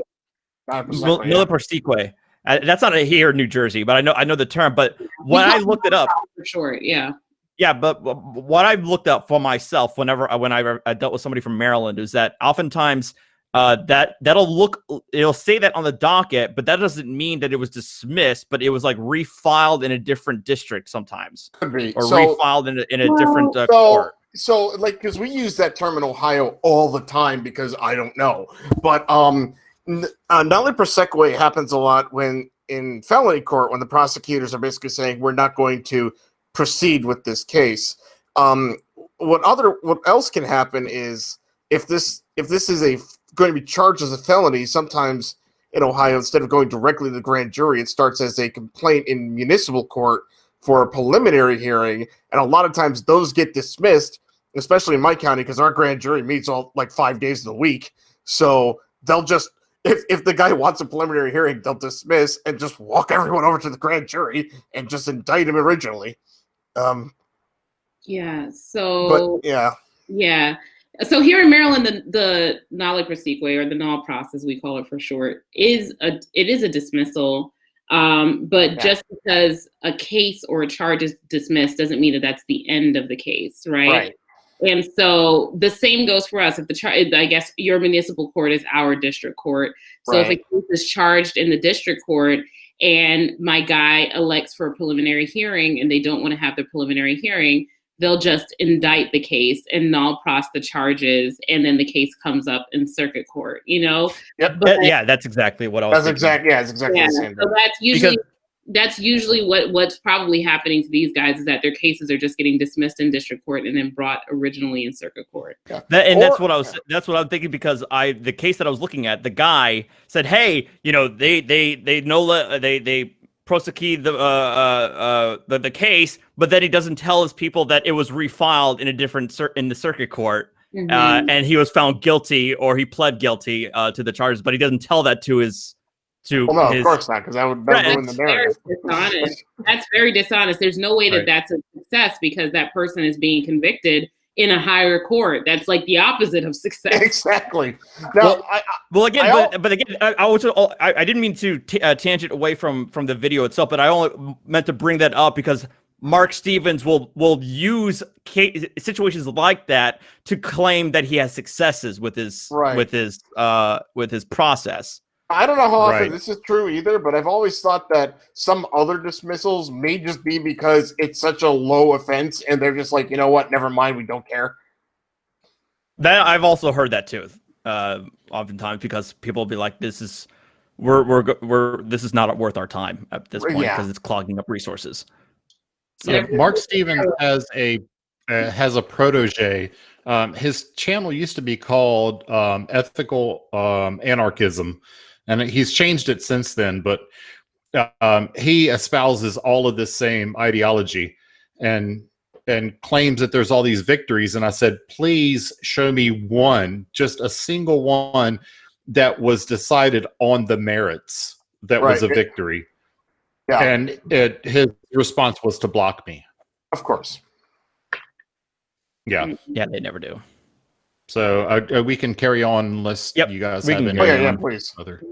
Mille perseque. That's not a here in New Jersey, but I know the term. But when I looked it up, for short, yeah. Yeah, but what I've looked up for myself when I dealt with somebody from Maryland is that oftentimes it'll say that on the docket, but that doesn't mean that it was dismissed, but it was like refiled in a different district sometimes, Could be. or refiled in a different court. So, like, because we use that term in Ohio all the time because I don't know. But nulli prosequi happens a lot when in felony court, when the prosecutors are basically saying we're not going to proceed with this case. What else can happen is if this is going to be charged as a felony, sometimes in Ohio, instead of going directly to the grand jury, it starts as a complaint in municipal court for a preliminary hearing, and a lot of times those get dismissed, especially in my county, because our grand jury meets all like 5 days of the week. So they'll just, if the guy wants a preliminary hearing, they'll dismiss and just walk everyone over to the grand jury and just indict him originally. Yeah. So. But yeah. Yeah. So here in Maryland, the nulli prosequi, or the null process, we call it for short, is a dismissal. But just because a case or a charge is dismissed doesn't mean that that's the end of the case, right? And so the same goes for us. If I guess your municipal court is our district court. So if a case is charged in the district court and my guy elects for a preliminary hearing and they don't want to have the preliminary hearing, they'll just indict the case and null pros the charges, and then the case comes up in circuit court, Yep. But, yeah, that's exactly what I was That's thinking. exactly the same. So that's usually what's probably happening to these guys, is that their cases are just getting dismissed in district court and then brought originally in circuit court. That's what I'm thinking, because the case that I was looking at, the guy said, "Hey, they prosecute the case," but then he doesn't tell his people that it was refiled in a different in the circuit court, and he was found guilty, or he pled guilty to the charges, but he doesn't tell that to his. Of course not, because that would ruin the narrative. That's very dishonest. There's no way that that's a success, because that person is being convicted in a higher court. That's like the opposite of success. Exactly. Now, I didn't mean to tangent away from the video itself, but I only meant to bring that up because Mark Stevens will use situations like that to claim that he has successes with his process. I don't know how often this is true either, but I've always thought that some other dismissals may just be because it's such a low offense, and they're just like, you know what, never mind, we don't care. That I've also heard that too, oftentimes, because people will be like, "This is this is not worth our time at this point because it's clogging up resources." So Mark Stevens has a protege. His channel used to be called Ethical Anarchism, and he's changed it since then. But he espouses all of this same ideology and claims that there's all these victories. And I said, please show me one, just a single one that was decided on the merits that was a victory. Yeah. And his response was to block me. Of course. Yeah. Yeah, they never do. So we can carry on unless you guys have any. Please. Other.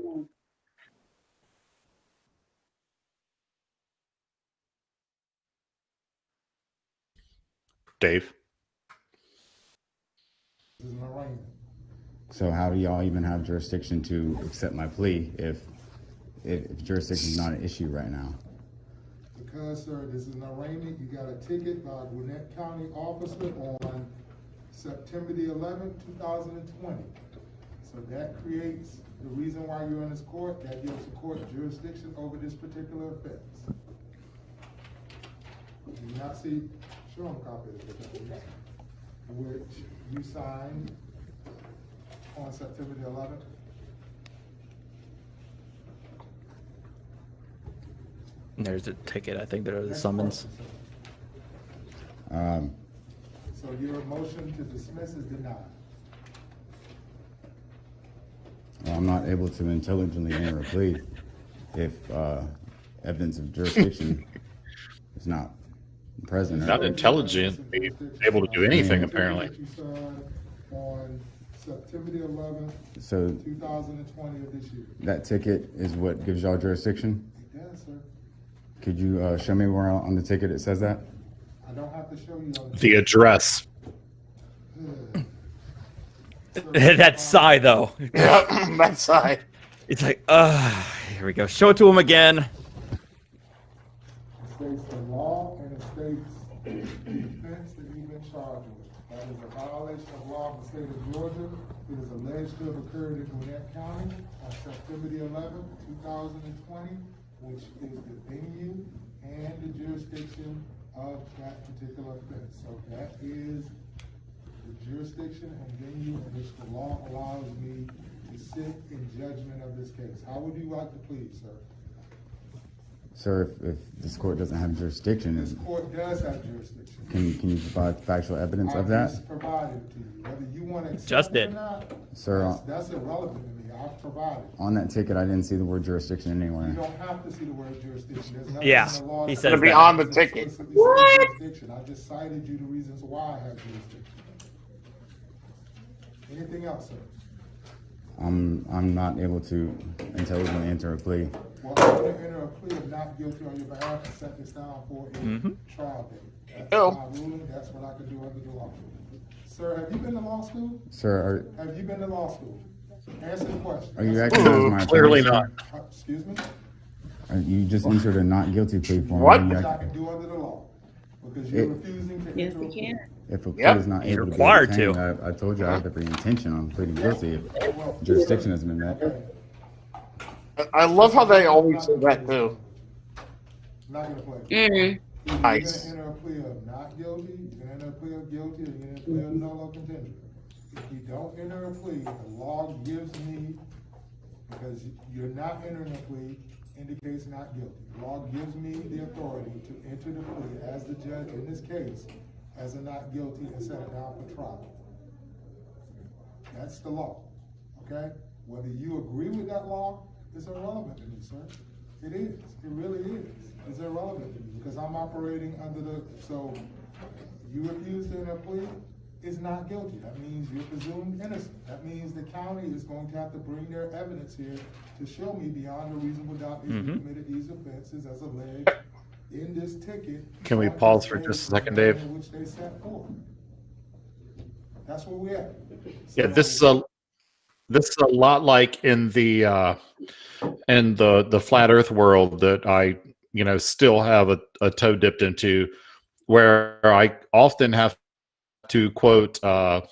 Dave. So how do y'all even have jurisdiction to accept my plea if jurisdiction is not an issue right now? Because, sir, this is an arraignment. You got a ticket by a Gwinnett County officer on September the 11th, 2020. So that creates the reason why you're in this court. That gives the court jurisdiction over this particular offense. Do you not see? Show them a copy of the document, which you signed on September the 11th. There's a ticket. I think there's a summons. So your motion to dismiss is denied. Well, I'm not able to intelligently enter a plea if evidence of jurisdiction is not present. Not intelligent, able to do anything apparently. You signed on September the 11th, So 2020 of this year. that ticket is what gives y'all jurisdiction? Yes, sir. Could you show me where on the ticket it says that? I don't have to show you on The address. That sigh, though. Yeah, that sigh. It's like, here we go. Show it to him again. It states the law and it states the offense that you've been charged with. That is a violation of law in the state of Georgia. It is alleged to have occurred in Gwinnett County on September the 11th, 2020, which is the venue and the jurisdiction of that particular offense. So that is the jurisdiction and venue in which the law allows me to sit in judgment of this case. How would you like to plead, sir? Sir, if this court doesn't have jurisdiction, This court does have jurisdiction. can you provide factual evidence of I that? just provided it to you. Whether you want to accept Just it or did. not, Sir, that's irrelevant to me. I've provided. on that ticket, I didn't see the word jurisdiction You anywhere. don't have to see the word jurisdiction. There's nothing Yeah, in the law he that says It's gonna be that. on the ticket. explicitly says jurisdiction. I just cited you the reasons why I have jurisdiction. Anything else, sir? I'm not able to intelligently enter a plea. Well, I'm going to enter a plea of not guilty on your behalf and set this down for a trial date. That's my ruling. That's what I can do under the law. Sir, have you been to law school? Sir, Have you been to law school? Answer the question. are you acting as my Clearly attorney, not. sir? Excuse me? You just entered a not guilty plea form. What? Are you Which I acting- can do under the law. Because you're refusing to Yes, enter a you plea. can. If a plea Yep. is not He's able to be required obtained, to. I told you I have every intention on pleading guilty if jurisdiction has been met. I love how they always say that too. I'm not going to play. Mm. Either Nice. You're going to enter a plea of not guilty, you're going to enter a plea of guilty, or you're going to enter a plea of nolo contingent. If you don't enter a plea, the law gives me, because you're not entering a plea, indicates not guilty. The law gives me the authority to enter the plea as the judge in this case, as a not guilty, and set it down for trial. That's the law, okay? Whether you agree with that law is irrelevant to me, sir. It is, it really is. It's irrelevant to me, because I'm operating under the, so you refuse to enter a plea, is not guilty. That means you're presumed innocent. That means the county is going to have to bring their evidence here to show me beyond a reasonable doubt that you committed these offenses as alleged in this ticket. Can we on pause this for day just a second, Dave? in which they set forth. That's where we're at. Yeah, this is a lot like in the flat Earth world that I still have a toe dipped into, where I often have to quote I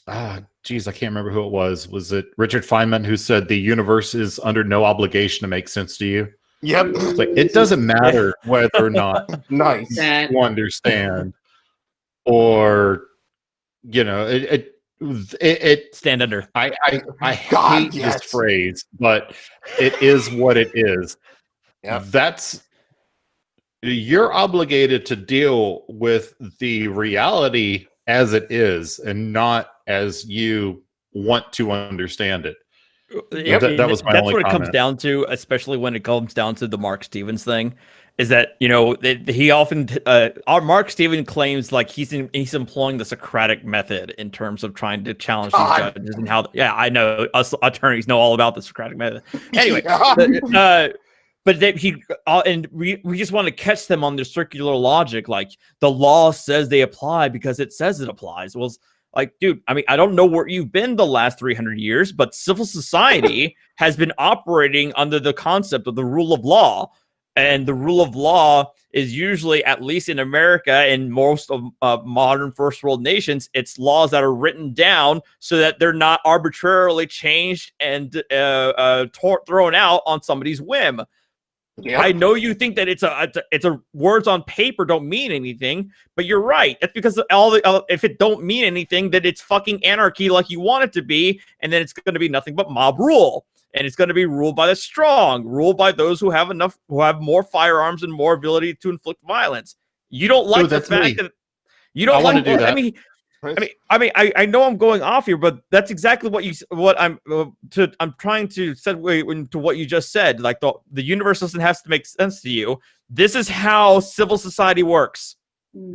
can't remember who it was. Was it Richard Feynman who said the universe is under no obligation to make sense to you? Yep. It's like, it doesn't matter whether or not Nice. you understand, or it Stand under. I God, hate yes. this phrase, but it is what it is. Yep. You're obligated to deal with the reality as it is and not as you want to understand it. Yep. That was my That's only what it comes comment. down to, especially when it comes down to the Mark Stevens thing. Is that he often our Mark Stevens claims like he's employing the Socratic method in terms of trying to challenge these judges and how. Yeah, I know us attorneys know all about the Socratic method. Anyway, but we just want to catch them on their circular logic, like the law says they apply because it says it applies. Well, like, dude, I mean, I don't know where you've been the last 300 years, but civil society has been operating under the concept of the rule of law. And the rule of law is usually, at least in America and most of modern first world nations, it's laws that are written down so that they're not arbitrarily changed and thrown out on somebody's whim. Yep. I know you think that it's a words on paper don't mean anything, but you're right. That's because if it don't mean anything, then it's fucking anarchy like you want it to be, and then it's going to be nothing but mob rule. And it's going to be ruled by the strong, ruled by those who have more firearms and more ability to inflict violence. You don't like the fact that you don't want to do that. I know I'm going off here, but that's exactly what I'm trying to segue into what you just said. Like the universe doesn't have to make sense to you. This is how civil society works.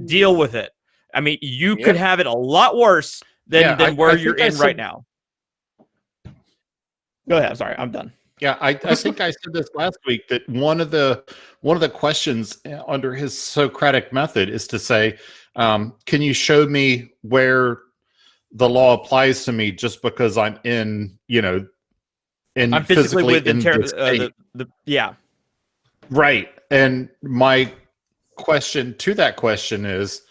Deal with it. I mean, you could have it a lot worse than where I you're think I in right said- now. Go ahead. I'm sorry. I'm done. Yeah, I think I said this last week that one of the questions under his Socratic method is to say, can you show me where the law applies to me just because I'm in, I'm physically within state? yeah. Right. And my question to that question is,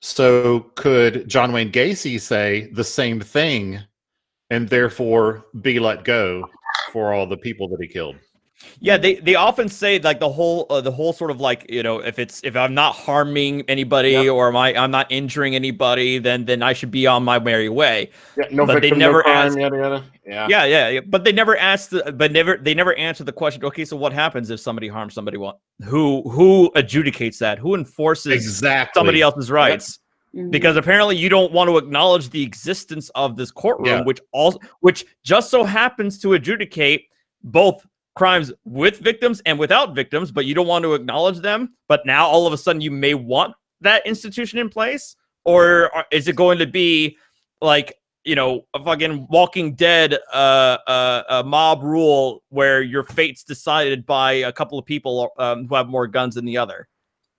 so could John Wayne Gacy say the same thing and therefore be let go for all the people that he killed? Yeah, they often say like the whole sort of like, if I'm not harming anybody or I'm not injuring anybody, then I should be on my merry way. Yeah, no but victim, they never no crime, ask, yada yada. Yeah. But they never they never answer the question. Okay, so what happens if somebody harms somebody? Who adjudicates that? Who enforces somebody else's rights? Because apparently you don't want to acknowledge the existence of this courtroom, which just so happens to adjudicate both crimes with victims and without victims, but you don't want to acknowledge them. But now all of a sudden you may want that institution in place, or is it going to be like a fucking Walking Dead a mob rule where your fate's decided by a couple of people who have more guns than the other?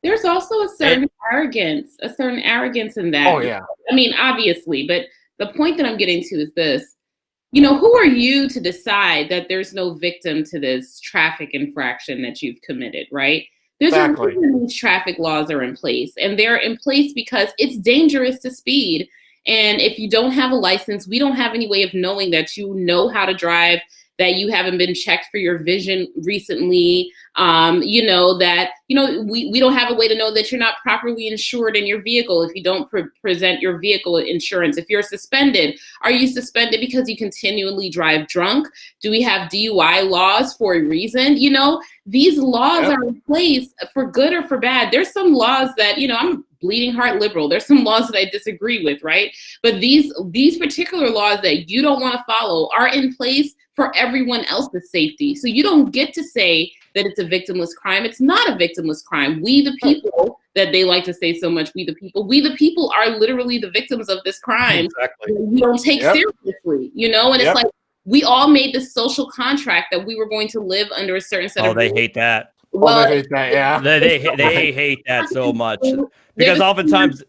There's also a certain arrogance in that. Oh, yeah. I mean, obviously, but the point that I'm getting to is this. Who are you to decide that there's no victim to this traffic infraction that you've committed, right? There's a reason these traffic laws are in place, and they're in place because it's dangerous to speed. And if you don't have a license, we don't have any way of knowing that you know how to drive, that you haven't been checked for your vision recently, we don't have a way to know that you're not properly insured in your vehicle if you don't present your vehicle insurance. If you're suspended, are you suspended because you continually drive drunk? Do we have DUI laws for a reason? These laws are in place for good or for bad. There's some laws that, I'm bleeding heart liberal. There's some laws that I disagree with, right? But these particular laws that you don't want to follow are in place for everyone else's safety. So you don't get to say that it's a victimless crime. It's not a victimless crime. We the people, that they like to say so much, we the people are literally the victims of this crime. Exactly. We don't take seriously, and it's like we all made this social contract that we were going to live under a certain set of rules. They hate that. Well, they hate that, yeah. They hate that so much because oftentimes.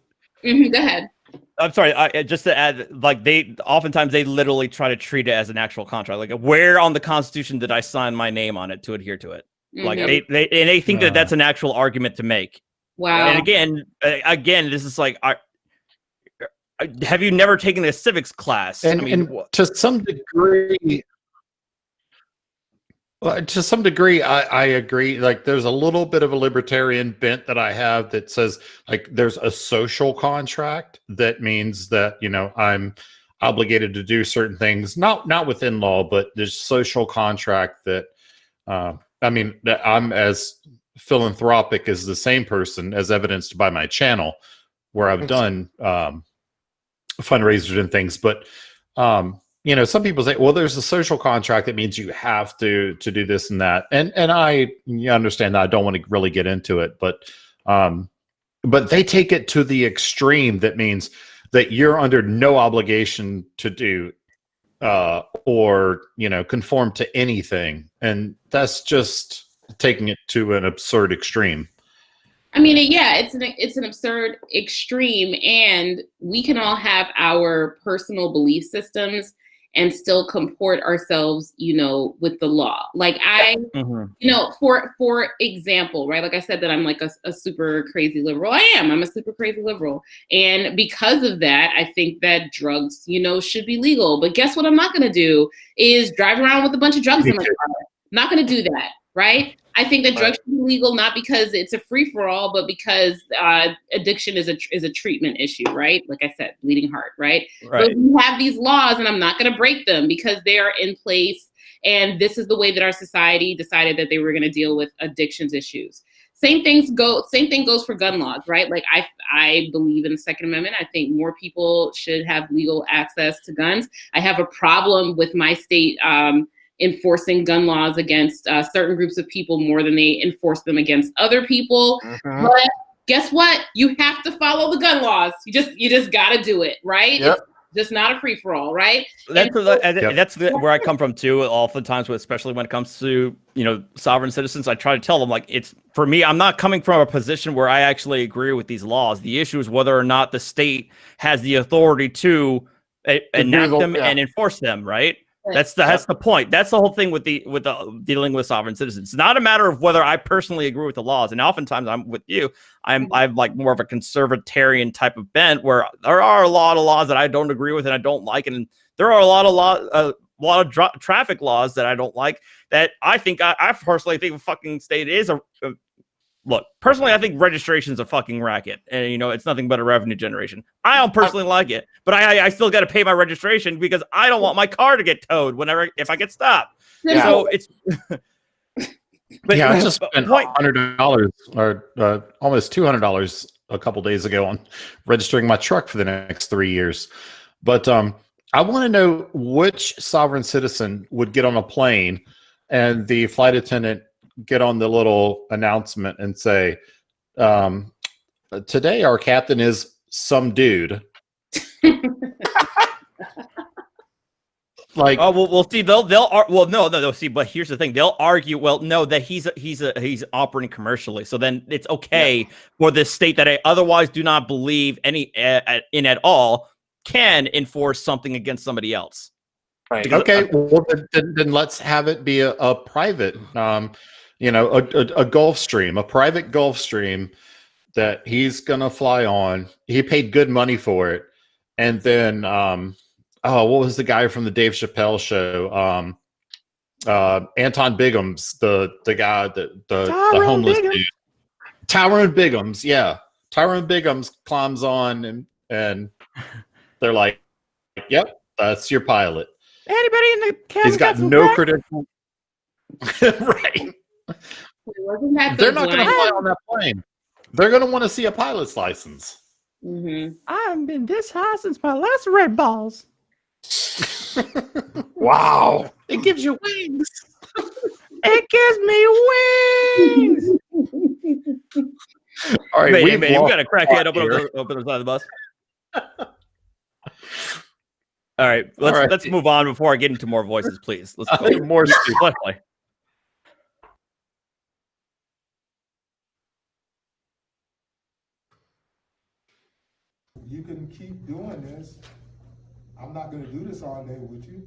Go ahead. I'm sorry. Just to add, like oftentimes they literally try to treat it as an actual contract. Like, where on the Constitution did I sign my name on it to adhere to it? Like they think that that's an actual argument to make. Wow. And again, this is like, have you never taken a civics class? And to some degree. Well, to some degree, I agree. Like, there's a little bit of a libertarian bent that I have that says, like, there's a social contract that means that, I'm obligated to do certain things, not within law, but there's social contract that, that I'm as philanthropic as the same person, as evidenced by my channel, where I've done fundraisers and things. But, some people say, well, there's a social contract that means you have to do this and that. And I understand that. I don't want to really get into it, but they take it to the extreme. That means that you're under no obligation to do or conform to anything. And that's just taking it to an absurd extreme. I mean, it's an absurd extreme, and we can all have our personal belief systems and still comport ourselves, with the law. Like for example, right? Like I said that I'm like a super crazy liberal. I'm a super crazy liberal. And because of that, I think that drugs, should be legal. But guess what I'm not going to do is drive around with a bunch of drugs in my car. I'm not going to do that, right? I think that drugs should be legal, not because it's a free-for-all, but because addiction is a treatment issue, right? Like I said, bleeding heart, right? But we have these laws, and I'm not going to break them because they are in place, and this is the way that our society decided that they were going to deal with addictions issues. Same thing goes for gun laws, right? Like I believe in the Second Amendment. I think more people should have legal access to guns. I have a problem with my state enforcing gun laws against certain groups of people more than they enforce them against other people. But guess what? You have to follow the gun laws. You just got to do it, right? Yep. just not a free for all, right? That's And that's where I come from too. Oftentimes, especially when it comes to sovereign citizens, I try to tell them like it's for me. I'm not coming from a position where I actually agree with these laws. The issue is whether or not the state has the authority to enact them and enforce them. Right. That's the point. That's the whole thing with the dealing with sovereign citizens. It's not a matter of whether I personally agree with the laws. And oftentimes I'm with you. I'm like more of a conservatarian type of bent where there are a lot of laws that I don't agree with and I don't like, and there are a lot of traffic laws that I don't like that I think I personally think a fucking state is a look, personally, I think registration is a fucking racket, and it's nothing but a revenue generation. I don't personally like it, but I still got to pay my registration because I don't want my car to get towed if I get stopped. Yeah. So it's. But I just spent $100 or almost $200 a couple days ago on registering my truck for the next 3 years. But I want to know which sovereign citizen would get on a plane and the flight attendant get on the little announcement and say, today our captain is some dude. Like, oh, we'll see. They'll see. But here's the thing: they'll argue. Well, no, that he's operating commercially. So then it's okay for this state that I otherwise do not believe in at all can enforce something against somebody else. Right. Because, okay. Well, then let's have it be a private, a Gulfstream, a private Gulfstream that he's gonna fly on. He paid good money for it, and then what was the guy from the Dave Chappelle show? Anton Biggums, the guy the homeless Biggums. Dude. Tyrone Biggums, yeah. Tyrone Biggums climbs on and they're like, yep, that's your pilot. Anybody in the cabin? He's got no credentials. Right. Wasn't that They're not going to fly on that plane. They're going to want to see a pilot's license. Mm-hmm. I haven't been this high since my last Red Balls. Wow. It gives you wings. It gives me wings. All right, we got a crackhead open the side of the bus. All right, let's move on before I get into more voices, please. Let's go. More stupid. You can keep doing this. I'm not going to do this all day with you,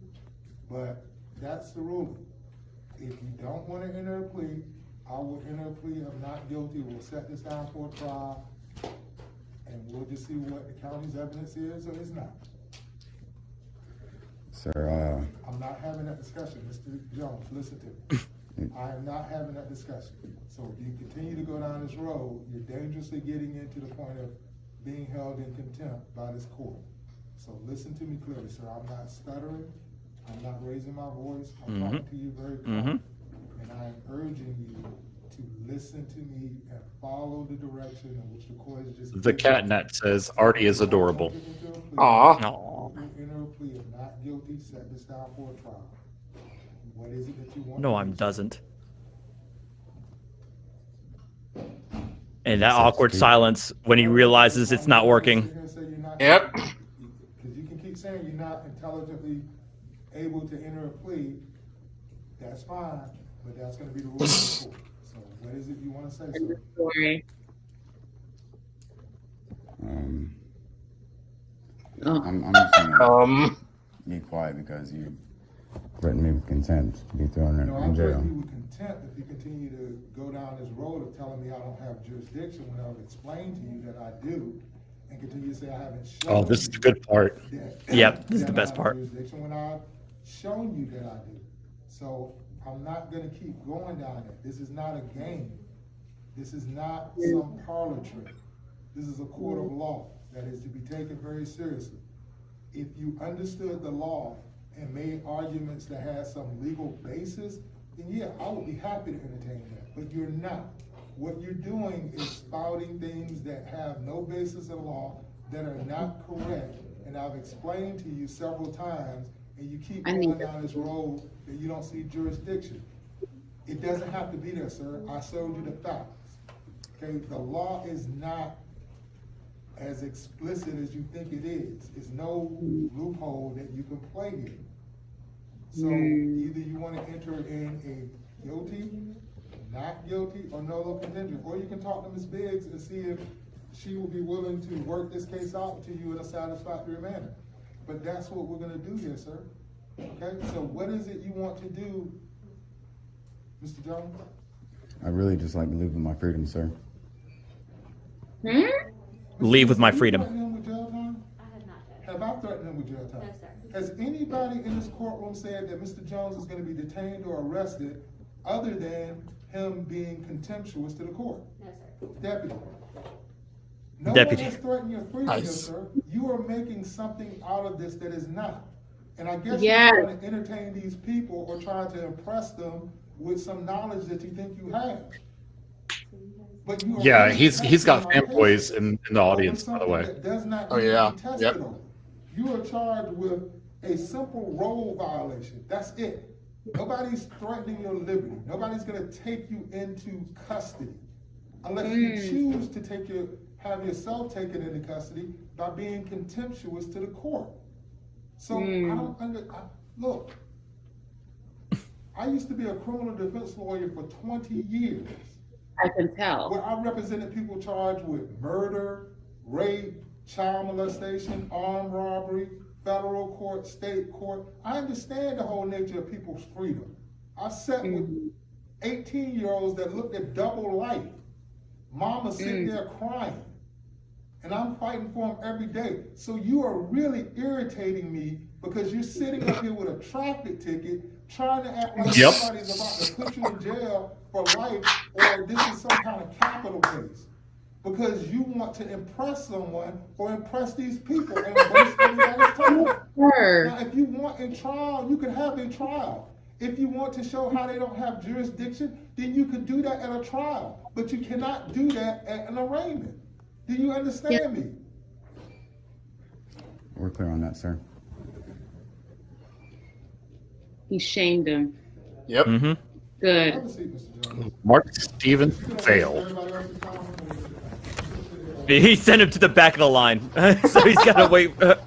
but that's the rule. If you don't want to enter a plea, I will enter a plea of not guilty. We'll set this down for a trial, and we'll just see what the county's evidence is or is not. Sir, I'm not having that discussion, Mr. Jones. Listen to me. I am not having that discussion. So if you continue to go down this road, you're dangerously getting into the point of being held in contempt by this court. So listen to me clearly, sir. I'm not stuttering. I'm not raising my voice. I'm talking to you very calmly. And I am urging you to listen to me and follow the direction in which the court is just... The catnet says Artie is adorable. Aww. Enter a plea of not guilty, set this down for a trial. What is it that you want? No, I doesn't. And that awkward silence when he realizes it's not working. Yep. Because you can keep saying you're not intelligently able to enter a plea. That's fine, but that's going to be the rule of the court. So what is it you want to say, sir? Sorry. I'm just gonna be quiet because you threatened me with contempt to be thrown in jail. I'm threatening you with contempt if you continue to go down this road of telling me I don't have jurisdiction when I've explained to you that I do, and continue to say I haven't shown. Oh, this is the good part. Yep, this is the best part. When I've shown you that I do. So I'm not going to keep going down it. This is not a game. This is not some parlor trick. This is a court of law that is to be taken very seriously. If you understood the law and made arguments that had some legal basis, then yeah, I would be happy to entertain that. But you're not. What you're doing is spouting things that have no basis in law, that are not correct. And I've explained to you several times, and you keep going down this road that you don't see jurisdiction. It doesn't have to be there, sir. I showed you the facts. Okay, the law is not as explicit as you think it is. There's no loophole that you can play here. So either you want to enter in a guilty, not guilty, or no low contingent, or you can talk to Ms. Biggs and see if she will be willing to work this case out to you in a satisfactory manner. But that's what we're going to do here, sir. Okay, so what is it you want to do, Mr. Jones? I really just like to live with my freedom, sir. Leave with my freedom. Have I threatened him with jail time? No, sir. Has anybody in this courtroom said that Mr. Jones is going to be detained or arrested other than him being contemptuous to the court? No, sir. Deputy. No Deputy. one has threatened your freedom, Nice. sir. You are making something out of this that is not. And I guess Yes. you're trying to entertain these people or trying to impress them with some knowledge that you think you have. But you are Yeah, really he's got testing my fanboys case in the audience, by the something way. that does not Oh, need to yeah. be tested Yep. on. You are charged with a simple role violation. That's it. Nobody's threatening your liberty. Nobody's going to take you into custody unless you choose to have yourself taken into custody by being contemptuous to the court. So look, I used to be a criminal defense lawyer for 20 years. I can tell. Where I represented people charged with murder, rape, child molestation, armed robbery, federal court, state court. I understand the whole nature of people's freedom. I've sat with 18-year-olds that looked at double life. Mama sitting there crying. And I'm fighting for them every day. So you are really irritating me because you're sitting up here with a traffic ticket trying to act like somebody's about to put you in jail for life or this is some kind of capital case. Because you want to impress someone or impress these people and waste everybody's time. Now, if you want a trial, you can have a trial. If you want to show how they don't have jurisdiction, then you could do that at a trial. But you cannot do that at an arraignment. Do you understand me? We're clear on that, sir. He shamed him. Yep. Good. Mark Stevens failed. He sent him to the back of the line, so he's got to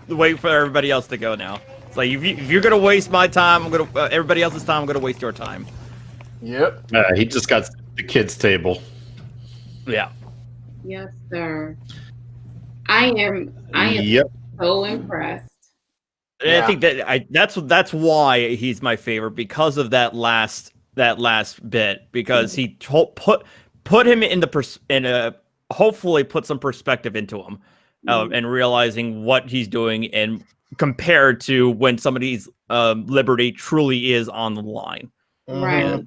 wait for everybody else to go now. It's like if you're gonna waste my time, I'm gonna everybody else's time. I'm gonna waste your time. Yep. He just got the kids' table. Yeah. Yes, sir. I am so impressed. And I think that that's why he's my favorite, because of that last bit, because he put him in hopefully put some perspective into him, and realizing what he's doing and compared to when somebody's liberty truly is on the line. Right.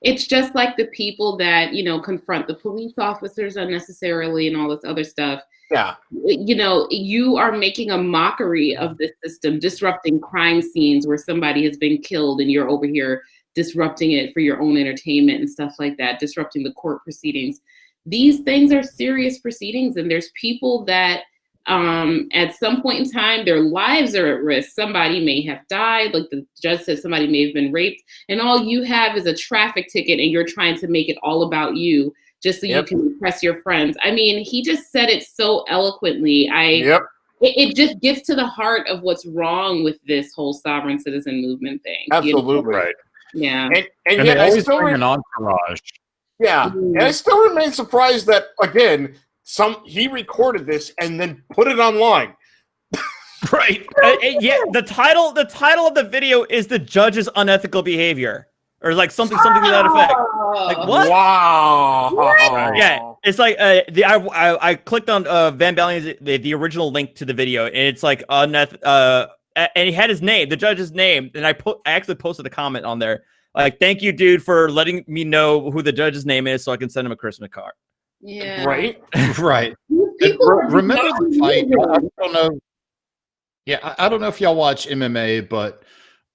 It's just like the people that, confront the police officers unnecessarily and all this other stuff. Yeah. You are making a mockery of this system, disrupting crime scenes where somebody has been killed and you're over here disrupting it for your own entertainment and stuff like that, disrupting the court proceedings. These things are serious proceedings, and there's people that at some point in time, their lives are at risk. Somebody may have died, like the judge said, somebody may have been raped, and all you have is a traffic ticket, and you're trying to make it all about you just so you can impress your friends. I mean, he just said it so eloquently. It just gets to the heart of what's wrong with this whole sovereign citizen movement thing. Absolutely. Right. Yeah. And they yet I always still bring an entourage. Yeah. And I still remain surprised that, again, he recorded this and then put it online. Right. Yeah. The title of the video is "The Judge's Unethical Behavior," or like something to that effect. Like what? Wow. What? Yeah. It's like I clicked on Van Ballen's the original link to the video, and it's like and he had his name, the judge's name, and I actually posted a comment on there. Like, thank you, dude, for letting me know who the judge's name is so I can send him a Christmas card. Yeah. Right? Right. Remember the fight? I don't know. Yeah, I don't know if y'all watch MMA, but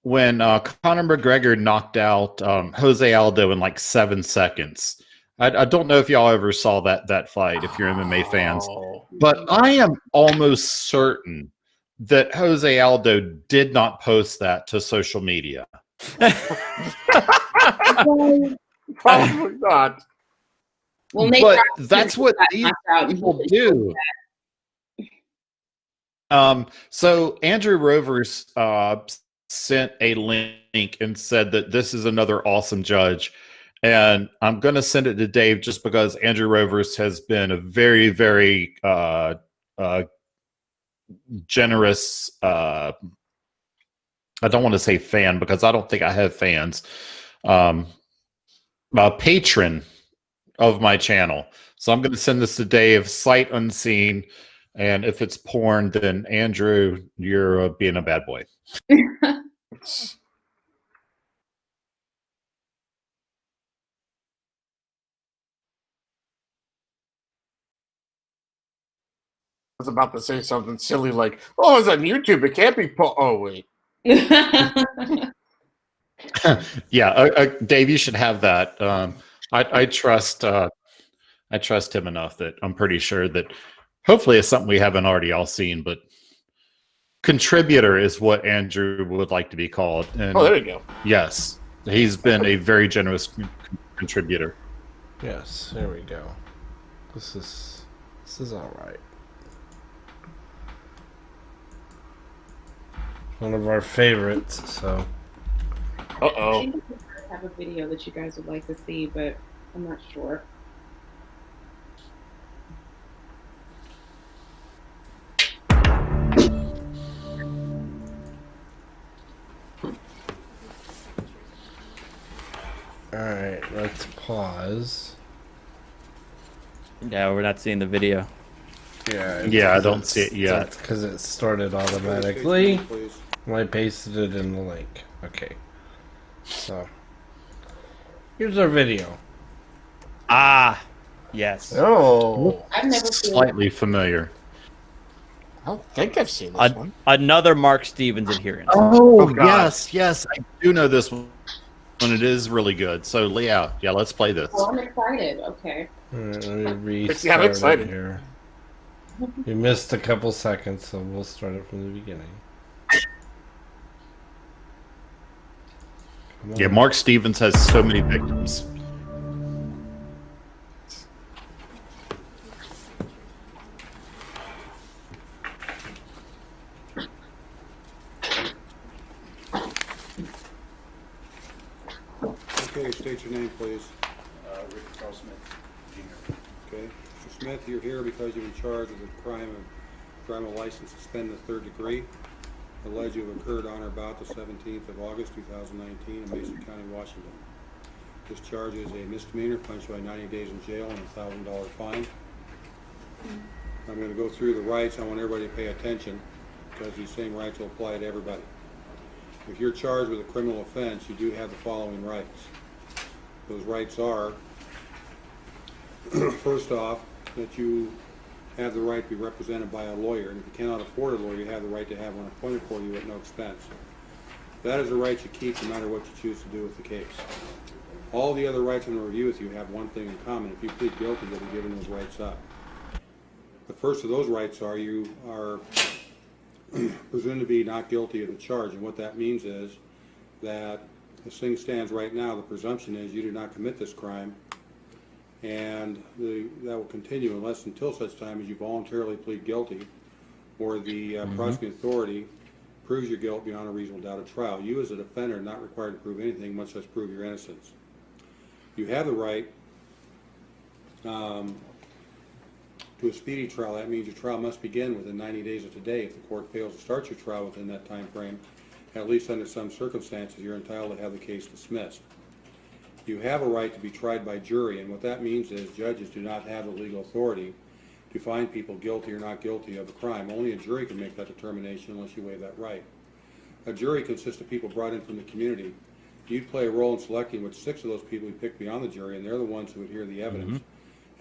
when Conor McGregor knocked out Jose Aldo in like 7 seconds, I don't know if y'all ever saw that fight, if you're MMA fans. But I am almost certain that Jose Aldo did not post that to social media. Probably not. Well, but that's what these people do. So Andrew Rovers sent a link and said that this is another awesome judge. And I'm going to send it to Dave just because Andrew Rovers has been a very, very generous, I don't want to say fan because I don't think I have fans, patron of my channel. So I'm going to send this to Dave, sight unseen. And if it's porn, then Andrew, you're being a bad boy. I was about to say something silly like, "Oh, it's on YouTube. It can't be." Oh, wait. Yeah, Dave, you should have that. I trust him enough that I'm pretty sure that hopefully it's something we haven't already all seen, but contributor is what Andrew would like to be called. And oh, there you go. Yes, he's been a very generous contributor. Yes, there we go. This is all right. One of our favorites, so. I think I have a video that you guys would like to see, but I'm not sure. Alright, let's pause. Yeah, we're not seeing the video. Yeah, I don't see it yet. Because it started automatically. I pasted it in the link. Okay. So, here's our video. Ah, yes. Oh. I've never seen Slightly familiar. I don't think I've seen this one. Another Mark Stevens adherence. Oh, yes, I do know this one. And it is really good. So, Leah, let's play this. Oh, I'm excited. Okay. Alright, let me restart I'm excited. it here. We missed a couple seconds, so we'll start it from the beginning. Yeah, Mark Stevens has so many victims. Okay, state your name, please. Rick Carl Smith, Jr. Okay. Mr. Smith, you're here because you've been charged with a crime of driving a license suspended in the 3rd degree. Alleged to have occurred on or about the 17th of August, 2019 in Mason County, Washington. This charge is a misdemeanor, punished by 90 days in jail and a $1,000 fine. I'm going to go through the rights. I want everybody to pay attention because these same rights will apply to everybody. If you're charged with a criminal offense, you do have the following rights. Those rights are, first off, that you have the right to be represented by a lawyer, and if you cannot afford a lawyer, you have the right to have one appointed for you at no expense. That is a right you keep no matter what you choose to do with the case. All the other rights I'm going to review with you have one thing in common. If you plead guilty, you'll be given those rights up. The first of those rights are you are presumed to be not guilty of the charge, and what that means is that as things stands right now, the presumption is you did not commit this crime, and that will continue until such time as you voluntarily plead guilty or the prosecuting authority proves your guilt beyond a reasonable doubt at trial. You as a defendant are not required to prove anything, much less prove your innocence. You have the right to a speedy trial. That means your trial must begin within 90 days of today. If the court fails to start your trial within that time frame, at least under some circumstances, you're entitled to have the case dismissed. You have a right to be tried by jury, and what that means is judges do not have the legal authority to find people guilty or not guilty of a crime. Only a jury can make that determination unless you waive that right. A jury consists of people brought in from the community. You'd play a role in selecting which 6 of those people you pick beyond the jury, and they're the ones who would hear the evidence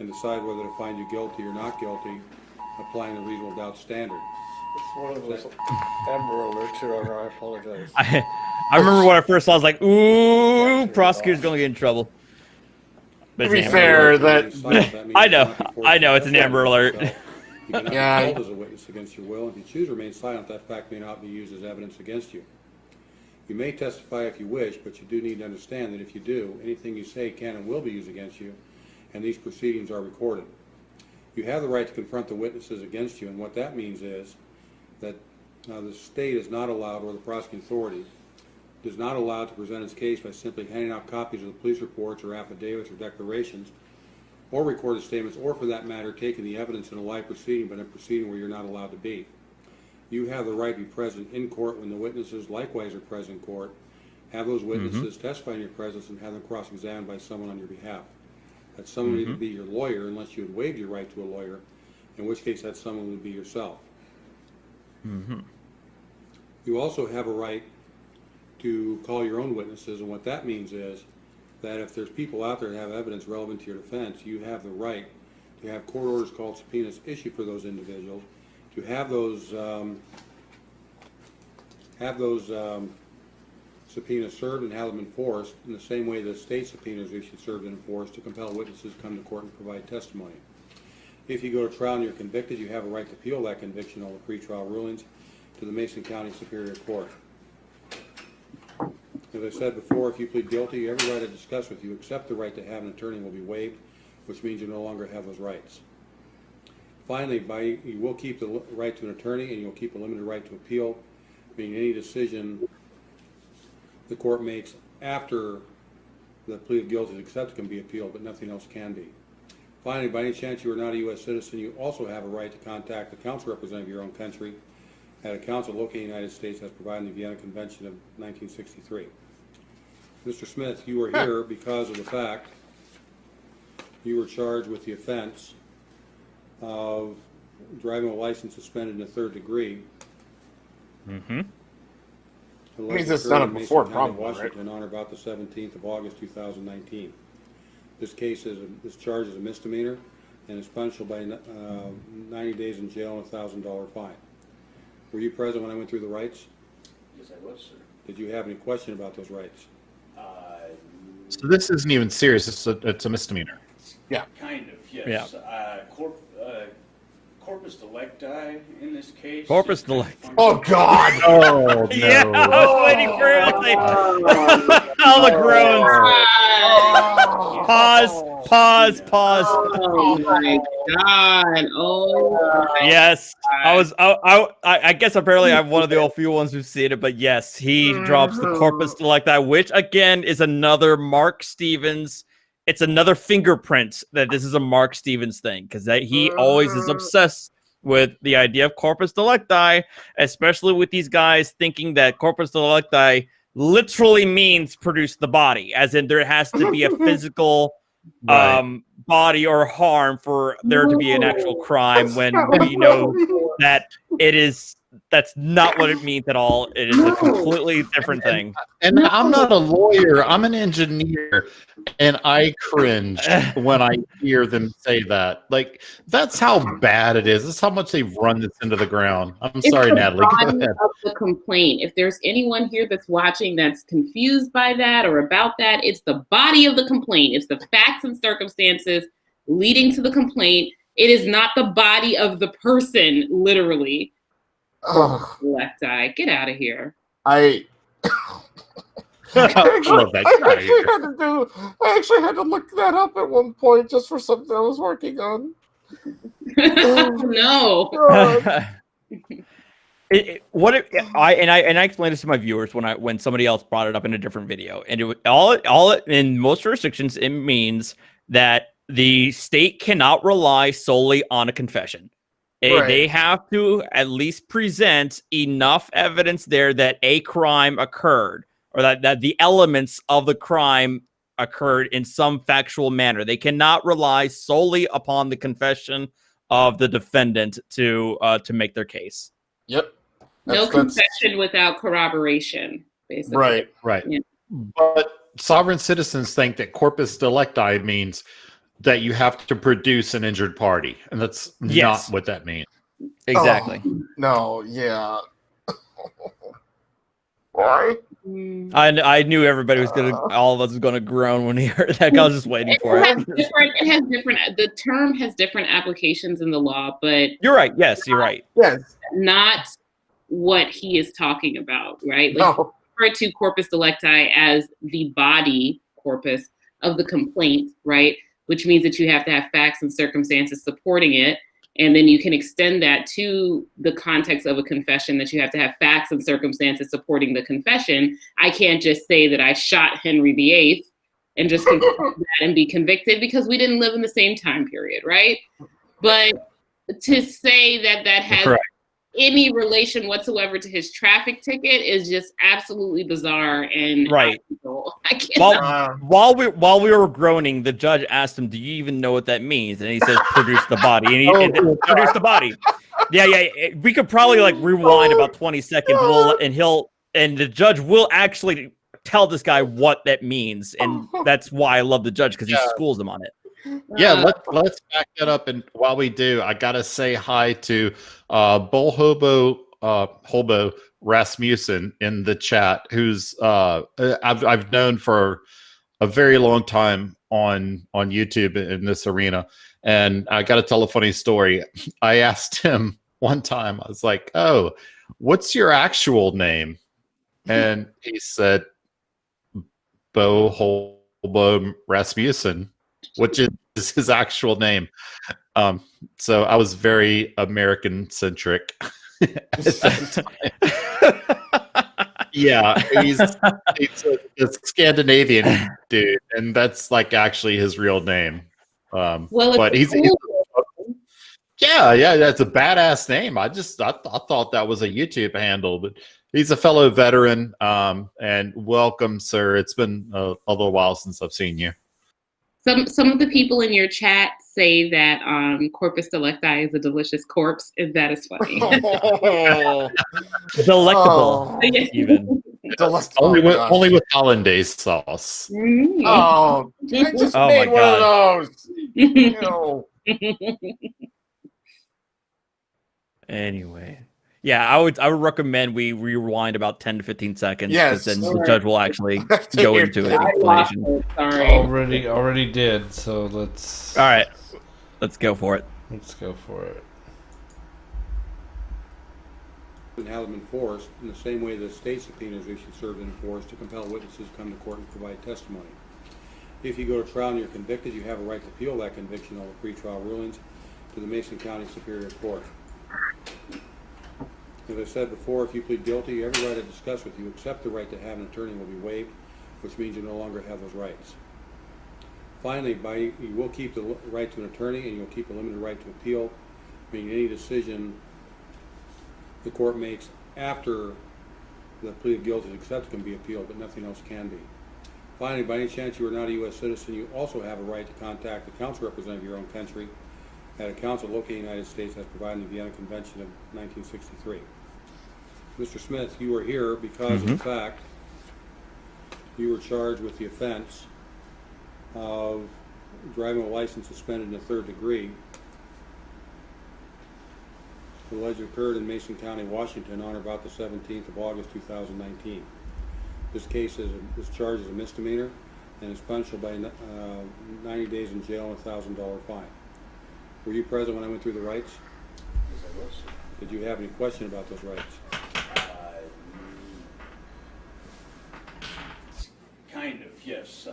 and decide whether to find you guilty or not guilty, applying the reasonable doubt standard. It's one of those Amber Alerts, Your Honor. I apologize. I remember when I first saw, I was like, "Ooh, prosecutor's gonna get in trouble." But To be fair, I know, it's an Amber Alert. You cannot be held as a witness against your will. If you choose to remain silent, that fact may not be used as evidence against you. You may testify if you wish, but you do need to understand that if you do, anything you say can and will be used against you, and these proceedings are recorded. You have the right to confront the witnesses against you, and what that means is that the state is not allowed, or the prosecuting authority is not allowed to present its case by simply handing out copies of the police reports or affidavits or declarations, or recorded statements, or for that matter, taking the evidence in a live proceeding, but in a proceeding where you're not allowed to be. You have the right to be present in court when the witnesses likewise are present in court. Have those witnesses testify in your presence and have them cross-examined by someone on your behalf. That someone would either be your lawyer, unless you had waived your right to a lawyer, in which case that someone would be yourself. You also have a right to call your own witnesses, and what that means is that if there's people out there that have evidence relevant to your defense, you have the right to have court orders called subpoenas issued for those individuals, to have those subpoenas served and have them enforced in the same way that state subpoenas are issued, served, and enforced to compel witnesses to come to court and provide testimony. If you go to trial and you're convicted, you have a right to appeal that conviction, all the pretrial rulings, to the Mason County Superior Court. As I said before, if you plead guilty, every right to discuss with you except the right to have an attorney will be waived, which means you no longer have those rights. Finally, you will keep the right to an attorney, and you'll keep a limited right to appeal, meaning any decision the court makes after the plea of guilty is accepted can be appealed, but nothing else can be. Finally, by any chance you are not a U.S. citizen, you also have a right to contact the counsel representative of your own country at a counsel located in the United States as provided in the Vienna Convention of 1963. Mr. Smith, you are here because of the fact you were charged with the offense of driving a license suspended in the 3rd degree. Means it's done it before, probably, Washington, on or about the 17th of August, 2019. This charge is a misdemeanor and is punishable by 90 days in jail and a $1,000 fine. Were you present when I went through the rights? Yes, I was, sir. Did you have any question about those rights? So this isn't even serious. It's a misdemeanor. Yeah. Kind of, yes. Yeah. Corpus Delicti in this case. Corpus Delicti. Oh, God. Oh, no. Yeah, I was waiting for it. All the groans. Pause. Oh my God. Oh. Yes. I guess apparently I'm one of the few ones who've seen it, but yes, he drops the Corpus Delicti, which again is another Mark Stevens. It's another fingerprint that this is a Mark Stevens thing, because he always is obsessed with the idea of Corpus Delicti, especially with these guys thinking that Corpus Delicti literally means produce the body, as in there has to be a physical body or harm for there to be an actual crime, when we know that that's not what it means at all. It is a completely different thing. And I'm not a lawyer. I'm an engineer, and I cringe when I hear them say that. Like, that's how bad it is. That's how much they've run this into the ground. I'm sorry, Natalie. Go ahead. Of the complaint. If there's anyone here that's watching that's confused by that or about that, it's the body of the complaint. It's the facts and circumstances leading to the complaint. It is not the body of the person, literally. Left eye, get out of here. I actually had to look that up at one point just for something I was working on. No. I explained this to my viewers when somebody else brought it up in a different video, and it in most jurisdictions it means that the state cannot rely solely on a confession. They have to at least present enough evidence there that a crime occurred, or that the elements of the crime occurred in some factual manner. They cannot rely solely upon the confession of the defendant to make their case. Yep. No confession without corroboration, basically. Right. Yeah. But sovereign citizens think that corpus delicti means that you have to produce an injured party, and that's not what that means. Exactly. No, yeah. Why? I knew everybody was all of us was gonna groan when he heard that. I was just waiting for it. The term has different applications in the law, but you're right. Yes, you're right. Yes. Not what he is talking about, right? Like, refer to corpus delicti as the body corpus of the complaint, right? Which means that you have to have facts and circumstances supporting it. And then you can extend that to the context of a confession, that you have to have facts and circumstances supporting the confession. I can't just say that I shot Henry VIII and just confess that and be convicted, because we didn't live in the same time period, right? But to say that that has Correct. any relation whatsoever to his traffic ticket is just absolutely bizarre and Right. I can't. While we were groaning, the judge asked him, "Do you even know what that means?" And he says, "Produce the body." And produce the body. Yeah. We could probably like rewind about 20 seconds, and the judge will actually tell this guy what that means, and that's why I love the judge, because he schools him on it. Yeah, let's back that up. And while we do, I gotta say hi to Bull Hobo Rasmussen in the chat, who's I've known for a very long time on YouTube in this arena. And I gotta tell a funny story. I asked him one time, I was like, "Oh, what's your actual name?" And he said, Bo Hobo Rasmussen, which is his actual name. So I was very American centric. Yeah, he's a Scandinavian dude, and that's like actually his real name. But he's yeah, that's a badass name. I thought that was a YouTube handle, but he's a fellow veteran. And welcome, sir. It's been a little while since I've seen you. Some of the people in your chat say that Corpus Delicti is a delicious corpse, and that is funny. Delectable, even. Only with hollandaise sauce. Oh, I just made one of those. No. Anyway, yeah, I would recommend we rewind about 10 to 15 seconds, because then the judge will actually go into an explanation. Already did. So let's. All right, let's go for it. Let's go for it. And have them enforced in the same way that state subpoenas we should serve and enforce to compel witnesses to come to court and provide testimony. If you go to trial and you're convicted, you have a right to appeal that conviction over pretrial rulings to the Mason County Superior Court. As I said before, if you plead guilty, every right to discuss with you except the right to have an attorney will be waived, which means you no longer have those rights. Finally, you will keep the right to an attorney, and you'll keep a limited right to appeal, meaning any decision the court makes after the plea of guilty is accepted can be appealed, but nothing else can be. Finally, by any chance you are not a U.S. citizen, you also have a right to contact the counsel representative of your own country at a council located in the United States as provided in the Vienna Convention of 1963. Mr. Smith, you are here because of the fact you were charged with the offense of driving a license suspended in the third degree. The alleged occurred in Mason County, Washington on or about the 17th of August 2019. This case is charged as a misdemeanor and is punishable by 90 days in jail and a $1,000 fine. Were you present when I went through the rights? Yes, I was. Did you have any question about those rights? Kind of, yes.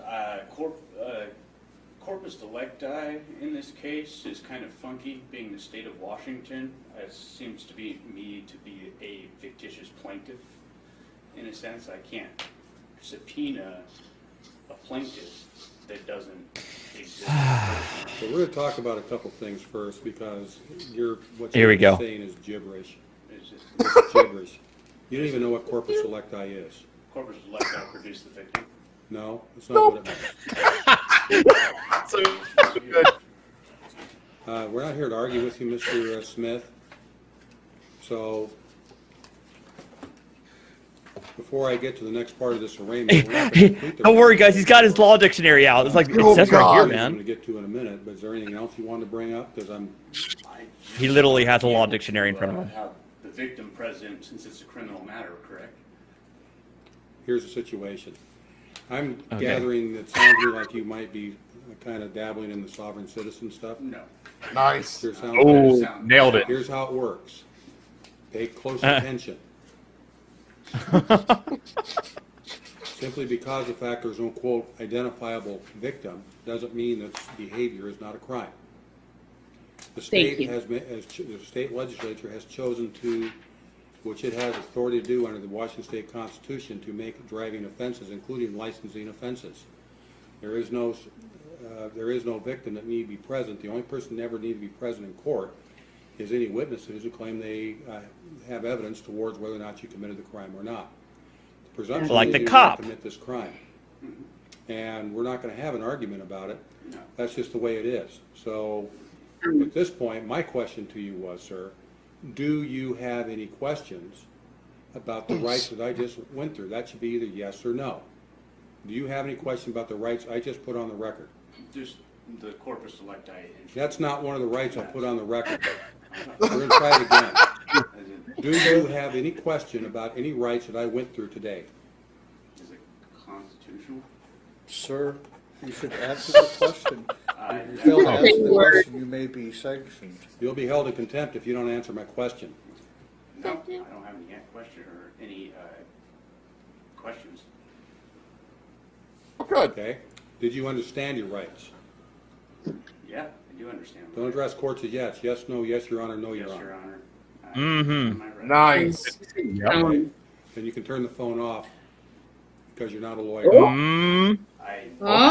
Corpus Delicti in this case is kind of funky, being the state of Washington. It seems to be me to be a fictitious plaintiff. In a sense, I can't subpoena a plaintiff that doesn't exist. So we're going to talk about a couple things first, because what Here we you're go. saying is gibberish. It's gibberish. You don't even know what Corpus Delicti is. Corpus Delicti produced the victim. No, it's not what it means. We're not here to argue with you, Mr. Smith. So before I get to the next part of this arraignment, we're not going to complete the Don't worry, guys. He's got his law dictionary out. It's like it says right here, man. I'm going to get to in a minute, but is there anything else you wanted to bring up? Because He literally has a law dictionary in front of him. Have the victim present, since it's a criminal matter, correct? Here's the situation. I'm gathering that it sounds to me like you might be kind of dabbling in the sovereign citizen stuff. No. Nice. Nailed it. Here's how it works. Pay close attention. Simply because the fact there's no, quote, identifiable victim doesn't mean that behavior is not a crime. The state the state legislature has chosen to, which it has authority to do under the Washington State Constitution, to make driving offenses, including licensing offenses. There is no victim that need to be present. The only person that never need to be present in court is any witnesses who claim they have evidence towards whether or not you committed the crime or not. The presumption like is the you cop did not commit this crime, and we're not going to have an argument about it. That's just the way it is. So at this point, my question to you was, sir, do you have any questions about the rights that I just went through? That should be either yes or no. Do you have any questions about the rights I just put on the record? Just the corpus delicti. That's not one of the rights I put on the record. We're going to try it again. Do you have any question about any rights that I went through today? Is it constitutional? Sir, you should answer the question. If you fail to answer the question, you may be sanctioned. You'll be held in contempt if you don't answer my question. No, I don't have any question or any questions. Good. Okay. Did you understand your rights? Yeah, I do understand. Don't address courts as yes. Yes, no, yes, Your Honor, no, Yes, Your Honor. Honor. Nice. Okay. Then you can turn the phone off because you're not a lawyer.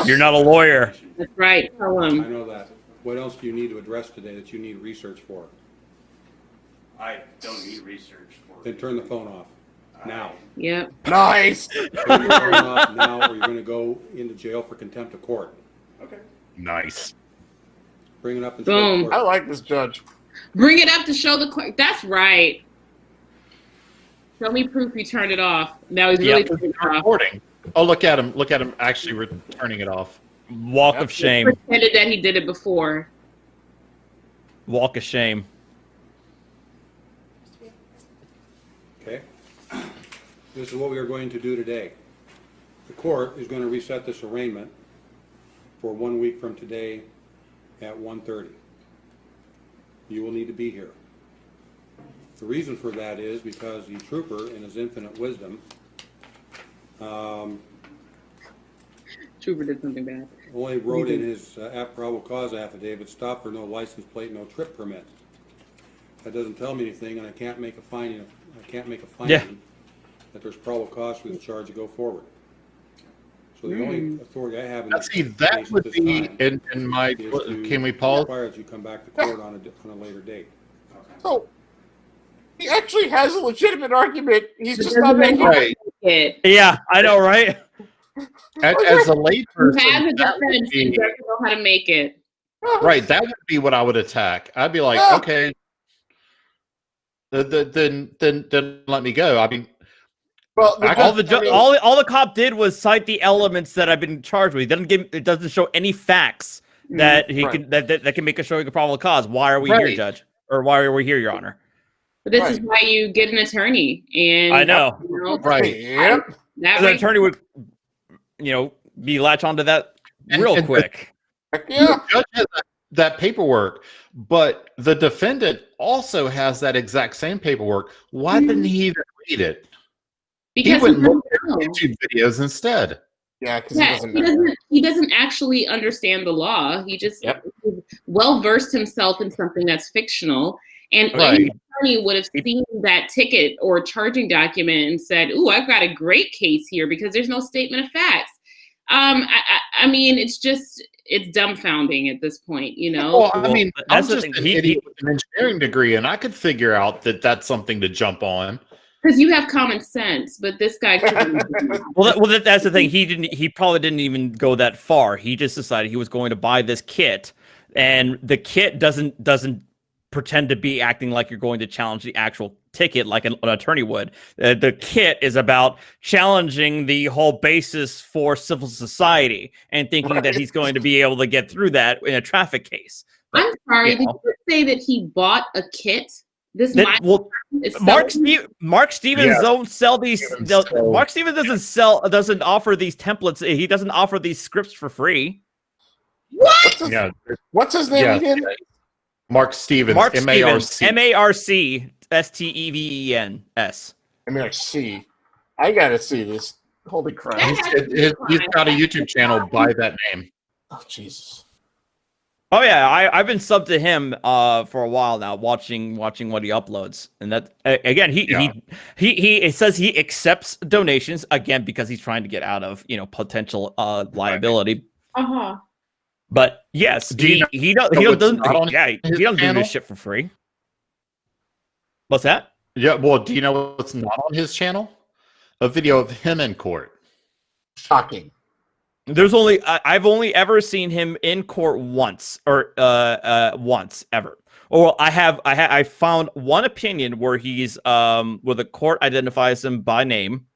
You're not a lawyer. That's right. Tell I him. know that. What else do you need to address today that you need research for? I don't need research for. Then turn the phone off now. Yep. Nice. Turn the phone off now, or you're going to go into jail for contempt of court. Okay. Nice. Bring it up and Boom. I like this judge. Bring it up to show the court. That's right. Show me proof you turned it off. Now he's really turning it off. Recording. Oh, look at him! Look at him actually turning it off. Walk of shame. He pretended that he did it before. Walk of shame. Okay. This is what we are going to do today. The court is going to reset this arraignment for 1 week from today at 1:30. You will need to be here. The reason for that is because the trooper, in his infinite wisdom, Trooper did something bad. only wrote in his probable cause affidavit, stop for no license plate, no trip permit. That doesn't tell me anything, and I can't make a finding. That there's probable cause for this charge to go forward. So the only authority I have in this See, that would be in my. Can we pause? Requires you come back to court on a later date. So he actually has a legitimate argument. He's just not making Right. it. Yeah, I know, right? As a layperson, You have a that would defense. be- You don't know how to make it. right, that would be what I would attack. I'd be like, okay, then let me go. I mean, well, all the cop did was cite the elements that I've been charged with. It doesn't show any facts that he can that can make a showing of probable cause. Why are we here, Judge? Or why are we here, Your Honor? But this is why you get an attorney. And I know. Right. Yep. That The attorney would, be latch onto that real quick. The judge has that paperwork, but the defendant also has that exact same paperwork. Why didn't he even read it? Because he went and looked at know. YouTube videos instead. Yeah, because he doesn't actually understand the law. He just well versed himself in something that's fictional. And any attorney would have seen that ticket or charging document and said, "Ooh, I've got a great case here," because there's no statement of facts. I mean, it's dumbfounding at this point, Well, I mean, I'm just an idiot with an engineering degree, and I could figure out that that's something to jump on. Because you have common sense, but this guy couldn't. That's the thing. He probably didn't even go that far. He just decided he was going to buy this kit, and the kit doesn't pretend to be acting like you're going to challenge the actual ticket like an attorney would. The kit is about challenging the whole basis for civil society and thinking that he's going to be able to get through that in a traffic case. But, I'm sorry. Did you say that he bought a kit? Mark Stevens don't sell these. Mark Stevens doesn't offer these templates. He doesn't offer these scripts for free. What? Yeah. What's his name again? Mark Stevens. M-A-R-C. M-A-R-C-S-T-E-V-E-N-S. M-A-R-C. I gotta see this. Holy crap! He's got a YouTube channel by that name. Oh Jesus! Oh yeah, I've been subbed to him for a while now, watching what he uploads, and that again he it says he accepts donations again because he's trying to get out of potential liability. But yes, he doesn't do this shit for free. What's that? Yeah, well, do you know what's not on his channel? A video of him in court. Shocking. There's I've only ever seen him in court once, or once ever. Or I found one opinion where he's where the court identifies him by name,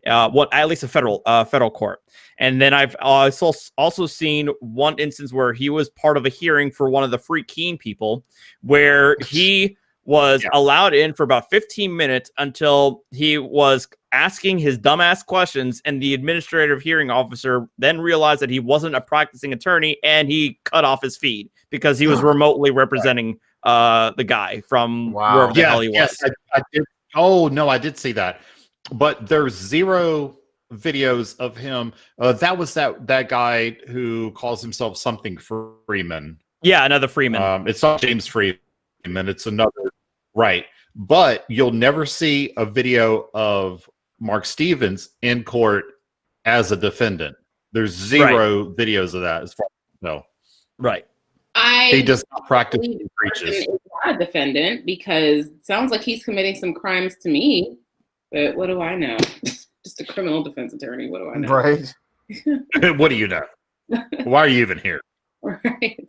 at least a federal court. And then I've also seen one instance where he was part of a hearing for one of the Free Keene people, where he was allowed in for about 15 minutes until he was asking his dumbass questions, and the administrative hearing officer then realized that he wasn't a practicing attorney, and he cut off his feed because he was remotely representing the guy from wherever the hell he was. Yes, I did. Oh no, I did see that, but there's zero videos of him. That was that guy who calls himself something Freeman. Yeah, another Freeman. It's not James Freeman. It's another. Right. But you'll never see a video of Mark Stevens in court as a defendant. There's zero videos of that as far as I know. Right. He does not practice what he preaches. He's not a defendant because it sounds like he's committing some crimes to me. But what do I know? Just a criminal defense attorney. What do I know? Right. What do you know? Why are you even here? Right.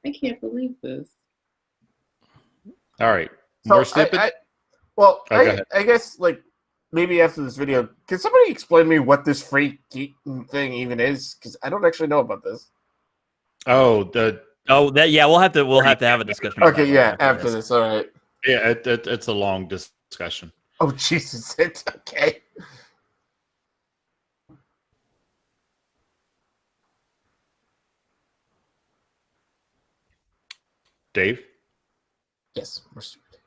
I can't believe this. All right. So More snippet? I guess, like, maybe after this video, can somebody explain to me what this free Keene thing even is? Because I don't actually know about this. We'll have to have a discussion. Okay, yeah, after this, all right. Yeah, it's a long discussion. Oh, Jesus, it's okay. Dave? Yes, we're stupid.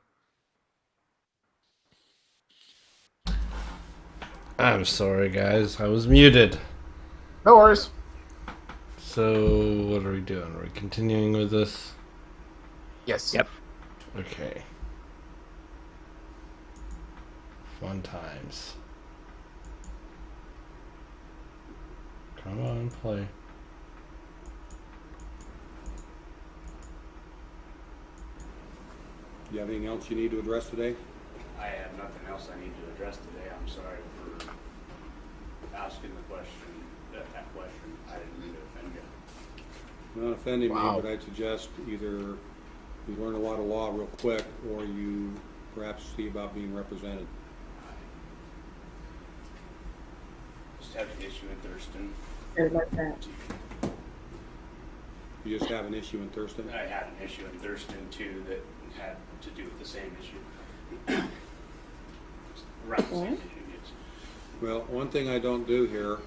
I'm sorry, guys. I was muted. No worries. So, what are we doing? Are we continuing with this? Yes. Yep. Okay. Fun times. Come on, play. Do you have anything else you need to address today? I have nothing else I need to address today. I'm sorry for asking the question, that question. I didn't mean to offend you. Not offending me, but I'd suggest either you learn a lot of law real quick, or you perhaps see about being represented. Just have an issue in Thurston. I like that. You just have an issue in Thurston? I had an issue in Thurston too that had to do with the same issue. Around the same issue, yes. Well, one thing I don't do here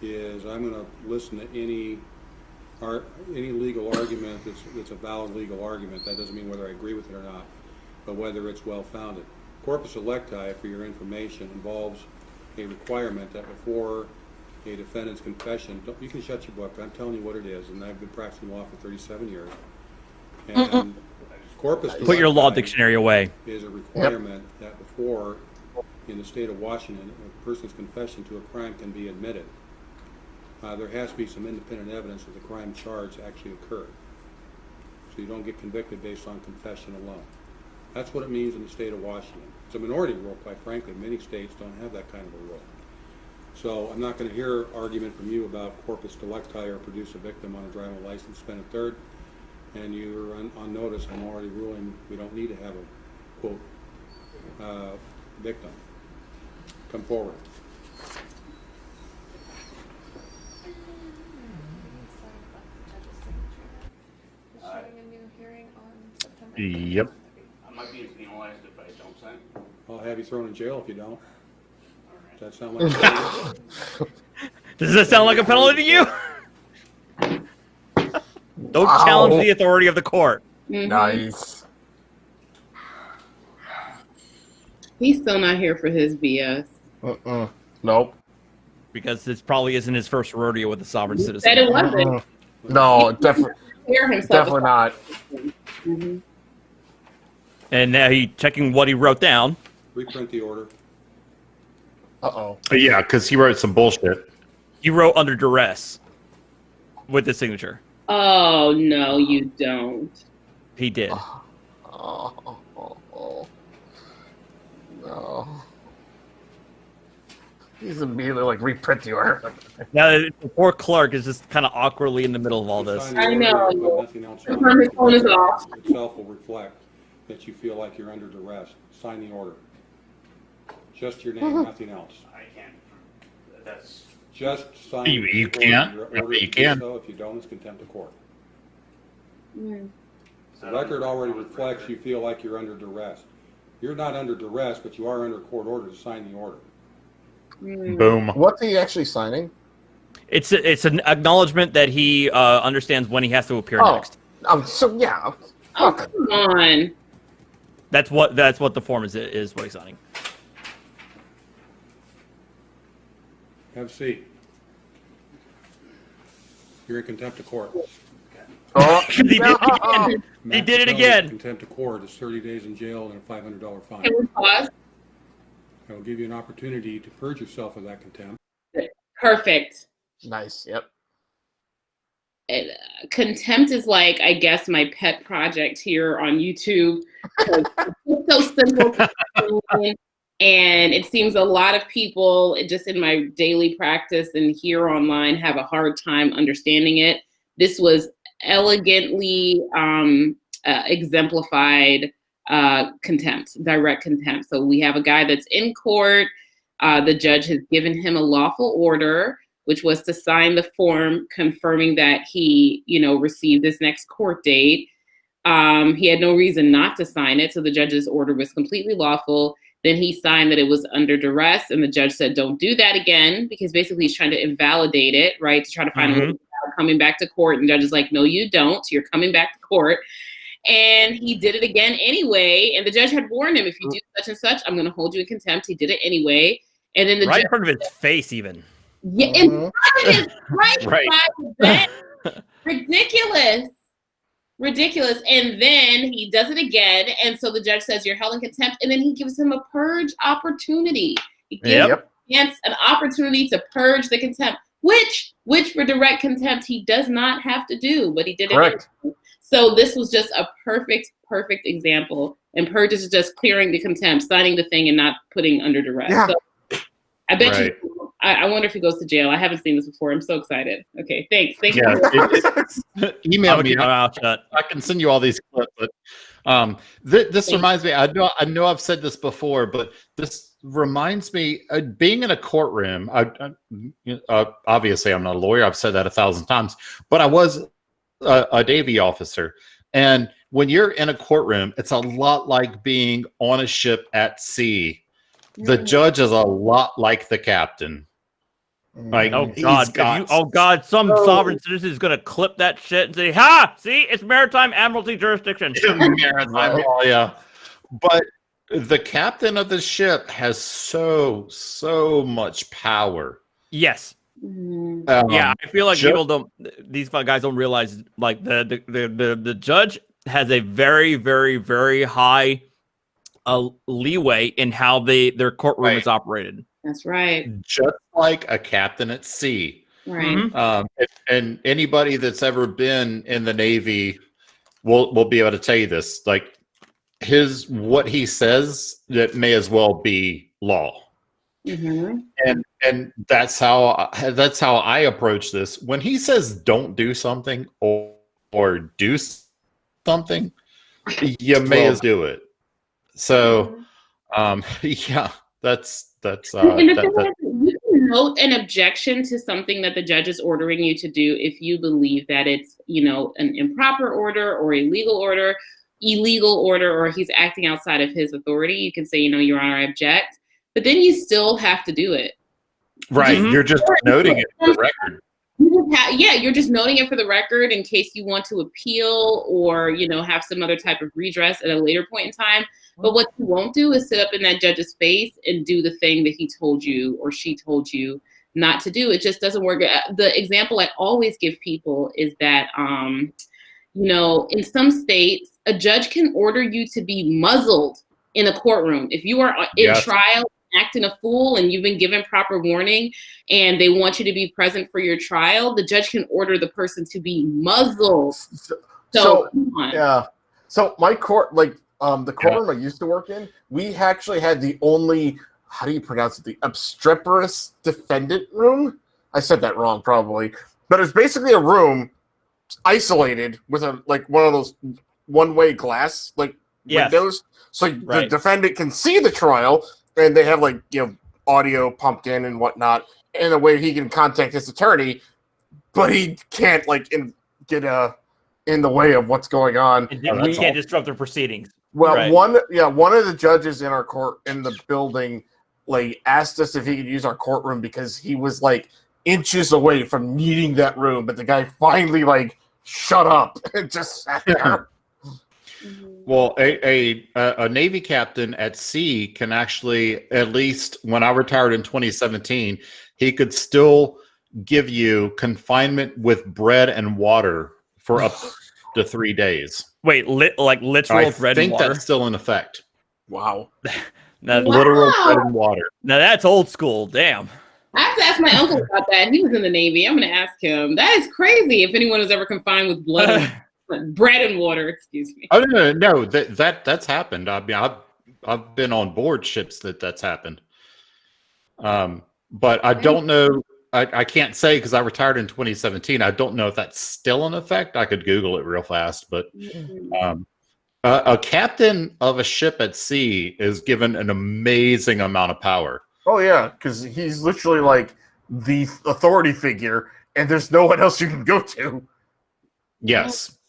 is I'm going to listen to any legal argument that's a valid legal argument. That doesn't mean whether I agree with it or not, but whether it's well-founded. Corpus Delicti, for your information, involves a requirement that before a defendant's confession, you can shut your book, I'm telling you what it is, and I've been practicing law for 37 years. And Corpus Put your law dictionary away. Is a requirement that before, in the state of Washington, a person's confession to a crime can be admitted. There has to be some independent evidence that the crime charge actually occurred. So you don't get convicted based on confession alone. That's what it means in the state of Washington. It's a minority rule, quite frankly. Many states don't have that kind of a rule. So I'm not going to hear argument from you about Corpus Delicti or produce a victim on a driving license, spend a third, and you're on notice. I'm already ruling we don't need to have a, quote, victim. Come forward. Yep. I might be penalized if I don't sign. I'll have you thrown in jail if you don't. Does that sound like Does that sound like a penalty to you? Don't challenge the authority of the court. Nice. He's still not here for his BS. Nope. Because this probably isn't his first rodeo with a sovereign citizen. Said it wasn't. No, definitely, Clear himself. definitely not. Mm-hmm. And now he's checking what he wrote down. Reprint the order. Uh-oh. Yeah, because he wrote some bullshit. He wrote under duress with his signature. Oh, no, you don't. He did. Oh, no. He's immediately like, reprint the order. Now, the poor clerk is just kind of awkwardly in the middle of all this. Sign the I order, know. but nothing else. His phone is off. Itself will reflect that you feel like you're under duress. Sign the order. Just your name, nothing else. I can't. That's Just sign. You the can. order. Your order You to do can. So if you don't, it's contempt of court. Mm. The record already reflects you feel like you're under duress. You're not under duress, but you are under court order to sign the order. Mm. Boom. What's he actually signing? It's an acknowledgement that he understands when he has to appear next. So yeah. Oh, come on. That's what the form is what he's signing. Have a seat. You're in contempt of court. Oh, He did it again. He did it again. Contempt of court is 30 days in jail and a $500 fine. Can we pause? I will give you an opportunity to purge yourself of that contempt. Perfect. Nice. Yep. Contempt is like, I guess, my pet project here on YouTube. It's so simple. And it seems a lot of people, just in my daily practice and here online, have a hard time understanding it. This was elegantly exemplified contempt, direct contempt. So we have a guy that's in court. The judge has given him a lawful order, which was to sign the form confirming that he, received this next court date. He had no reason not to sign it, so the judge's order was completely lawful. Then he signed that it was under duress, and the judge said, don't do that again, because basically he's trying to invalidate it, right, to try to find a way of coming back to court. And the judge is like, no, you don't. You're coming back to court. And he did it again anyway. And the judge had warned him, if you do such and such, I'm going to hold you in contempt. He did it anyway. And then the right judge, in front of his face, even. Yeah, in front of his right. Ridiculous. And then he does it again. And so the judge says, you're held in contempt. And then he gives him a purge opportunity. He gives him an opportunity to purge the contempt, which for direct contempt, he does not have to do, but he did it. Correct. Anyway. So this was just a perfect example. And purge is just clearing the contempt, signing the thing and not putting under duress. Yeah. So I bet you, I wonder if he goes to jail. I haven't seen this before. I'm so excited. Okay, thanks. Thank you. Email me. I can send you all these clips. But this reminds me. I know I've said this before, but this reminds me. Being in a courtroom. Obviously, I'm not a lawyer. I've said that 1,000 times. But I was a Navy officer, and when you're in a courtroom, it's a lot like being on a ship at sea. The judge is a lot like the captain. Like, oh God, some sovereign citizen is going to clip that shit and say, "Ha! See, it's maritime admiralty jurisdiction." Maritime law, yeah. But the captain of the ship has so much power. Yes. Yeah, I feel like these guys don't realize, like the judge has a very, very, very high leeway in how their courtroom is operated. That's right. Just like a captain at sea. Right. And anybody that's ever been in the Navy will be able to tell you this. Like what he says, that may as well be law. Mm-hmm. And that's how I approach this. When he says don't do something or do something, you may as do it. So, yeah, that's you can note an objection to something that the judge is ordering you to do if you believe that it's, an improper order or illegal order, or he's acting outside of his authority. You can say, Your Honor, I object, but then you still have to do it. Right. You're just noting it for the record. You're just noting it for the record in case you want to appeal or, have some other type of redress at a later point in time. But what you won't do is sit up in that judge's face and do the thing that he told you or she told you not to do. It just doesn't work. The example I always give people is that, in some states, a judge can order you to be muzzled in a courtroom. If you are in trial, acting a fool, and you've been given proper warning, and they want you to be present for your trial, the judge can order the person to be muzzled. So my court, the courtroom I used to work in, we actually had the only, how do you pronounce it, the obstreperous defendant room? I said that wrong probably, but it's basically a room isolated with one of those one-way glass windows, so the defendant can see the trial, and they have audio pumped in and whatnot, in a way he can contact his attorney, but he can't get in the way of what's going on. We can't disrupt the proceedings. Well, one of the judges in our court in the building asked us if he could use our courtroom because he was inches away from needing that room, but the guy finally shut up and just sat there. Well, a Navy captain at sea can actually, at least when I retired in 2017, he could still give you confinement with bread and water for up to 3 days. Wait, literal bread and water? I think that's still in effect. Wow. Literal bread and water. Now that's old school. Damn. I have to ask my uncle about that. He was in the Navy. I'm going to ask him. That is crazy. If anyone was ever confined with bread and water, excuse me. Oh no, that's happened. I mean, I've been on board ships that's happened. But I don't know. I can't say because I retired in 2017. I don't know if that's still in effect. I could Google it real fast, but a captain of a ship at sea is given an amazing amount of power. Oh yeah, because he's literally the authority figure, and there's no one else you can go to. Yes,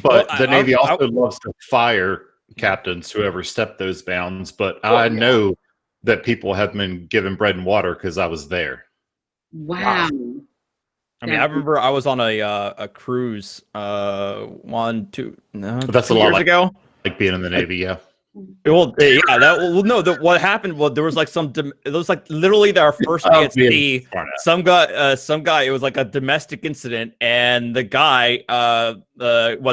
but the Navy also loves to fire captains who ever step those bounds. But I know that people have been given bread and water because I was there. Wow. I mean, I remember I was on a cruise That's a lot years ago. Like being in the Navy, yeah. Well, yeah. What happened? Well, there was it was literally our first day at sea. Some guy. It was a domestic incident, and the guy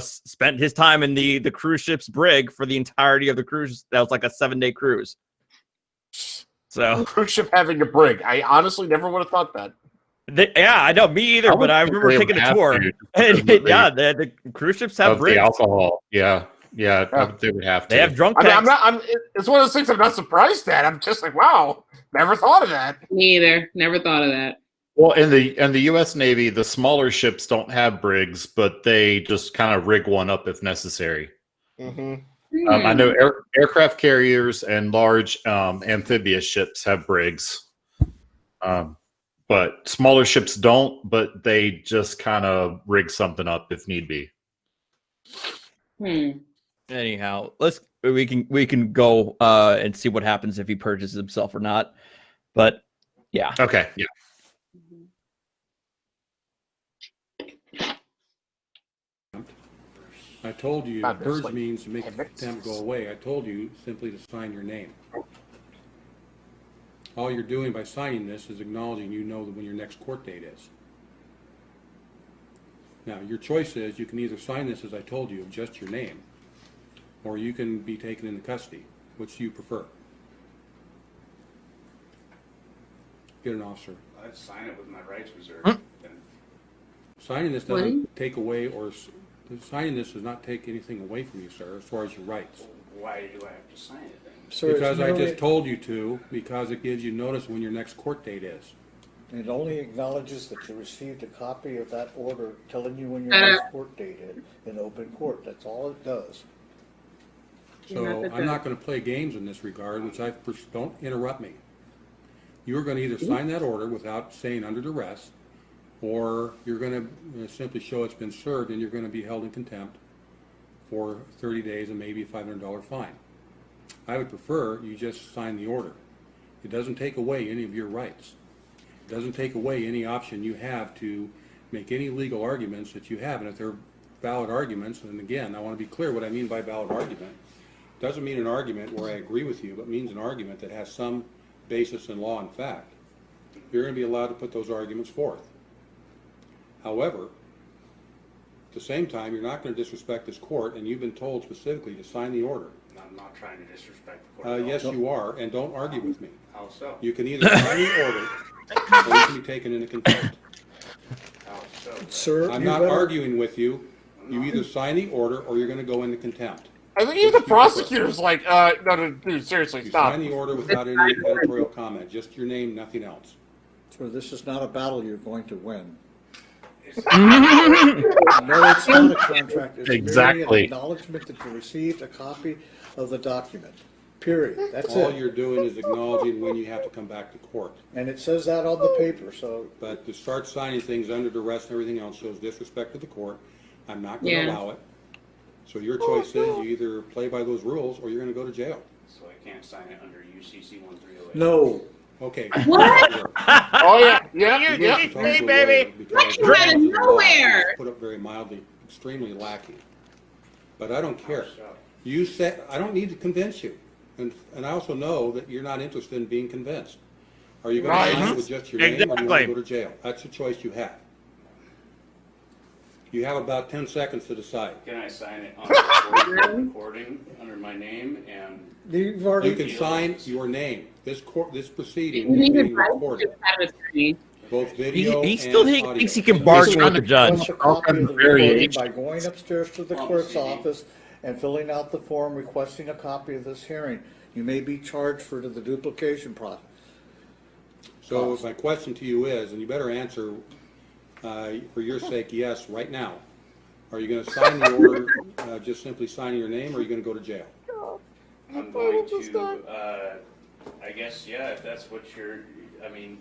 spent his time in the cruise ship's brig for the entirety of the cruise. That was a 7-day cruise. So cruise ship having a brig. I honestly never would have thought that. I know, me either. But I remember taking a tour. The cruise ships have brigs. The alcohol, yeah. They would have to. They have drunk tanks. It's one of those things I'm not surprised at. I'm just wow, never thought of that. Me either. Never thought of that. Well, in the U.S. Navy, the smaller ships don't have brigs, but they just kind of rig one up if necessary. Mm-hmm. I know aircraft carriers and large amphibious ships have brigs, but smaller ships don't. But they just kind of rig something up if need be. Anyhow, we can go and see what happens if he purges himself or not. But yeah. Okay. Yeah. I told you purge means to make contempt go away. I told you simply to sign your name. All you're doing by signing this is acknowledging you know when your next court date is. Now, your choice is you can either sign this as I told you, just your name, or you can be taken into custody. Which do you prefer? Get an officer. I'd sign it with my rights reserved. Signing this doesn't take away signing this does not take anything away from you, sir, as far as your rights. Why do I have to sign it then? Sir, because I just told you to, because it gives you notice when your next court date is. It only acknowledges that you received a copy of that order telling you when your next court date is in open court. That's all it does. So I'm not going to play games in this regard, don't interrupt me. You're going to either sign that order without saying under duress, or you're going to simply show it's been served and you're going to be held in contempt for 30 days and maybe a $500 fine. I would prefer you just sign the order. It doesn't take away any of your rights. It doesn't take away any option you have to make any legal arguments that you have. And if they're valid arguments, and again, I want to be clear what I mean by valid argument. It doesn't mean an argument where I agree with you, but means an argument that has some basis in law and fact. you're going to be allowed to put those arguments forth. However, at the same time, you're not going to disrespect this court, and you've been told specifically to sign the order. I'm not trying to disrespect the court. Yes, you are, and don't argue with me. How so? You can either sign the order, or you can be taken into contempt. How so? Sir, I'm you not better- arguing with you. You either sign the order, or you're going to go into contempt. I think even the prosecutor's like, no, dude, seriously, You stop. sign the order without any editorial comment, just your name, nothing else. Sir, this is not a battle you're going to win. No, it's not a contract. It's merely Exactly. an acknowledgement that you received a copy of the document. Period. That's All it. you're doing is acknowledging when you have to come back to court. And it says that on the paper, so. But to start signing things under duress and everything else shows disrespect to the court. I'm not going to Yeah. allow it. So your choice is you either play by those rules or you're going to go to jail. So I can't sign it under UCC 1308. No. Okay. What? Oh, yeah. Yeah, You yeah, need yeah. to talk Hey, to a baby. lawyer because What? Out of the law nowhere. is, put up very mildly, extremely lacking. But I don't care. You said, I don't need to convince you. And I also know that you're not interested in being convinced. Are you going Right. to sign it with just your name or do you want to Exactly. go to jail? That's the choice you have. You have about 10 seconds to decide. Can I sign it on the recording under my name and? You've already. You can sign your name. This proceeding You is need being advice recorded, out of attorney. both video He still and audio. thinks he can bargain with the judge. Request a copy of the recording by going upstairs to the clerk's office and filling out the form requesting a copy of this hearing. You may be charged for the duplication process. So my question to you is, and you better answer for your sake, yes, right now. Are you going to sign the order, just simply signing your name, or are you going to go to jail? I'm going to, I guess, yeah, if that's what you're, I mean,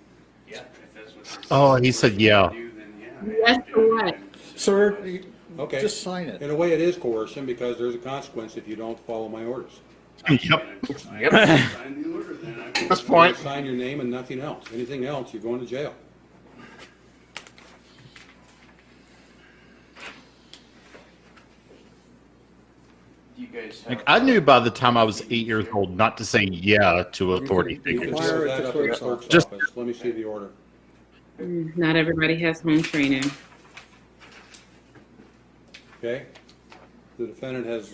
yeah, if that's what you're. Oh, he said yeah. do, then yeah. Yes, for what? Sir, you- Okay. just sign it. In a way, it is coercion because there's a consequence if you don't follow my orders. Yep. Yep. Sign the order, then I At this point, Sign your name and nothing else. Anything else, you're going to jail. You guys have. Like, I knew by the time I was 8 years old not to say yeah to authority You can figures. clear that up in the clerk's Just- office. Let me see the order. Not everybody has home training. Okay? The defendant has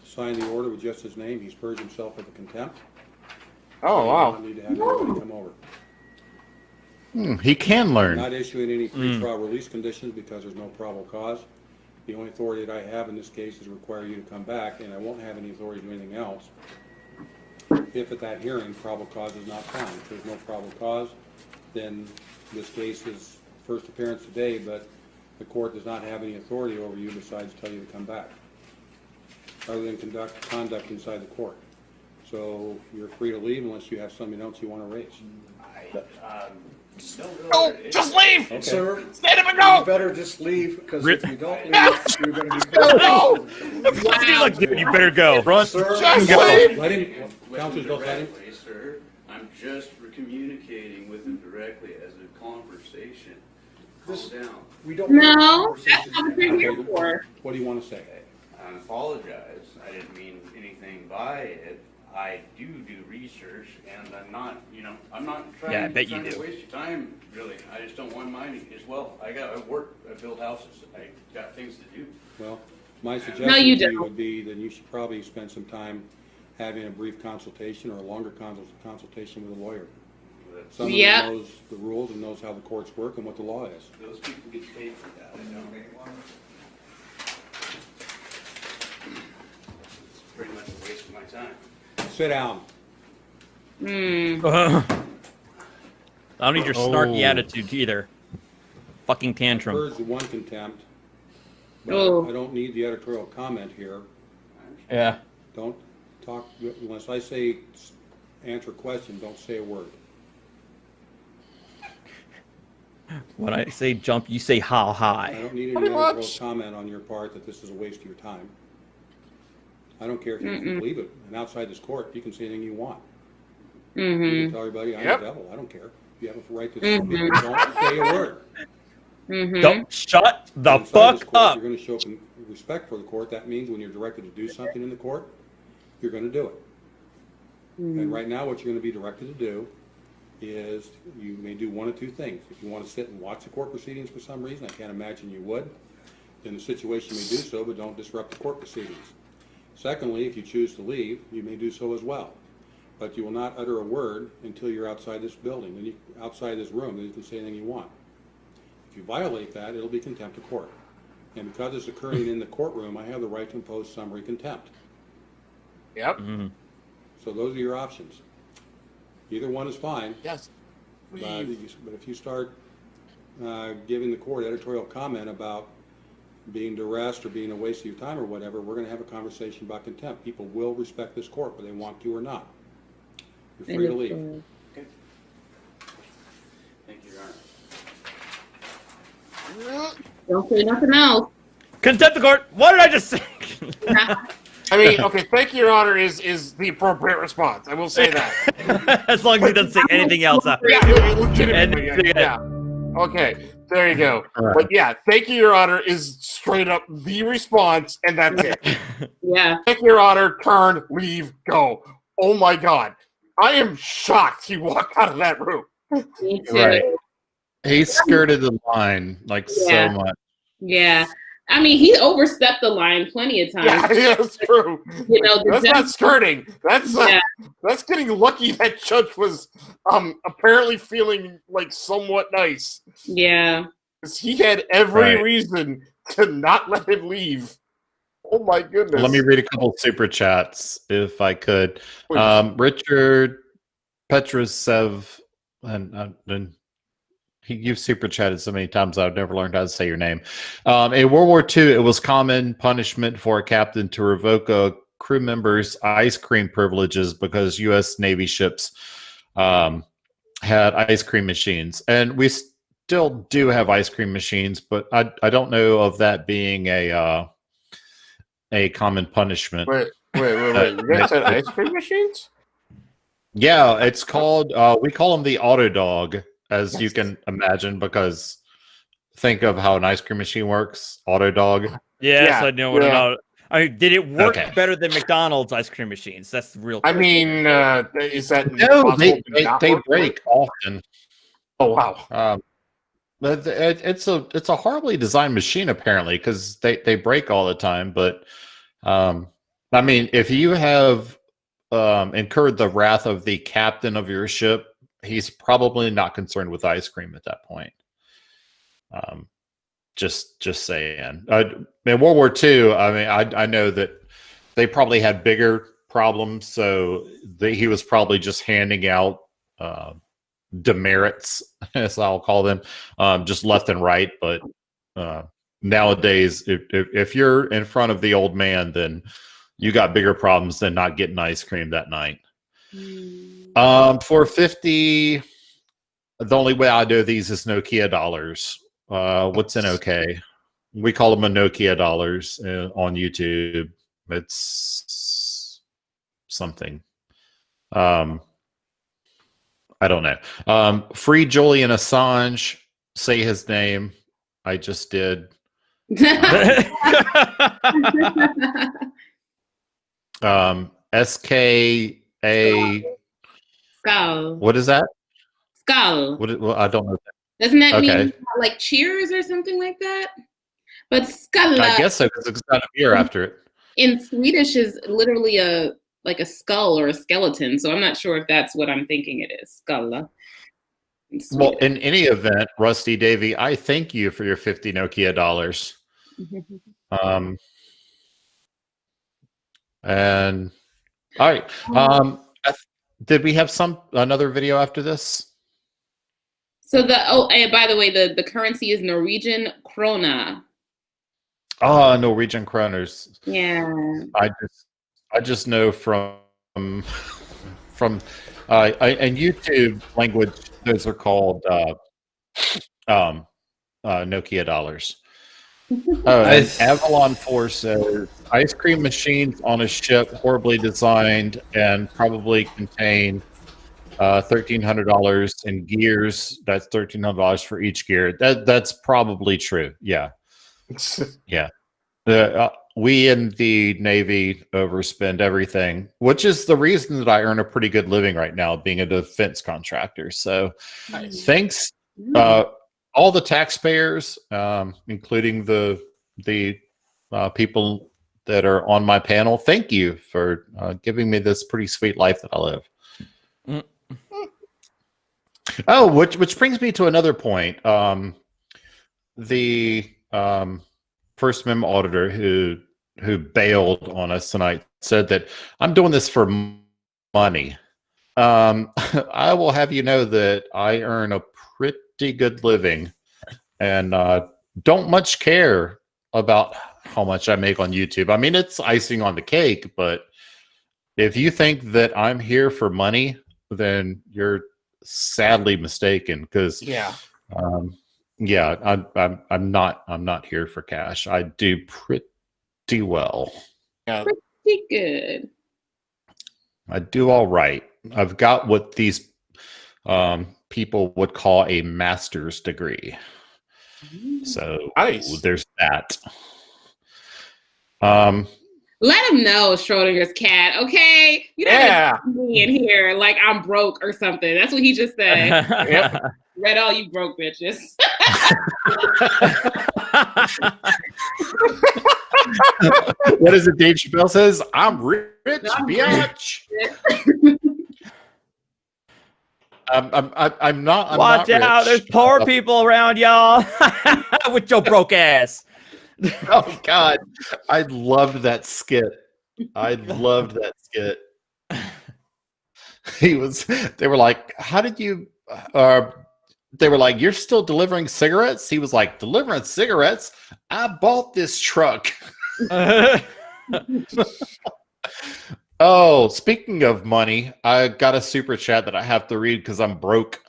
signed the order with just his name. He's purged himself of the contempt. oh, You wow. don't need to have anybody come over. He can learn. Not issuing any pretrial release conditions because there's no probable cause. The only authority that I have in this case is require you to come back, and I won't have any authority to do anything else. If at that hearing, probable cause is not found. If there's no probable cause, then this case is first appearance today, but the court does not have any authority over you besides tell you to come back, other than conduct inside the court. So you're free to leave unless you have something else you want to raise. No, just leave! Okay. Sir, Stand up and you go! better just leave, because if you don't leave, you're going to be. No! He's like, dude, you better go. Run. Sir, Just Go. leave! Let him, With counselors, him don't let him. directly, sir. I'm just communicating with him directly as a conversation. Calm down. We don't. No, that's not what you're here for. What do you want to say? I apologize. I didn't mean anything by it. I do research, and I'm not, I'm not trying, Yeah, I bet you trying to do. waste your time, really. I just don't want mine as well. I work, I build houses. I got things to do. Well, my you suggestion to you don't. would be that you should probably spend some time having a brief consultation or a longer consultation with a lawyer. Someone who Yep. knows the rules and knows how the courts work and what the law is. Those people get paid for that. I don't. It's pretty much a waste of my time. Sit down. I don't need your snarky Oh. attitude either. Fucking tantrum. Purge the one contempt. But Oh. I don't need the editorial comment here. Yeah. Don't talk, unless I say answer a question, don't say a word. When I say jump, you say how I high. don't need any Pretty editorial much. comment on your part that this is a waste of your time. I don't care if you believe it. And outside this court, you can say anything you want. You can tell everybody, I'm Yep. the devil. I don't care. You have a right to speak. Don't say a word. Don't shut the Inside this fuck court, up. You're going to show respect for the court. That means when you're directed to do something in the court, you're going to do it. And right now, what you're going to be directed to do is you may do one of two things. If you want to sit and watch the court proceedings for some reason, I can't imagine you would, in the situation you may do so, but don't disrupt the court proceedings. Secondly, if you choose to leave, you may do so as well. But you will not utter a word until you're outside this building, and outside this room, then you can say anything you want. If you violate that, it'll be contempt of court. And because it's occurring in the courtroom, I have the right to impose summary contempt. Yep. Mm-hmm. So those are your options. Either one is fine. Yes. But if you start giving the court editorial comment about being duressed or being a waste of your time or whatever, we're going to have a conversation about contempt. People will respect this court whether they want to or not. You're free to leave. Okay. Thank you, Your Honor. Don't say nothing else. Contempt the court. What did I just say? I mean, okay, thank you, Your Honor, is the appropriate response. I will say that. As long as he doesn't say anything else. Yeah, legitimately. Yeah. Okay, there you go. Right. But yeah, thank you, Your Honor, is straight up the response, and that's it. Yeah. Thank you, Your Honor, turn, leave, go. Oh my God. I am shocked he walked out of that room. Me too. Right. He skirted the line like so much. Yeah. I mean, he overstepped the line plenty of times. Yeah, that's true. You know, that's not skirting. That's getting lucky that judge was apparently feeling like somewhat nice. Yeah. Because he had every reason to not let him leave. Oh my goodness. Let me read a couple super chats if I could. Richard Petrusev, and you've super chatted so many times I've never learned how to say your name. In World War II, it was common punishment for a captain to revoke a crew member's ice cream privileges because U.S. Navy ships had ice cream machines. And we still do have ice cream machines, but I don't know of that being a common punishment. Wait. You guys said ice cream machines? Yeah, it's called, we call them the Auto Dog, as you can imagine, because think of how an ice cream machine works, Auto Dog. Yes, I know what about. I mean, did it work better than McDonald's ice cream machines? That's the real question. I mean, is that no? They break often. Oh wow! But it's a horribly designed machine apparently because they break all the time. But I mean, if you have incurred the wrath of the captain of your ship, he's probably not concerned with ice cream at that point. Just saying. In World War II, I mean, I know that they probably had bigger problems, so he was probably just handing out demerits, as I'll call them, just left and right. But nowadays, if you're in front of the old man, then you got bigger problems than not getting ice cream that night. For 50, the only way I do these is Nokia dollars. What's an okay? We call them a Nokia dollars on YouTube. It's something. I don't know. Free Julian Assange. Say his name. I just did. SKA. Skull. What is that? Skull. Well, I don't know. Doesn't that mean like cheers or something like that? But skalla, I guess so, because it's got a beer after it. In Swedish is literally a skull or a skeleton. So I'm not sure if that's what I'm thinking it is. Skalla. Well, in any event, Rusty Davy, I thank you for your 50 Nokia dollars. And all right. Did we have another video after this? So and by the way, the currency is Norwegian krona. Oh, Norwegian kroners. Yeah. I just know from and YouTube language, those are called Nokia dollars. And Avalon 4 says ice cream machines on a ship horribly designed and probably contain $1,300 in gears. That's $1,300 for each gear. That's probably true. Yeah. Yeah. we in the Navy overspend everything, which is the reason that I earn a pretty good living right now, being a defense contractor. So thanks, all the taxpayers, including the people that are on my panel. Thank you for giving me this pretty sweet life that I live. Oh, which brings me to another point. The First Amendment auditor who bailed on us tonight said that I'm doing this for money. I will have you know that I earn a pretty good living and don't much care about how much I make on YouTube. I mean, it's icing on the cake, but if you think that I'm here for money, then you're sadly mistaken, because I'm not here for cash. I do pretty well. Pretty good. I do all right. I've got what these people would call a master's degree. So there's that. Let him know, Schrodinger's cat, okay? You don't have me in here like I'm broke or something. That's what he just said. Read all you broke bitches. What is it Dave Chappelle says? I'm rich, bitch. I'm not. Watch out! There's poor people around, y'all. With your broke ass. Oh God, I loved that skit. They were like, how did you? They were like, you're still delivering cigarettes? He was like, delivering cigarettes? I bought this truck. Oh, speaking of money, I got a super chat that I have to read because I'm broke.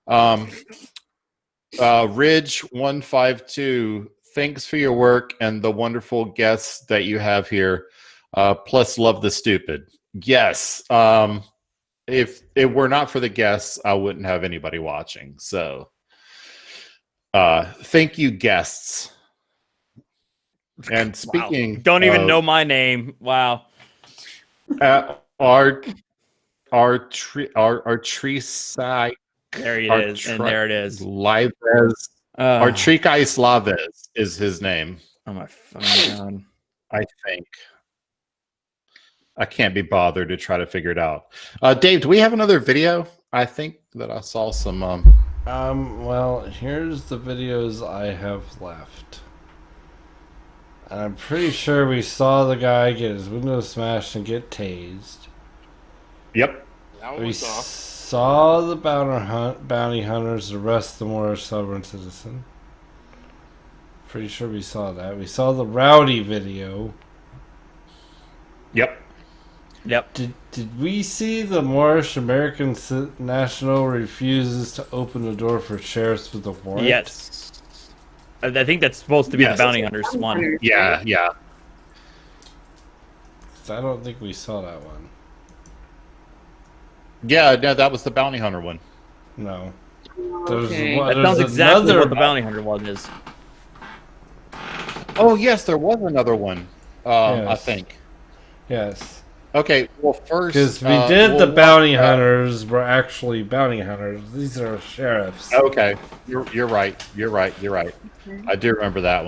Ridge152, thanks for your work and the wonderful guests that you have here. Plus, love the stupid. Yes. If it were not for the guests, I wouldn't have anybody watching. So, thank you, guests. And speaking, don't even know my name. Wow. Our tree side. There it is, and there it is. Lives. Artricai Slaves is his name. Oh my fucking God. I think. I can't be bothered to try to figure it out. Dave, do we have another video? I think that I saw some. Well, here's the videos I have left. I'm pretty sure we saw the guy get his window smashed and get tased. Yep. We saw the bounty hunters arrest the Moorish sovereign citizen. Pretty sure we saw that. We saw the Rowdy video. Yep. Did we see the Moorish American national refuses to open the door for sheriffs with a warrant? Yes. I think that's supposed to be the bounty hunters one. Yeah. I don't think we saw that one. Yeah, no, that was the bounty hunter one. No. That sounds exactly what the bounty hunter one is. Oh, yes, there was another one, I think. Yes. Okay, well, first... Because we did the bounty hunters were actually bounty hunters. These are sheriffs. Okay, you're right. I do remember that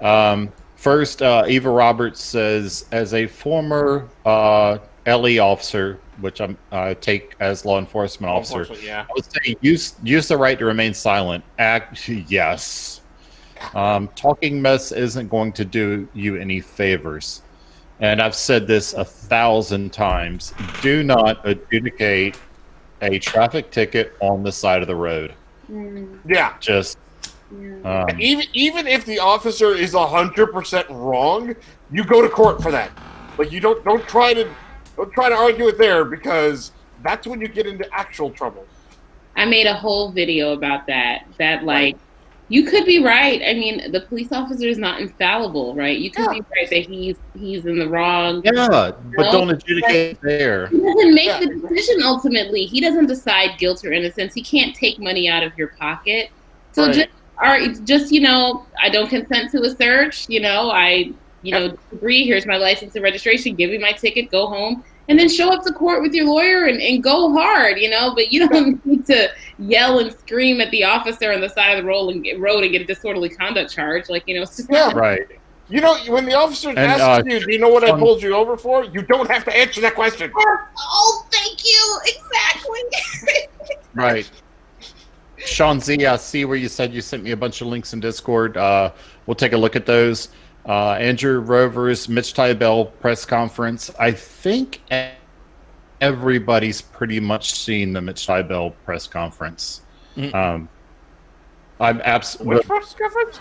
one. First, Eva Roberts says, as a former LE officer, which I take as law enforcement officer, I would say use the right to remain silent. Yes. Talking mess isn't going to do you any favors. And I've said this 1,000 times. Do not adjudicate a traffic ticket on the side of the road. Yeah. Just... even if the officer is 100% wrong, you go to court for that. Like, you don't try to argue it there, because that's when you get into actual trouble. I made a whole video about that. You could be right. I mean, the police officer is not infallible, right? You could be right that he's in the wrong. Yeah, but don't adjudicate there. He doesn't make the decision ultimately. He doesn't decide guilt or innocence. He can't take money out of your pocket. So just I don't consent to a search. I agree, here's my license and registration, give me my ticket, go home, and then show up to court with your lawyer and go hard, but you don't need to yell and scream at the officer on the side of the road and get a disorderly conduct charge. It's just not right. When the officer asks you, do you know what I pulled you over for? You don't have to answer that question. Oh, thank you. Exactly. Right. Sean Z, I see where you said you sent me a bunch of links in Discord. We'll take a look at those. Andrew Rover's Mitch Tybell press conference. I think everybody's pretty much seen the Mitch Tybell press conference. I'm absolutely. Which press conference?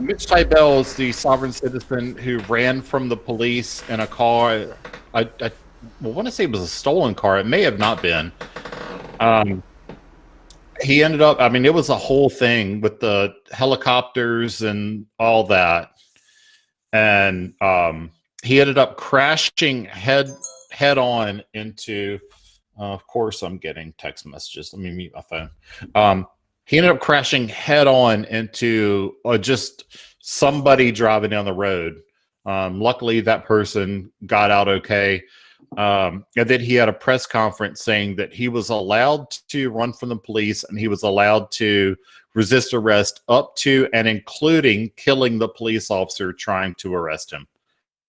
Mitch Tybell is the sovereign citizen who ran from the police in a car. I want to say it was a stolen car. It may have not been. He ended up, it was a whole thing with the helicopters and all that. And he ended up crashing head on into, of course, I'm getting text messages. Let me mute my phone. He ended up crashing head on into just somebody driving down the road. Luckily, that person got out okay. And then he had a press conference saying that he was allowed to run from the police and he was allowed to resist arrest up to and including killing the police officer trying to arrest him.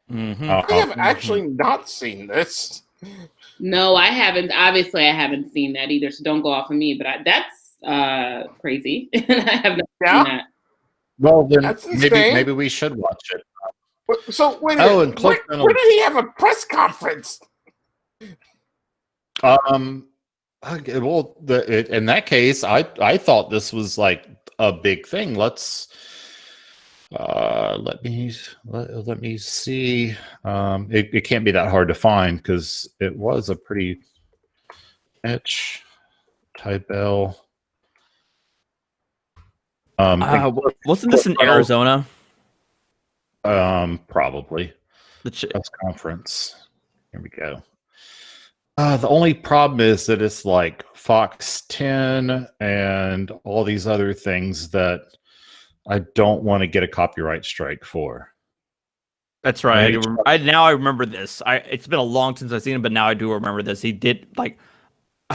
I have actually not seen this. No, I haven't. Obviously, I haven't seen that either, so don't go off of me. But that's crazy. I have not seen that. Well, then maybe we should watch it. So wait a minute. Where did he have a press conference? In that case, I thought this was like a big thing. Let me see. It can't be that hard to find because it was a pretty Mitch Tybell. Wasn't this in Arizona? Probably. The press conference. Here we go. The only problem is that it's like Fox 10 and all these other things that I don't want to get a copyright strike for. That's right. Now I remember this. It's been a long since I've seen it, but now I do remember this. He did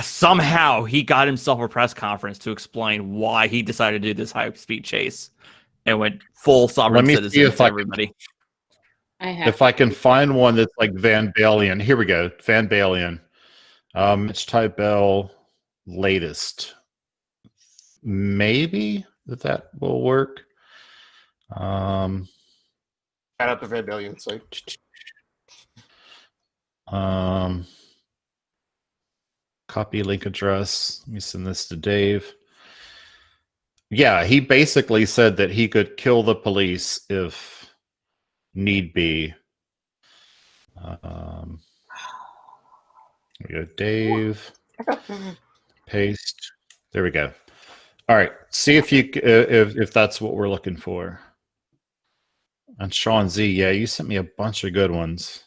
somehow he got himself a press conference to explain why he decided to do this high-speed chase and went full sovereign citizen to everybody. If I can find one that's like Van Balen. Here we go. Van Balen. Mitch Tybell latest. Maybe that will work. Shout out to Van Balen site. Copy link address. Let me send this to Dave. Yeah, he basically said that he could kill the police if need be. Here we go, Dave. Paste. There we go. All right. See if that's what we're looking for. And Sean Z, yeah, you sent me a bunch of good ones.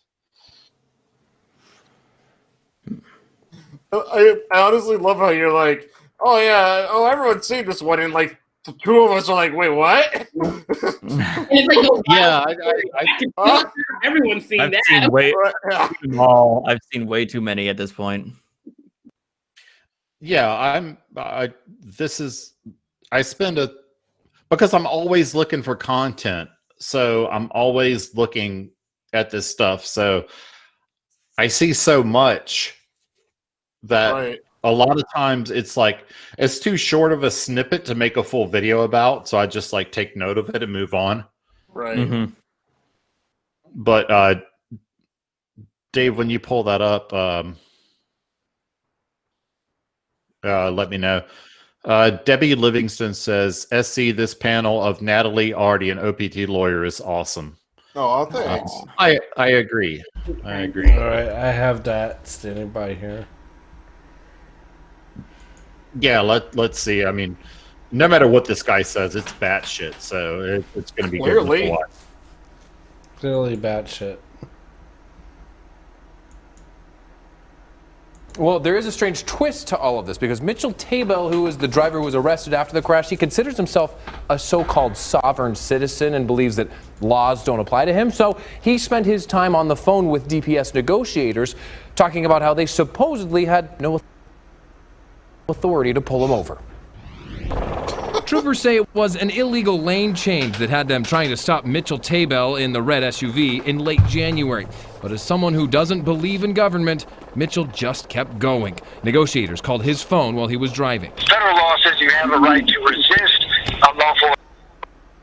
I honestly love how you're like, oh yeah, everyone's seen this one, and like the two of us are like, wait, what? Everyone's seen that. I've seen way too many at this point. Yeah, because I'm always looking for content, so I'm always looking at this stuff. So I see so much that a lot of times it's like it's too short of a snippet to make a full video about, so I just like take note of it and move on. Right. Mm-hmm. But Dave, when you pull that up, let me know. Debbie Livingston says, "SC, this panel of Natalie, Artie, and OPT lawyer is awesome." Oh, thanks. I agree. I agree. All right, I have that standing by here. Yeah, let's see. I mean, no matter what this guy says, it's batshit, so it's going to be good to watch. Clearly batshit. Well, there is a strange twist to all of this because Mitchell Tabell, who was the driver who was arrested after the crash, he considers himself a so-called sovereign citizen and believes that laws don't apply to him. So he spent his time on the phone with DPS negotiators talking about how they supposedly had no authority to pull him over. Troopers say it was an illegal lane change that had them trying to stop Mitchell Tabell in the red SUV in late January. But as someone who doesn't believe in government, Mitchell just kept going. Negotiators called his phone while he was driving. Federal law says you have a right to resist unlawful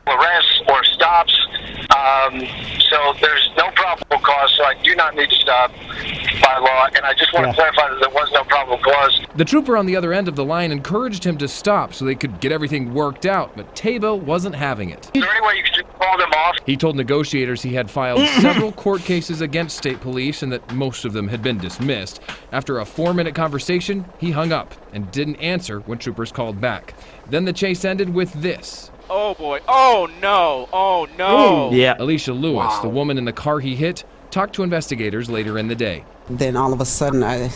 arrests or stops. So there's no probable cause, so I do not need to stop by law. And I just want to clarify that there was no probable cause. The trooper on the other end of the line encouraged him to stop so they could get everything worked out, but Tabell wasn't having it. Is there any way you could just call them off? He told negotiators he had filed several court cases against state police and that most of them had been dismissed. After a 4-minute conversation, he hung up and didn't answer when troopers called back. Then the chase ended with this. Oh boy. Oh no. Oh no. Yeah. Alicia Lewis, the woman in the car he hit, talked to investigators later in the day. Then all of a sudden I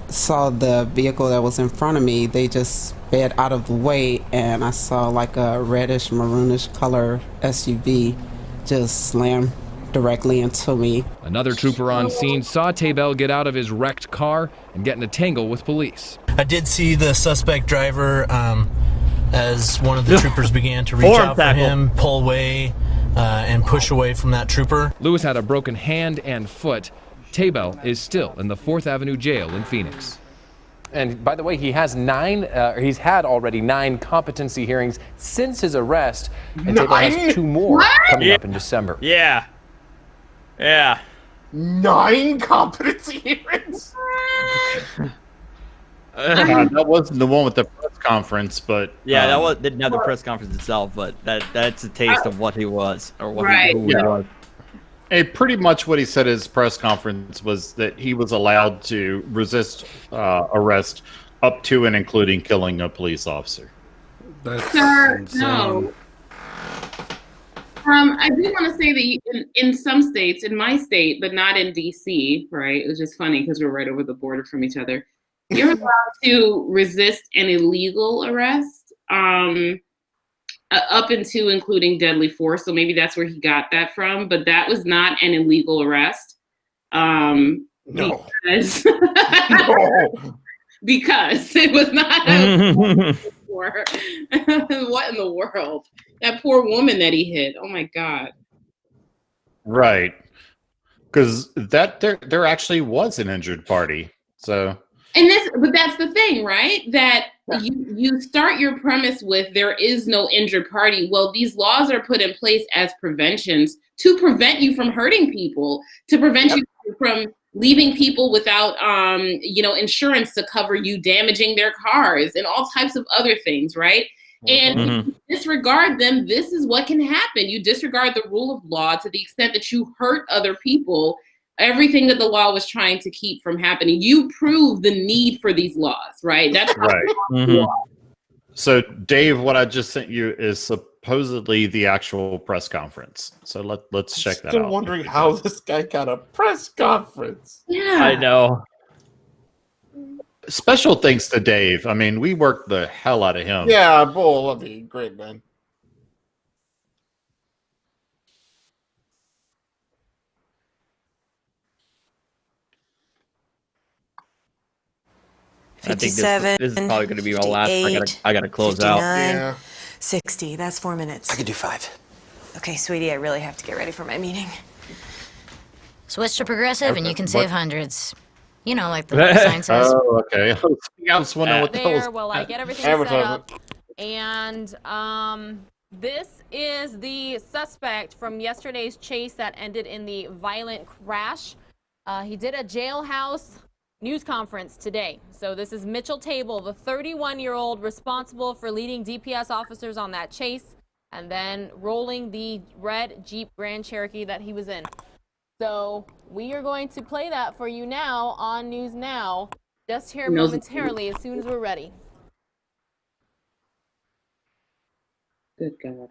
saw the vehicle that was in front of me. They just sped out of the way and I saw like a reddish maroonish color SUV just slam directly into me. Another trooper on scene saw Tabell get out of his wrecked car and get in a tangle with police. I did see the suspect driver as one of the troopers began to reach out for him, pull away, and push away from that trooper. Lewis had a broken hand and foot. Tabell is still in the 4th Avenue jail in Phoenix. And by the way, he has he's had already 9 competency hearings since his arrest, and Tabell has 2 more coming up in December. Yeah. Yeah. 9 competency hearings? That wasn't the one with the press conference, but yeah, that didn't have the press conference itself, but that's a taste of what he was or what who he was. Pretty much what he said at his press conference was that he was allowed to resist arrest up to and including killing a police officer. That's No. I do want to say that in some states, in my state, but not in DC, right? It was just funny because we're right over the border from each other. You're allowed to resist an illegal arrest, up into including deadly force. So maybe that's where he got that from, but that was not an illegal arrest. No. Because, because it was not what in the world? That poor woman that he hit. Oh my God. Right. Because there actually was an injured party. So But that's the thing, right? That you start your premise with there is no injured party. Well, these laws are put in place as preventions to prevent you from hurting people, to prevent you from leaving people without, insurance to cover you damaging their cars and all types of other things, right? And if you disregard them, this is what can happen. You disregard the rule of law to the extent that you hurt other people. Everything that the law was trying to keep from happening, you prove the need for these laws, right? That's right. So, Dave, what I just sent you is supposedly the actual press conference. So let's check that out. Still wondering how this guy got a press conference. Yeah, I know. Special thanks to Dave. I mean, we worked the hell out of him. Yeah, Bull, I mean, great man. I think this is probably going to be my last. I gotta close out. 59, 60. That's 4 minutes. I could do 5. Okay, sweetie, I really have to get ready for my meeting. Switch to progressive and you can save hundreds. You know, like the sign says. Oh, okay. I was wondering what that was. There, well, I get everything set up. And this is the suspect from yesterday's chase that ended in the violent crash. He did a jailhouse news conference today. So this is Mitchell Tabell, the 31-year-old responsible for leading DPS officers on that chase and then rolling the red Jeep Grand Cherokee that he was in. So we are going to play that for you now on News Now, just here momentarily as soon as we're ready. Good God.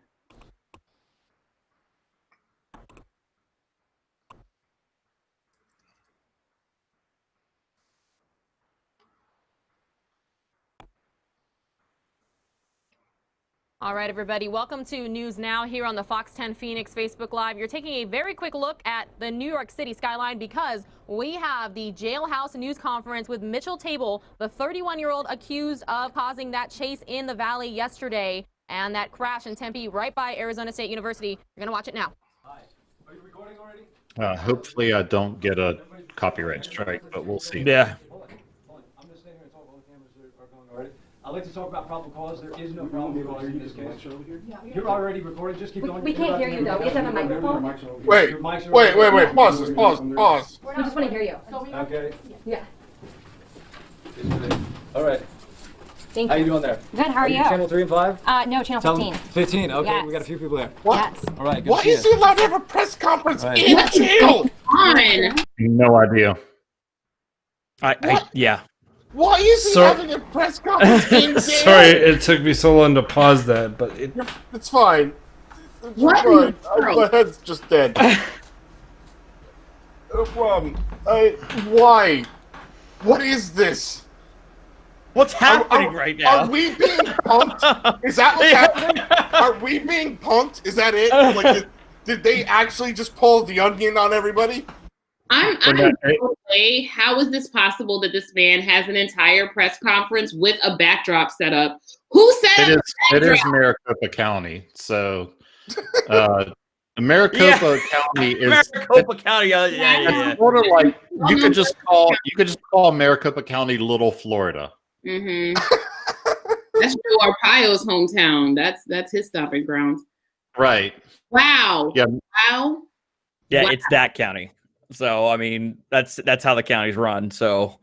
All right, everybody, welcome to News Now here on the Fox 10 Phoenix Facebook Live. You're taking a very quick look at the New York City skyline because we have the Jailhouse News Conference with Mitchell Table, the 31-year-old accused of causing that chase in the valley yesterday and that crash in Tempe right by Arizona State University. You're going to watch it now. Hi. Are you recording already? Hopefully I don't get a copyright strike, but we'll see. Yeah. I'm just staying here and talk while the cameras are going already. I'd like to talk about probable cause. There is no probable cause in this case. You're already recording. Just keep going. We can't hear you, though. We have to have a microphone. Wait. Pause this. Pause. We just want to hear you. Okay. Yeah. All right. Thank How you. you doing there? Good, how are you? Channel 3 and 5? No, channel 15. 15. Okay, Yes. we got a few people there. What? Yes. All right. Good Why to see is you. he allowed to have a press conference Right. in jail? On. No idea. Yeah. Why is he So- having a press conference in jail? Sorry, it took me so long to pause that, but it. It's fine. It's What fine. in the world? My head's just dead. No problem. Why? What is this? What's happening right now? Are we being punked? Is that what's happening? Are we being punked? Is that it? Like, did they actually just pull the onion on everybody? I'm way. How is this possible that this man has an entire press conference with a backdrop set up? Who set up It the is backdrop? Maricopa County, so Maricopa County is Maricopa County. Yeah. it's sort of like you could just call Maricopa County Little Florida. Mm-hmm. That's Joe Arpaio's hometown. That's his stomping grounds. Right. Wow. Yeah. Wow. Yeah, Wow. it's that county. So I mean, that's how the county's run. So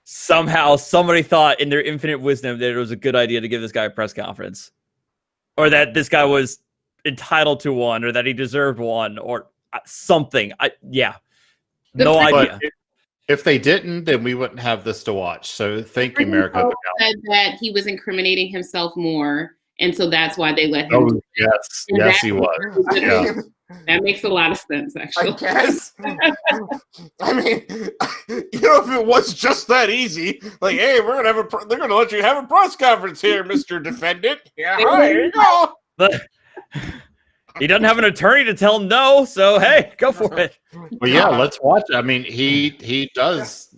somehow somebody thought in their infinite wisdom that it was a good idea to give this guy a press conference, or that this guy was entitled to one, or that he deserved one, or something. No idea. But if they didn't, then we wouldn't have this to watch. So thank you, Maricopa County. Said that he was incriminating himself more, and so that's why they let him. Oh yes, he was. Yeah. That makes a lot of sense, actually. I guess. I mean, if it was just that easy, like, hey, we're gonna have they're gonna let you have a press conference here, Mr. Defendant. Yeah, hi, here you go. But he doesn't have an attorney to tell him no, so hey, go for it. Well, yeah, let's watch it. I mean, he does.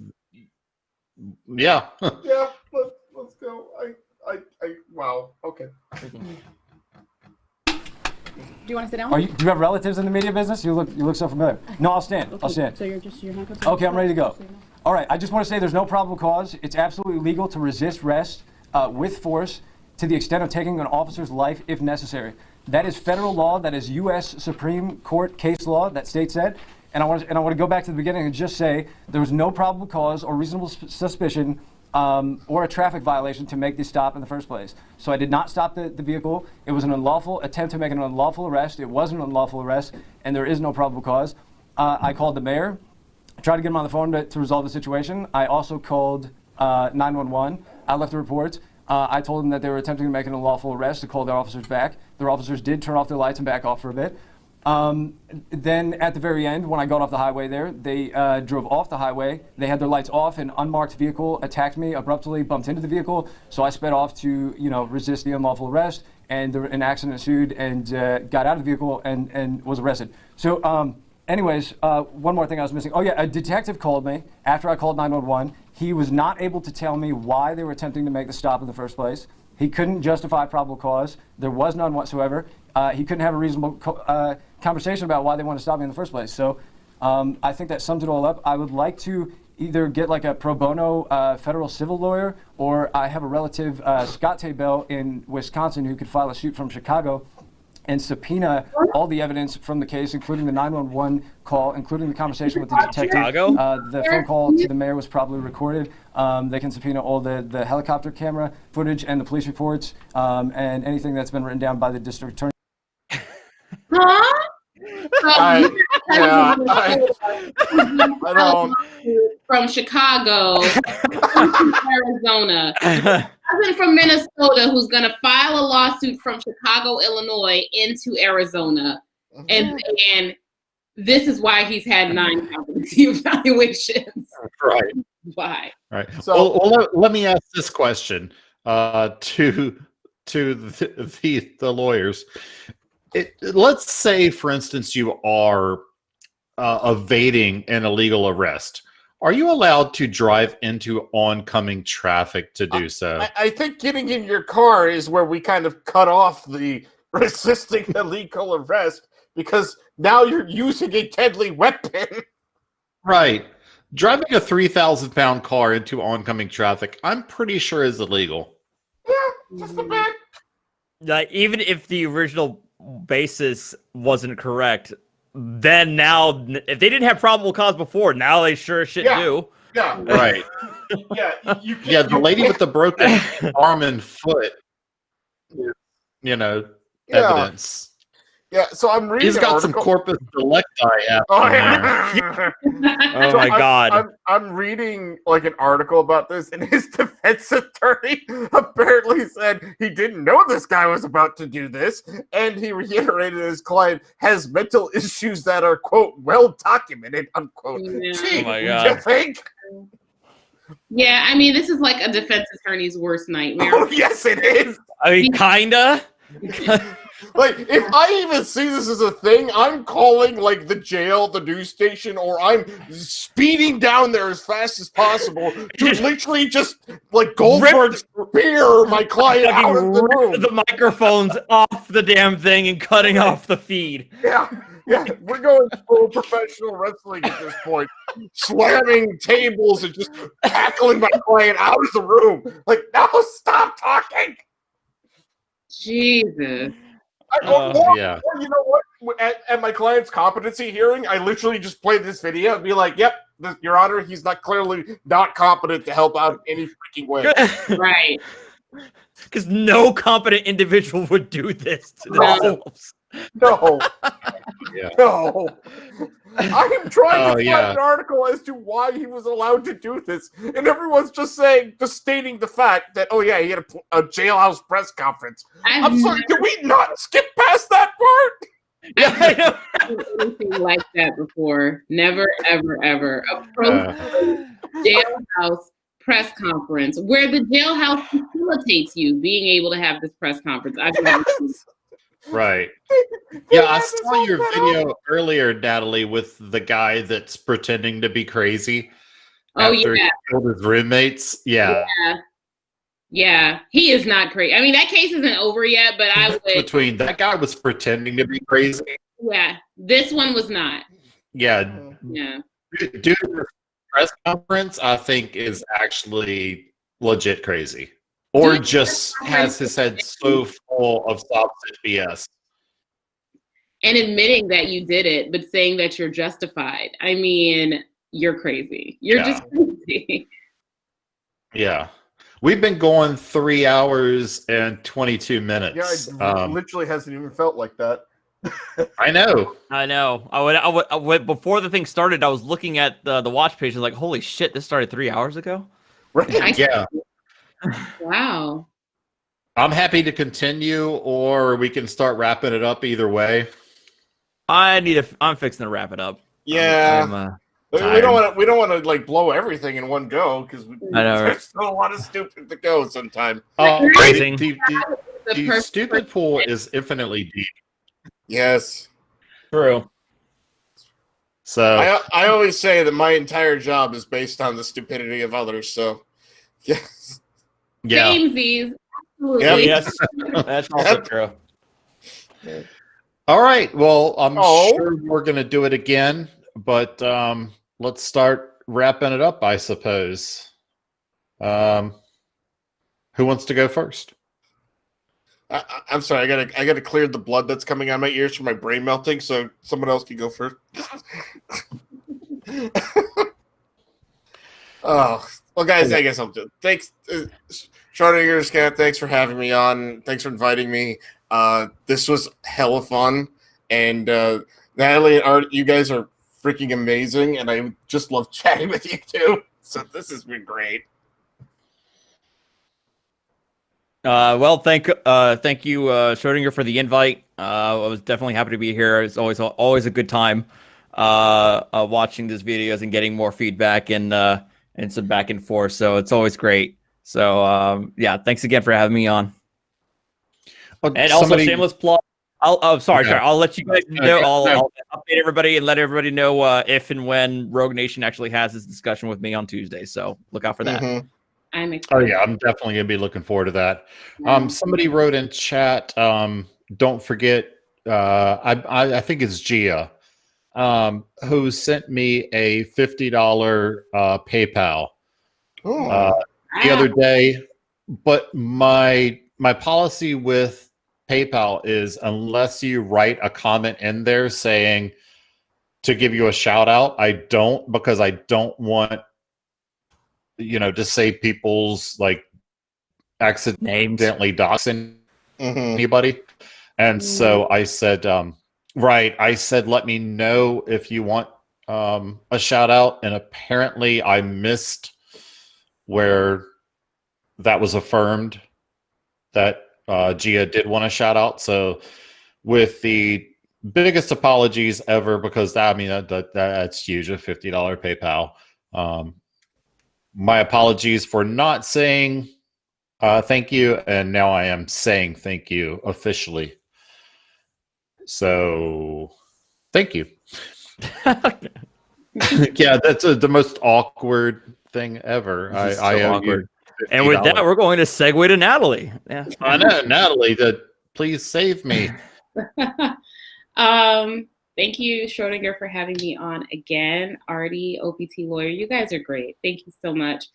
Yeah. Yeah, let's go. Wow. Okay. Do you want to sit down? Do you have relatives in the media business? You look so familiar. No, I'll stand. Okay, I'll stand. So you're handcuffed? Okay, I'm ready to go. All right, I just want to say there's no probable cause. It's absolutely legal to resist arrest with force to the extent of taking an officer's life if necessary. That is federal law. That is U.S. Supreme Court case law that states that. And I want to go back to the beginning and just say there was no probable cause or reasonable suspicion or a traffic violation to make this stop in the first place. So I did not stop the vehicle. It was an unlawful attempt to make an unlawful arrest. It was an unlawful arrest, and there is no probable cause. I called the mayor, tried to get him on the phone to resolve the situation. I also called 911. I left the report. I told them that they were attempting to make an unlawful arrest to call their officers back. Their officers did turn off their lights and back off for a bit. Then at the very end, when I got off the highway there, they drove off the highway. They had their lights off. An unmarked vehicle attacked me abruptly, bumped into the vehicle. So I sped off to, resist the unlawful arrest. And an accident ensued and got out of the vehicle and was arrested. So anyways, one more thing I was missing. Oh yeah, a detective called me after I called 911. He was not able to tell me why they were attempting to make the stop in the first place. He couldn't justify probable cause. There was none whatsoever. He couldn't have a reasonable conversation about why they wanted to stop me in the first place. So I think that sums it all up. I would like to either get like a pro bono federal civil lawyer, or I have a relative, Scott Taybell in Wisconsin, who could file a suit from Chicago and subpoena all the evidence from the case, including the 911 call, including the conversation with the detective. Chicago? The phone call to the mayor was probably recorded. They can subpoena all the helicopter camera footage and the police reports and anything that's been written down by the district attorney. Huh? I don't. From Chicago to Arizona. Cousin from Minnesota who's going to file a lawsuit from Chicago, Illinois into Arizona. And this is why he's had 9 competency evaluations. Right. Why? Right. So- well, let me ask this question to to the lawyers. Let's say, for instance, you are evading an illegal arrest. Are you allowed to drive into oncoming traffic to do so? I think getting in your car is where we kind of cut off the resisting illegal arrest, because now you're using a deadly weapon. Right. Driving a 3,000-pound car into oncoming traffic, I'm pretty sure is illegal. Yeah, just a bit. Like, even if the original basis wasn't correct, then now, if they didn't have probable cause before, now they sure as shit do. Yeah. Right. Yeah, the lady with the broken arm and foot, evidence. Yeah, so I'm reading. He's got some Corpus Delicti app. Oh, yeah. Oh my God. I'm reading like an article about this, and his defense attorney apparently said he didn't know this guy was about to do this, and he reiterated his client has mental issues that are, quote, well documented, unquote. Yeah. Gee, Oh my you God. think? Yeah, I mean, this is like a defense attorney's worst nightmare. Oh, yes, it is. I mean, kinda. Like, if I even see this as a thing, I'm calling, like, the jail, the news station, or I'm speeding down there as fast as possible to literally just, like, Goldberg spear my client out of the room. The microphones off the damn thing and cutting off the feed. Yeah, we're going full professional wrestling at this point. Slamming tables and just tackling my client out of the room. Like, no, stop talking! Jesus. Or, you know what? At my client's competency hearing, I literally just played this video and be like, "Yep, Your Honor, he's clearly not competent to help out in any freaking way." Right. Because no competent individual would do this to themselves. No. Yeah. No. I am trying to Oh, find an article as to why he was allowed to do this, and everyone's just stating the fact that, oh yeah, he had a jailhouse press conference. I'm sorry, can we not skip past that part? Yeah, I know. Anything like that before. Never, ever, ever. A jailhouse press conference where the jailhouse facilitates you being able to have this press conference. I've never seen it. Right. Yeah, I saw your video earlier, Natalie, with the guy that's pretending to be crazy. Oh, after yeah. he killed his roommates. Yeah. Yeah, he is not crazy. I mean, that case isn't over yet, but I would. Between that guy was pretending to be crazy. Yeah, this one was not. Yeah. Yeah. Dude, the press conference, I think, is actually legit crazy. Or just has his head so full of substance BS. And admitting that you did it, but saying that you're justified. I mean, you're crazy. You're just crazy. Yeah. We've been going 3 hours and 22 minutes. Yeah, it literally hasn't even felt like that. I know. I would before the thing started, I was looking at the watch page and like, holy shit, this started 3 hours ago? Right. Yeah. Wow. I'm happy to continue, or we can start wrapping it up either way. I'm fixing to wrap it up. Yeah. We don't want to like blow everything in one go, because there's still a lot of stupid to go sometime. Oh, Amazing. The stupid pool is infinitely deep. Yes. True. So I always say that my entire job is based on the stupidity of others. So yes. Yeah. Samesies. Absolutely. Yep. Yes. That's also true. All right. Well, I'm sure we're going to do it again, but let's start wrapping it up, I suppose. Who wants to go first? I'm sorry. I gotta clear the blood that's coming out of my ears from my brain melting, so someone else can go first. Oh, well, guys, I guess I'll do it. Thanks, Schrodinger Scat. Thanks for having me on. Thanks for inviting me. This was hella fun, and Natalie and Art, you guys are freaking amazing, and I just love chatting with you too. So this has been great. Well, thank you, Schrodinger, for the invite. I was definitely happy to be here. It's always a good time watching these videos and getting more feedback and some back and forth. So it's always great. So yeah, thanks again for having me on. And also, shameless plug. Sorry. I'll let you guys know. Okay. I'll update everybody and let everybody know if and when Rogue Nation actually has this discussion with me on Tuesday. So look out for that. I'm excited. Oh yeah, I'm definitely gonna be looking forward to that. Somebody wrote in chat. Don't forget. I think it's Gia, who sent me a $50 PayPal the other day. But my policy with PayPal is unless you write a comment in there saying to give you a shout out, I don't, because I don't want, to say people's like accidentally doxing anybody. And so I said, I said, let me know if you want a shout out. And apparently I missed where that was affirmed that Gia did want a shout out. So with the biggest apologies ever, because that's huge, a $50 PayPal. My apologies for not saying thank you, and now I am saying thank you officially. So thank you. Yeah, that's the most awkward thing ever. I awkward. And with that, we're going to segue to Natalie. Yeah. I know, Natalie, please save me. Thank you, Schrodinger, for having me on again. Artie, OPT lawyer, you guys are great. Thank you so much.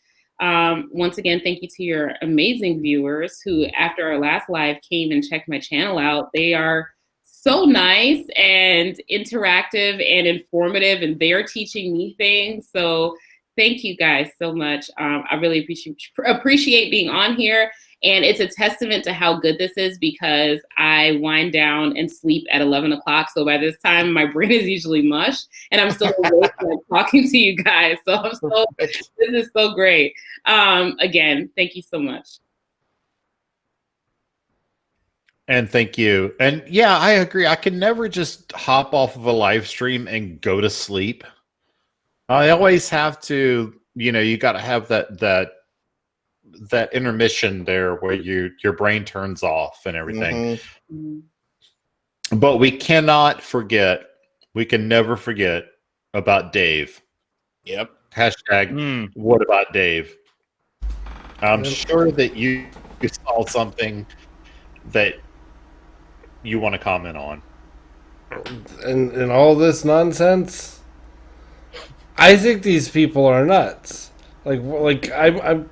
Once again, thank you to your amazing viewers who, after our last live, came and checked my channel out. They are so nice and interactive and informative, and they're teaching me things. So thank you guys so much. I really appreciate being on here. And it's a testament to how good this is, because I wind down and sleep at 11 o'clock. So by this time, my brain is usually mush, and I'm still awake talking to you guys. So this is so great. Again, thank you so much. And thank you. And yeah, I agree. I can never just hop off of a live stream and go to sleep. I always have to, you got to have that intermission there where your brain turns off and everything. But we can never forget about Dave. Yep. Hashtag what about Dave? I'm sure that you saw something that you want to comment on. And all this nonsense, I think these people are nuts. Like I'm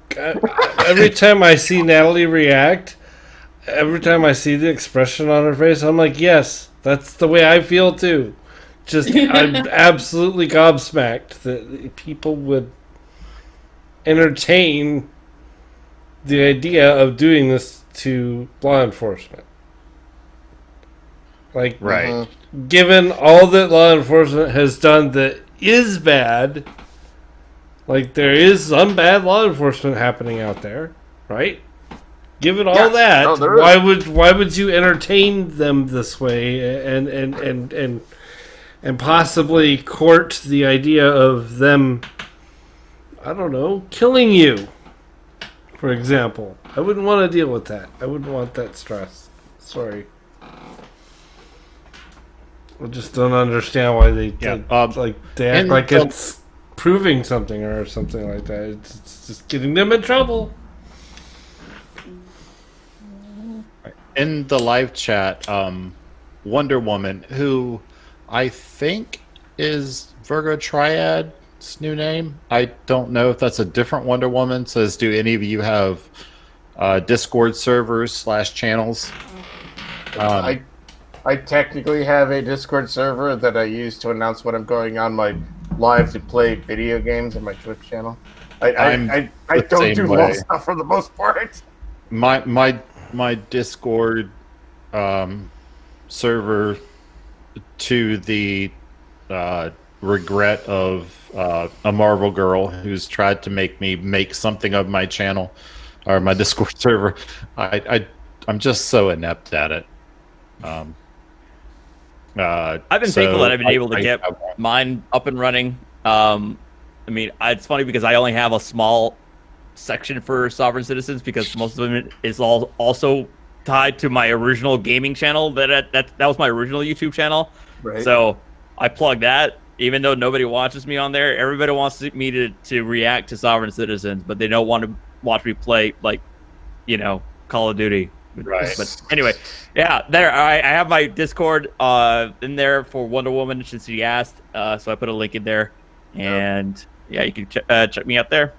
every time I see Natalie react, every time I see the expression on her face, I'm like, yes, that's the way I feel too. I'm absolutely gobsmacked that people would entertain the idea of doing this to law enforcement. Like, given all that law enforcement has done that is bad, like there is some bad law enforcement happening out there, right? Given all that, why would you entertain them this way and possibly court the idea of them, I don't know, killing you, for example? I wouldn't want to deal with that. I wouldn't want that stress. Sorry. I just don't understand why they act like it's proving something or something like that. It's just getting them in trouble. In the live chat, Wonder Woman, who I think is Virgo Triad's new name. I don't know if that's a different Wonder Woman. Says, do any of you have Discord servers / channels? I technically have a Discord server that I use to announce when I'm going on my live to play video games on my Twitch channel. I don't do law stuff for the most part. My Discord server, to the regret of a Marvel girl who's tried to make me make something of my channel or my Discord server, I'm just so inept at it. I've been thankful that I've been able to get mine up and running. It's funny because I only have a small section for sovereign citizens because most of them is also tied to my original gaming channel. That was my original YouTube channel. Right. So I plugged that. Even though nobody watches me on there, everybody wants me to react to Sovereign Citizens, but they don't want to watch me play, like, you know, Call of Duty. Right. But anyway, yeah, there I have my Discord in there for Wonder Woman since she asked. So I put a link in there, and yeah, you can check me out there.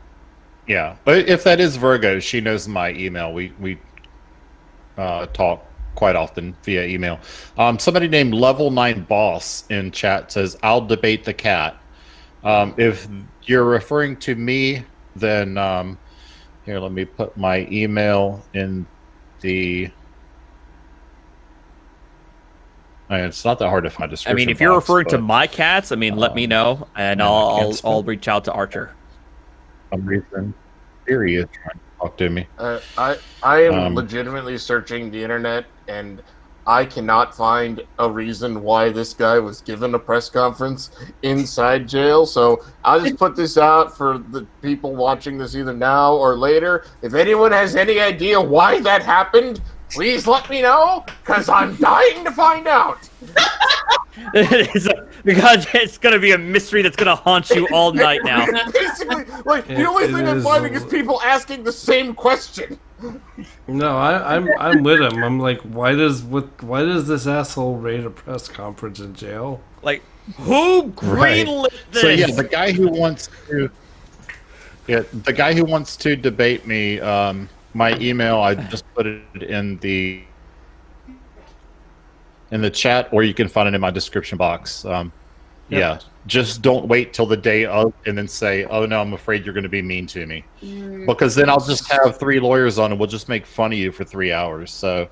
Yeah, but if that is Virgo, she knows my email. We talk quite often via email. Somebody named Level 9 Boss in chat says, "I'll debate the cat." If you're referring to me, then here, let me put my email in the. It's not that hard to find a description. I mean, if you're box, referring to but, my cats, I mean, let me know, and I'll reach out to Archer. For some reason, Siri is trying to talk to me. I am legitimately searching the internet, and I cannot find a reason why this guy was given a press conference inside jail. So I'll just put this out for the people watching this either now or later. If anyone has any idea why that happened, please let me know, because I'm dying to find out. Because it's going to be a mystery that's going to haunt you all night now. Basically, like, the only thing I'm finding is people asking the same question. No, I'm with him. I'm like, why does this asshole raid a press conference in jail? Like, who greenlit this? So yeah, the guy who wants to debate me, my email, I just put it in the chat, or you can find it in my description box. Yeah, just don't wait till the day of and then say, "Oh no, I'm afraid you're going to be mean to me," because then I'll just have 3 lawyers on and we'll just make fun of you for 3 hours. So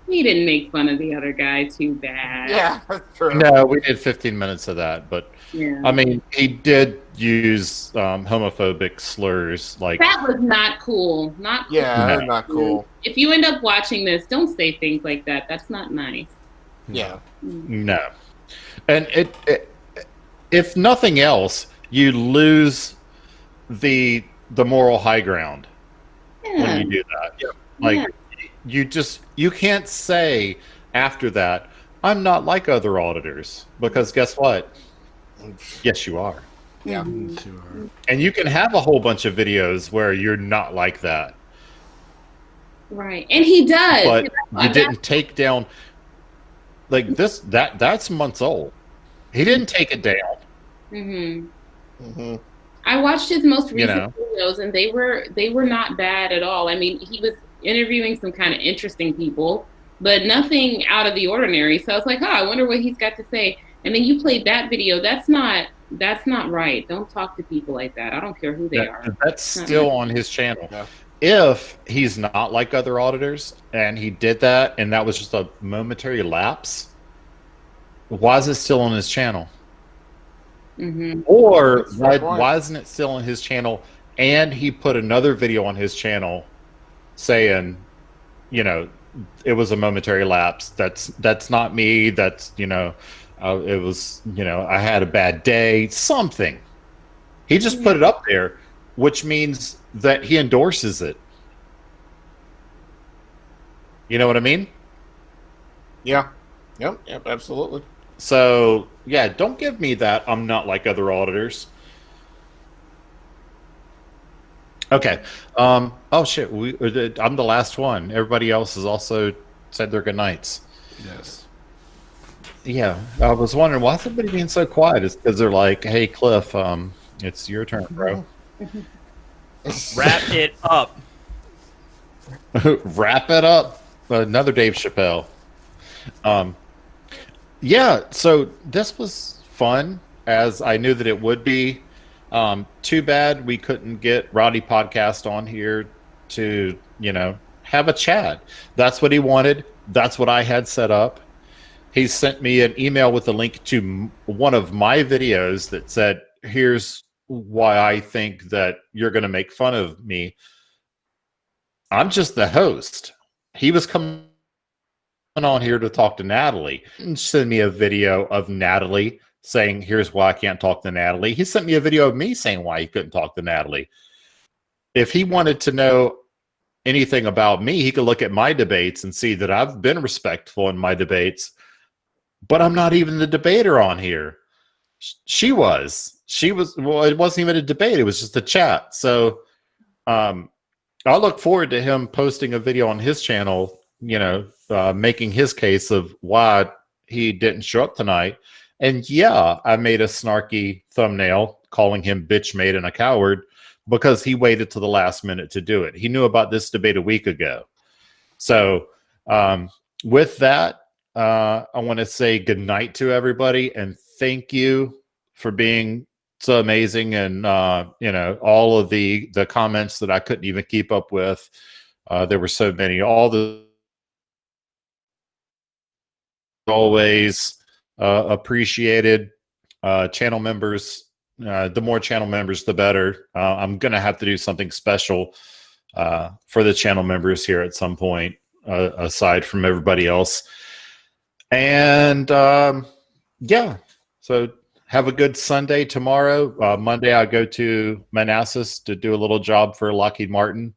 We didn't make fun of the other guy too bad. Yeah, that's true. no, we did 15 minutes of that, but Yeah. I mean, he did use homophobic slurs like That was not cool. Not cool. Yeah, not cool. If you end up watching this, don't say things like that. That's not nice. Yeah. no. And it if nothing else, you lose the moral high ground when you do that. Like you can't say after that, "I'm not like other auditors," because guess what? Yes, you are. Yeah. And you can have a whole bunch of videos where you're not like that. Right. And he does. But you didn't take down like this that's months old. He didn't take it down. I watched his most You recent know. videos, and they were not bad at all. I mean, he was interviewing some kind of interesting people, but nothing out of the ordinary. So I was like, "Oh, I wonder what he's got to say." And then you played that video. That's not right. Don't talk to people like that. I don't care who they are. That's still on his channel. If he's not like other auditors and he did that and that was just a momentary lapse, why is it still on his channel? Or why isn't it still on his channel and he put another video on his channel saying, you know, it was a momentary lapse. That's not me. That's, you know, it was, you know, I had a bad day, something. He just put it up there, which means that he endorses it. You know what I mean? Yeah. Yep, absolutely. So, yeah, don't give me that "I'm not like other auditors." Okay. Oh, shit. I'm the last one. Everybody else has also said their good nights. Yes. Yeah. I was wondering, why is everybody being so quiet? It's because they're like, "Hey, Cliff, it's your turn, bro." Wrap it up. Wrap it up. Another Dave Chappelle. Yeah, so this was fun, as I knew that it would be. Too bad we couldn't get Rowdy Podcast on here to, you know, have a chat. That's what he wanted. That's what I had set up. He sent me an email with a link to one of my videos that said, "Here's why I think that you're going to make fun of me." I'm just the host. He was coming on here to talk to Natalie and send me a video of Natalie saying, "Here's why I can't talk to Natalie." He sent me a video of me saying why he couldn't talk to Natalie. If he wanted to know anything about me, he could look at my debates and see that I've been respectful in my debates, but I'm not even the debater on here. She was. Well, it wasn't even a debate. It was just a chat. So I look forward to him posting a video on his channel, making his case of why he didn't show up tonight. And yeah, I made a snarky thumbnail calling him bitch-made and a coward because he waited to the last minute to do it. He knew about this debate a week ago. So with that, I want to say good night to everybody and thank you for being so amazing, and all of the comments that I couldn't even keep up with. There were so many. All the always appreciated channel members. The more channel members, the better. I'm gonna have to do something special for the channel members here at some point, aside from everybody else. And yeah, so. Have a good Sunday tomorrow. Monday, I go to Manassas to do a little job for Lockheed Martin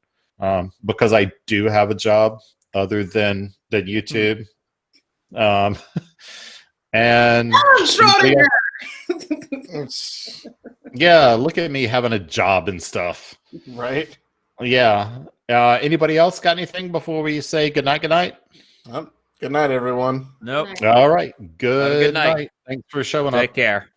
because I do have a job other than YouTube. And yeah, look at me having a job and stuff. Right? Yeah. Anybody else got anything before we say good night? Good night. Good night, everyone. Nope. All right. Good night. Thanks for showing up. Take care.